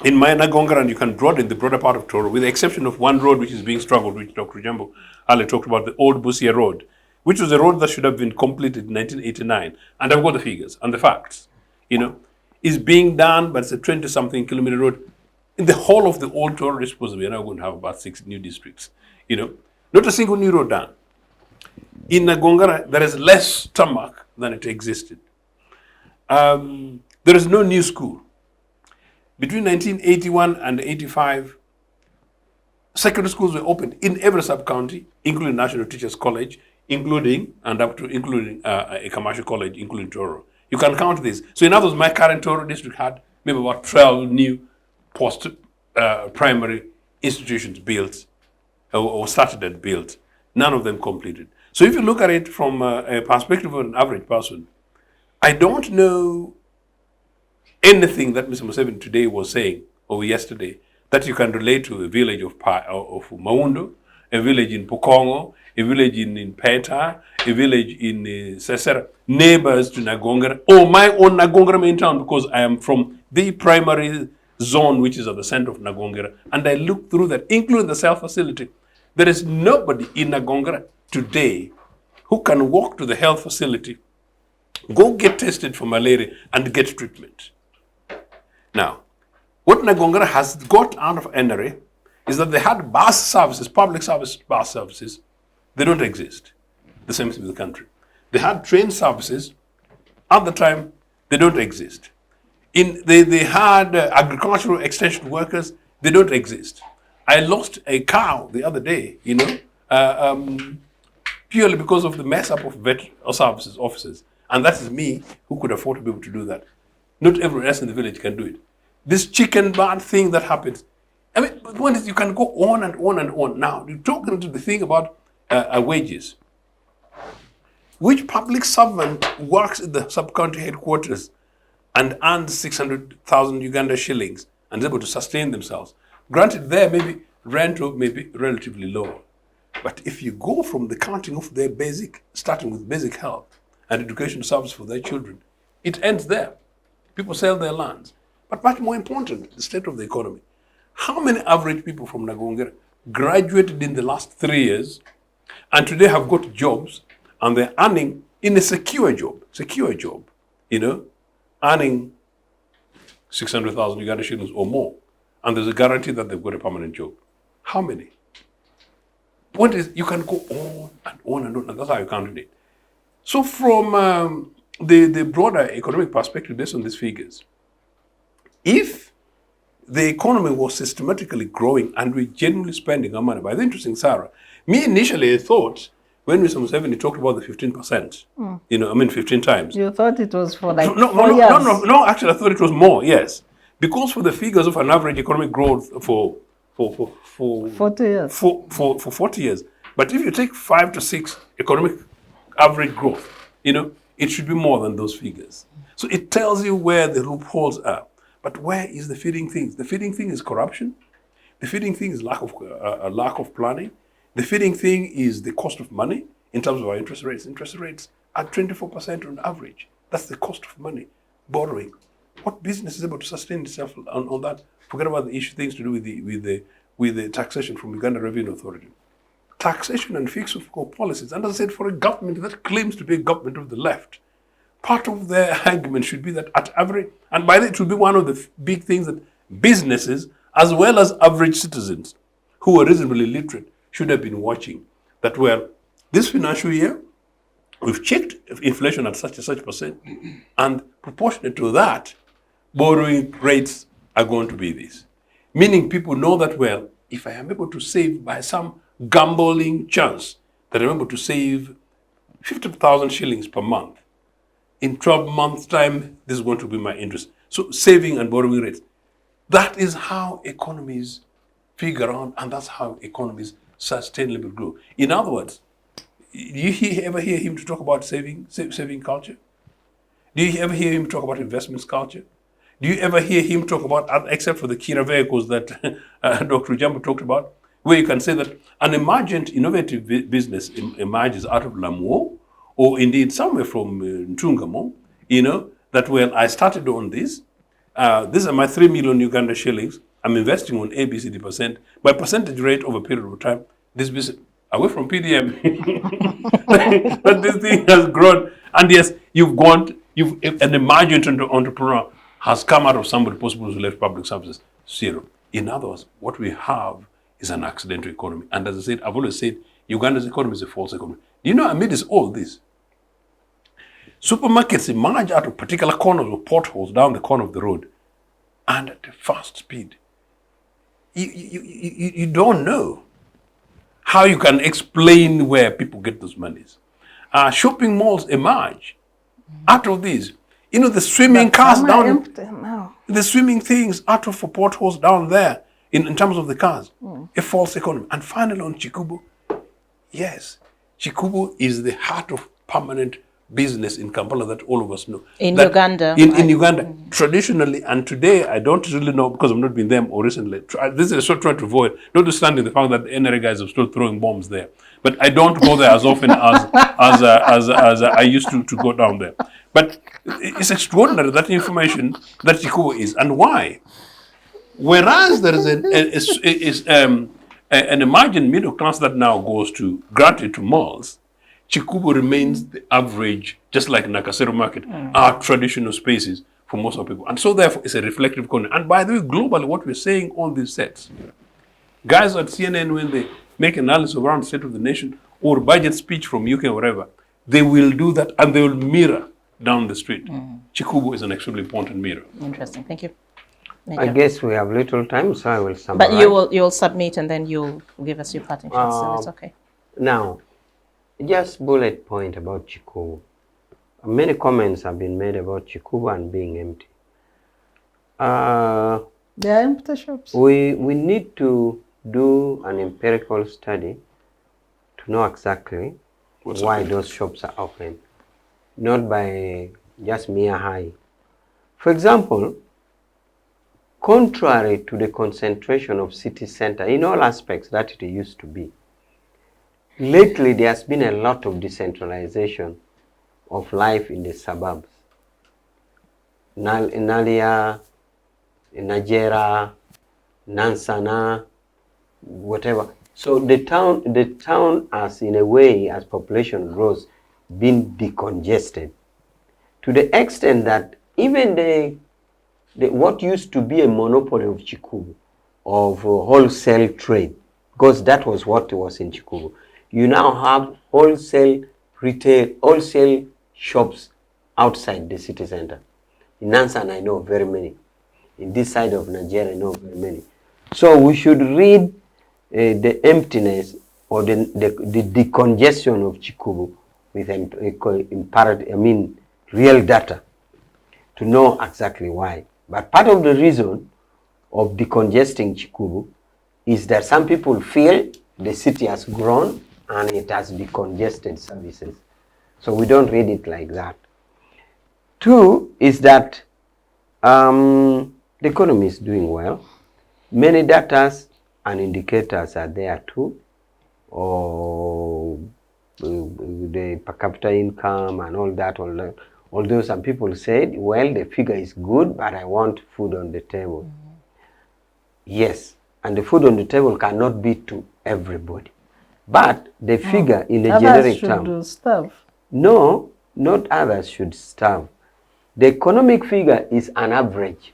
in my Nagonga, and you can draw it in the broader part of Toro, with the exception of one road which is being struggled, which Dr. Ojiambo earlier talked about, the old Busia Road, which was a road that should have been completed in 1989. And I've got the figures and the facts. Is being done, but it's a 20-something kilometer road. In the whole of the old Toro, we're supposed to be now going to have about 6 new districts. Not a single new road done. In Nagonga, there is less tarmac than it existed. There is no new school. Between 1981 and 85, secondary schools were opened in every sub-county, including National Teachers College, including a commercial college, including Toro. You can count this. So in other words, my current Toro district had maybe about 12 new post-primary institutions built or started and built. None of them completed. So if you look at it from a perspective of an average person, I don't know anything that Mr. Museveni today was saying, or yesterday, that you can relate to a village of Maundo, a village in Pukongo, a village in Peta, a village in Sesera, neighbors to Nagonga, or my own Nagonga main town, because I am from the primary zone, which is at the center of Nagonga, and I look through that, including the cell facility. There is nobody in Nagonga today who can walk to the health facility, go get tested for malaria, and get treatment. Now, what Nagonga has got out of NRA is that they had bus services, public service bus services. They don't exist. The same thing with the country. They had train services. At the time, They don't exist. They had agricultural extension workers. They don't exist. I lost a cow the other day, purely because of the mess up of vet services officers. And that is me who could afford to be able to do that. Not everyone else in the village can do it. This chicken bad thing that happens. I mean, the point is you can go on and on and on. Now, you're talking to the thing about wages. Which public servant works at the sub-county headquarters and earns 600,000 Uganda shillings and is able to sustain themselves? Granted, there maybe rent may be relatively low. But if you go from the counting of their starting with basic health and education service for their children, it ends there. People sell their lands. But much more important, the state of the economy. How many average people from Nagongera graduated in the last 3 years and today have got jobs and they're earning in a secure job, earning 600,000 Uganda shillings or more, and there's a guarantee that they've got a permanent job? How many? Point is, you can go on and on and on, and that's how you count it. So from the broader economic perspective based on these figures, if the economy was systematically growing and we're genuinely spending our money, by the interesting Sarah, me initially thought when Mr. Museveni talked about the 15%, 15 times. You thought it was for like no, 4 years? No, actually I thought it was more, yes. Because for the figures of an average economic growth for 40 years. For 40 years. But if you take 5 to 6 economic average growth, it should be more than those figures. So it tells you where the loopholes are. But where is the feeding thing? The feeding thing is corruption. The feeding thing is lack of planning. The feeding thing is the cost of money in terms of our interest rates. Interest rates are 24% on average. That's the cost of money, borrowing. What business is able to sustain itself on that? Forget about the issue things to do with the taxation from Uganda Revenue Authority. Taxation and fixed policies. And as I said, for a government that claims to be a government of the left, part of their argument should be that at average, and by that it will be one of the big things that businesses, as well as average citizens who are reasonably literate, should have been watching. That, well, this financial year, we've checked inflation at such and such percent, and proportionate to that, borrowing rates are going to be this. Meaning people know that, well, if I am able to save by some gambling chance, that I'm able to save 50,000 shillings per month, in 12 months' time, this is going to be my interest. So saving and borrowing rates. That is how economies figure out, and that's how economies sustainably grow. In other words, do you ever hear him to talk about saving culture? Do you ever hear him talk about investments culture? Do you ever hear him talk about, except for the Kira vehicles that Dr. Ojiambo talked about, where you can say that an emergent, innovative business emerges out of Lamuo, or indeed somewhere from Ntungamo, that, well, I started on this. These are my 3 million Uganda shillings. I'm investing on ABCD percent. By percentage rate over a period of time, this business, away from PDM, but this thing has grown. And yes, an emergent entrepreneur has come out of somebody possibly who left public services. Zero. In other words, what we have is an accidental economy. And as I said, I've always said, Uganda's economy is a false economy. You know, amidst all this, supermarkets emerge out of particular corners or potholes down the corner of the road, and at a fast speed. You don't know how you can explain where people get those monies. Shopping malls emerge out of these. The swimming cars down, the swimming things out of potholes down there in terms of the cars. A false economy. And finally on Chikubu, yes, Chikubu is the heart of permanent business in Kampala that all of us know. In Uganda. In Uganda, traditionally, and today I don't really know because I've not been there or recently. This is what I try to avoid, notwithstanding the fact that the NRA guys are still throwing bombs there. But I don't go there as often as I used to go down there. But it's extraordinary that information that Chikubu is, and why. Whereas there is an emerging middle class that now goes granted to malls, Chikubu remains the average, just like Nakasero Market, are traditional spaces for most of people. And so therefore it's a reflective economy. And by the way, globally, what we're saying on these sets, guys at CNN, when they make analysis around the state of the nation or budget speech from UK or wherever, they will do that and they will mirror down the street. Chikubu is an extremely important mirror. Interesting. Thank you. I guess we have little time, so I will summarize. But you'll submit and then you'll give us your parting shots, so it's okay. Now, just bullet point about Chikubu. Many comments have been made about Chikubu and being empty. They are empty shops. We need to do an empirical study to know exactly why those shops are open, not by just mere high. For example, contrary to the concentration of city center in all aspects that it used to be, lately there has been a lot of decentralization of life in the suburbs. Nalia, Najera, Nansana, whatever. So the town has, in a way, as population grows, been decongested to the extent that even what used to be a monopoly of Chikubu, of wholesale trade, because that was what was in Chikubu. You now have wholesale shops outside the city center. In Nansan, I know very many. In this side of Nigeria, I know very many. So we should read the emptiness or the decongestion of Chikubu with real data to know exactly why. But part of the reason of decongesting Chikubu is that some people feel the city has grown and it has decongested services. So we don't read it like that. Two is that the economy is doing well. Many data and indicators are there too, or the per capita income and all that. Although some people said, well, the figure is good, but I want food on the table. Yes, and the food on the table cannot be to everybody. But the figure in a generic term. Others should starve. No, not others should starve. The economic figure is an average.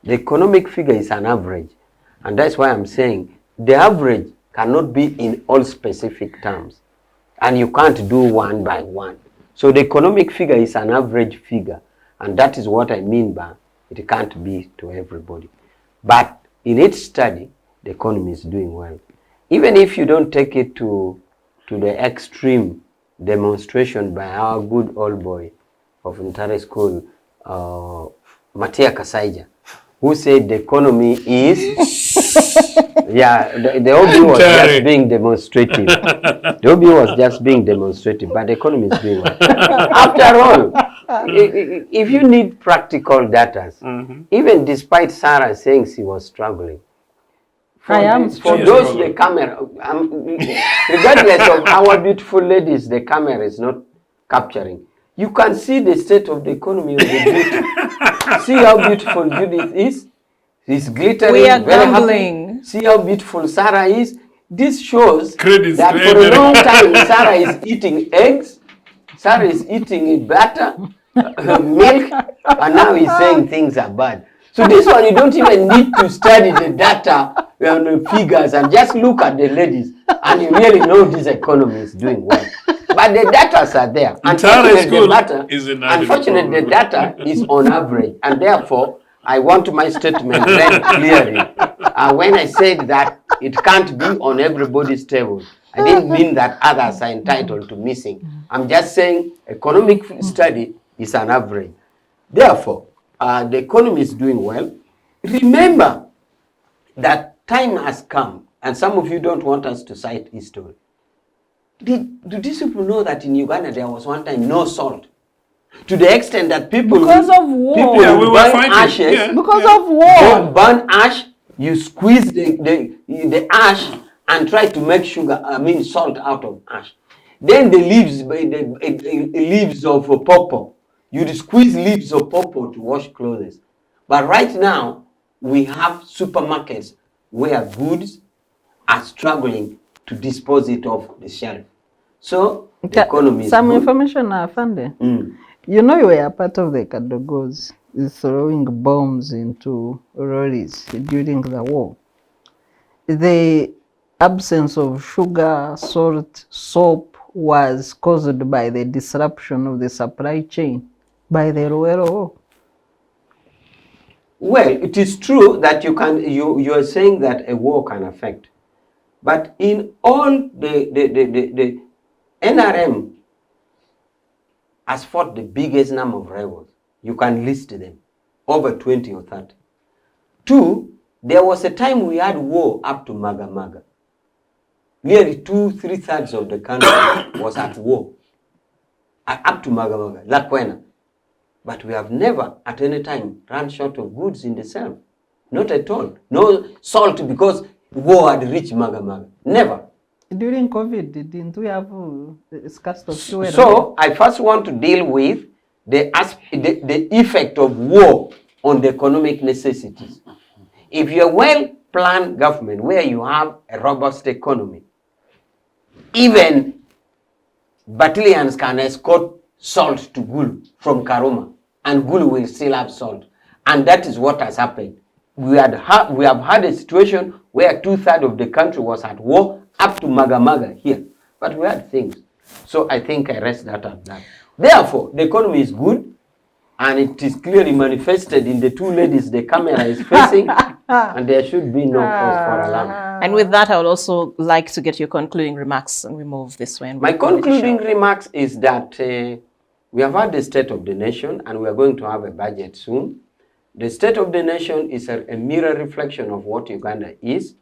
The economic figure is an average. And that's why I'm saying the average cannot be in all specific terms. And you can't do one by one. So the economic figure is an average figure. And that is what I mean by it can't be to everybody. But in its study, the economy is doing well. Even if you don't take it to the extreme demonstration by our good old boy of Ntare School, Matia Kasaija, who said the economy is, the OB was just being demonstrative. The OB was just being demonstrative, but the economy is doing well. After all, if you need practical data, even despite Sarah saying she was struggling, for those the camera, regardless of our beautiful ladies, the camera is not capturing. You can see the state of the economy of the beauty. See how beautiful Judith is. She's glittering. We are very gambling. happy. See how beautiful Sarah is. This shows Credits that for a long time Sarah is eating eggs. Sarah is eating butter, milk, and now he's saying things are bad. So this one, you don't even need to study the data and the figures and just look at the ladies and you really know this economy is doing well. But the data are there. Unfortunately, the data is on average. And therefore, I want my statement very clearly. When I said that it can't be on everybody's table, I didn't mean that others are entitled to missing. I'm just saying economic study is an average. Therefore, the economy is doing well. Remember that time has come, and some of you don't want us to cite history. Do these people know that in Uganda there was one time no salt? To the extent that people Because of war. people Yeah, we were burn fighting. ashes. Yeah. Because of war. Don't burn ash, you squeeze the ash and try to make salt out of ash. Then the leaves of pawpaw. You squeeze leaves of pawpaw to wash clothes. But right now, we have supermarkets where goods are struggling to dispose it off the shelf. So, the economy is Some good. information, Afande. You know you were part of the Kadogos throwing bombs into lorries during the war. The absence of sugar, salt, soap, was caused by the disruption of the supply chain by the Luwero War. Well, it is true that you are saying that a war can affect, but in all the NRM has fought the biggest number of rebels. You can list them, over 20 or 30. Two, there was a time we had war up to Maga Maga. Nearly 2-3 thirds of the country was at war, up to Maga Maga, Lakwena. But we have never at any time run short of goods in the south. Not at all. No salt because war had reached Maga Maga. Never. During COVID, didn't we have scarcity of fuel? So I first want to deal with the effect of war on the economic necessities. If you're a well-planned government where you have a robust economy, even battalions can escort salt to Gulu from Karuma, and Gulu will still have salt. And that is what has happened. We have had a situation where 2/3 of the country was at war up to Maga Maga here. But we had things. So I think I rest that at that. Therefore, the economy is good, and it is clearly manifested in the two ladies the camera is facing, and there should be no cause for alarm. And with that, I would also like to get your concluding remarks, and we move this way. My concluding remarks is that we have had the State of the Nation, and we are going to have a budget soon. The State of the Nation is a mirror reflection of what Uganda is.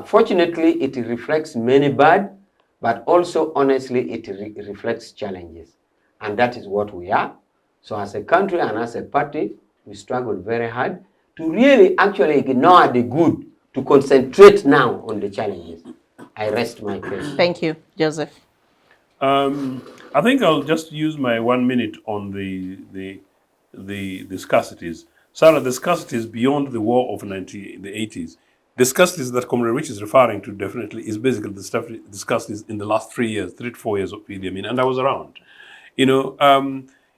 Fortunately, it reflects many bad, but also, honestly, it reflects challenges. And that is what we are. So as a country and as a party, we struggled very hard to really actually ignore the good, to concentrate now on the challenges. I rest my case. Thank you, Joseph. I think I'll just use my 1 minute on the scarcities. Sarah, the scarcities beyond the war of the 80s. The scarcities that Comrade Rich is referring to definitely is basically the stuff discussed in the last 3 to 4 years of Idi Amin, and I was around. You know,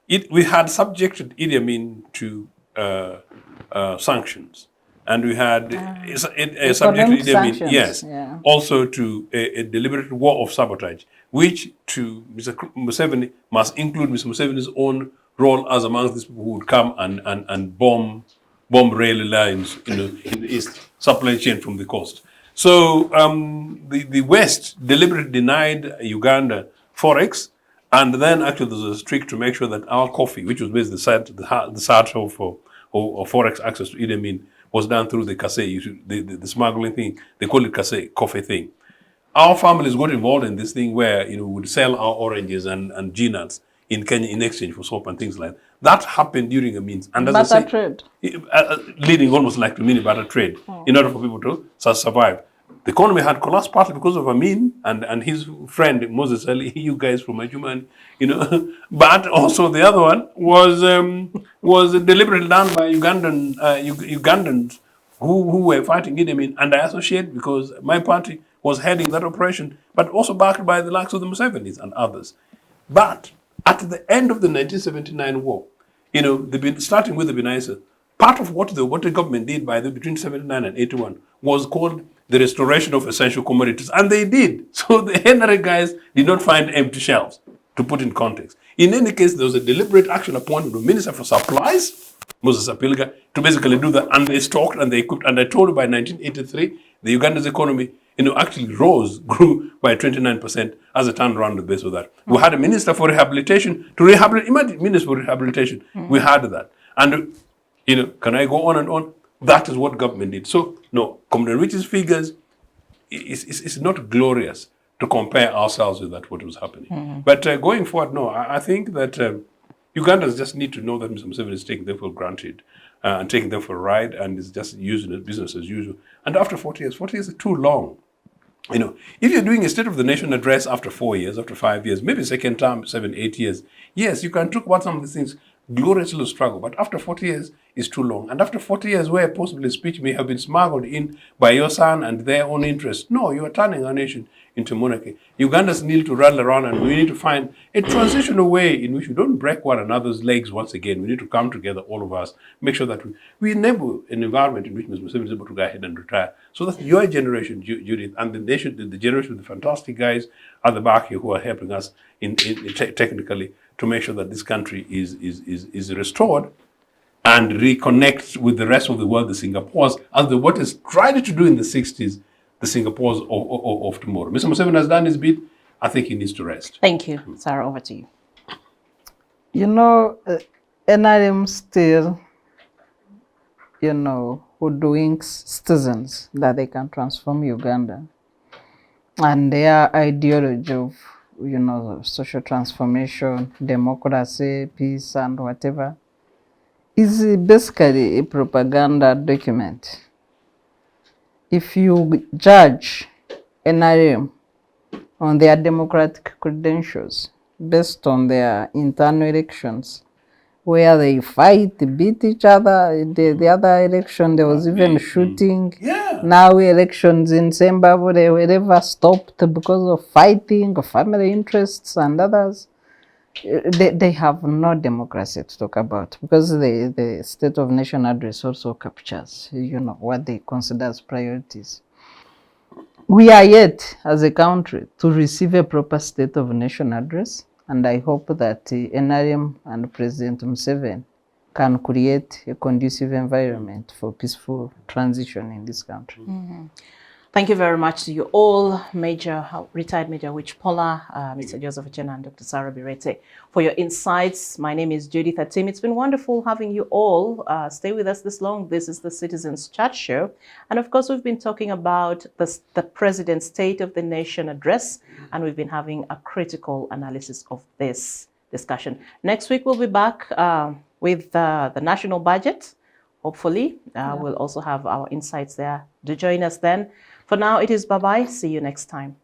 we had subjected Idi Amin to sanctions, and we had subjected Idi Amin, yes, yeah. also to a deliberate war of sabotage, which to Mr. Museveni must include Mr. Museveni's own role as amongst these people who would come and bomb rail lines, you know, in the east, supply chain from the coast. So the West deliberately denied Uganda forex, and then actually there was a trick to make sure that our coffee, which was basically the start of forex access to Idi Amin, was done through the Kasei, the smuggling thing. They call it Kasei, coffee thing. Our families got involved in this thing where, you know, we would sell our oranges and G-nuts in Kenya in exchange for soap and things like that. That happened during Amin's. And as I say, trade. Leading almost like to mini barter trade in order for people to survive. The economy had collapsed partly because of Amin and his friend Moses Ali, you guys from Ajuman, you know. But also the other one was deliberately done by Ugandans who were fighting Idi Amin, and I associate because my party was heading that operation, but also backed by the likes of the Musevenis and others. But at the end of the 1979 war, you know, starting with the Binaisa, part of what the government did between 79 and 81 was called the restoration of essential commodities, and they did. So the NRA guys did not find empty shelves, to put in context. In any case, there was a deliberate action appointed the Minister for Supplies, Moses Apilga, to basically do that, and they stocked and they equipped, and I told you by 1983, the Uganda's economy, you know, actually grew by 29% as a turnaround the base of that. We had a Minister for Rehabilitation to rehabilitate, imagine Minister for Rehabilitation, we had that. And, you know, can I go on and on? That is what government did. So, no, Comrade Rich's figures, it's not glorious to compare ourselves with that, what was happening. But going forward, no, I think that Ugandans just need to know that Mr. Museveni is taking them for granted and taking them for a ride, and is just using it business as usual. And after 40 years is too long. You know, if you're doing a State of the Nation address after 4 years, after 5 years, maybe second term, 7, 8 years, yes, you can talk about some of these things, glorious little struggle, but after 40 years is too long. And after 40 years, where possibly speech may have been smuggled in by your son and their own interests, no, you are turning our nation into monarchy. Ugandans need to rattle around, and we need to find a transitional way in which we don't break one another's legs once again. We need to come together, all of us, make sure that we enable an environment in which Mr. Museveni is able to go ahead and retire. So that your generation, Judith, and the generation of the fantastic guys at the back here who are helping us technically to make sure that this country is restored and reconnect with the rest of the world, the Singapores, as what is tried to do in the 60s, the Singapores of tomorrow. Mr. Museveni has done his bit. I think he needs to rest. Thank you. Sarah, over to you. You know, NRM still, you know, hoodwinks citizens that they can transform Uganda. And their ideology of, you know, social transformation, democracy, peace, and whatever, is basically a propaganda document. If you judge NRM on their democratic credentials based on their internal elections, where they fight, beat each other, the other election there was even shooting. Yeah. Now elections in Zimbabwe were never stopped because of fighting, of family interests and others. They have no democracy to talk about, because the State of Nation address also captures, you know, what they consider as priorities. We are yet, as a country, to receive a proper State of Nation address, and I hope that NRM and President Museveni can create a conducive environment for peaceful transition in this country. Thank you very much to you all, retired Major Awich Pollar, Mr. Joseph Ochieno, and Dr. Sarah Bireete, for your insights. My name is Judith Atim. It's been wonderful having you all stay with us this long. This is the Citizens Chat Show. And of course, we've been talking about the President's State of the Nation address, and we've been having a critical analysis of this discussion. Next week, we'll be back with the national budget. Hopefully, we'll also have our insights there. Do join us then. For now, it is bye-bye. See you next time.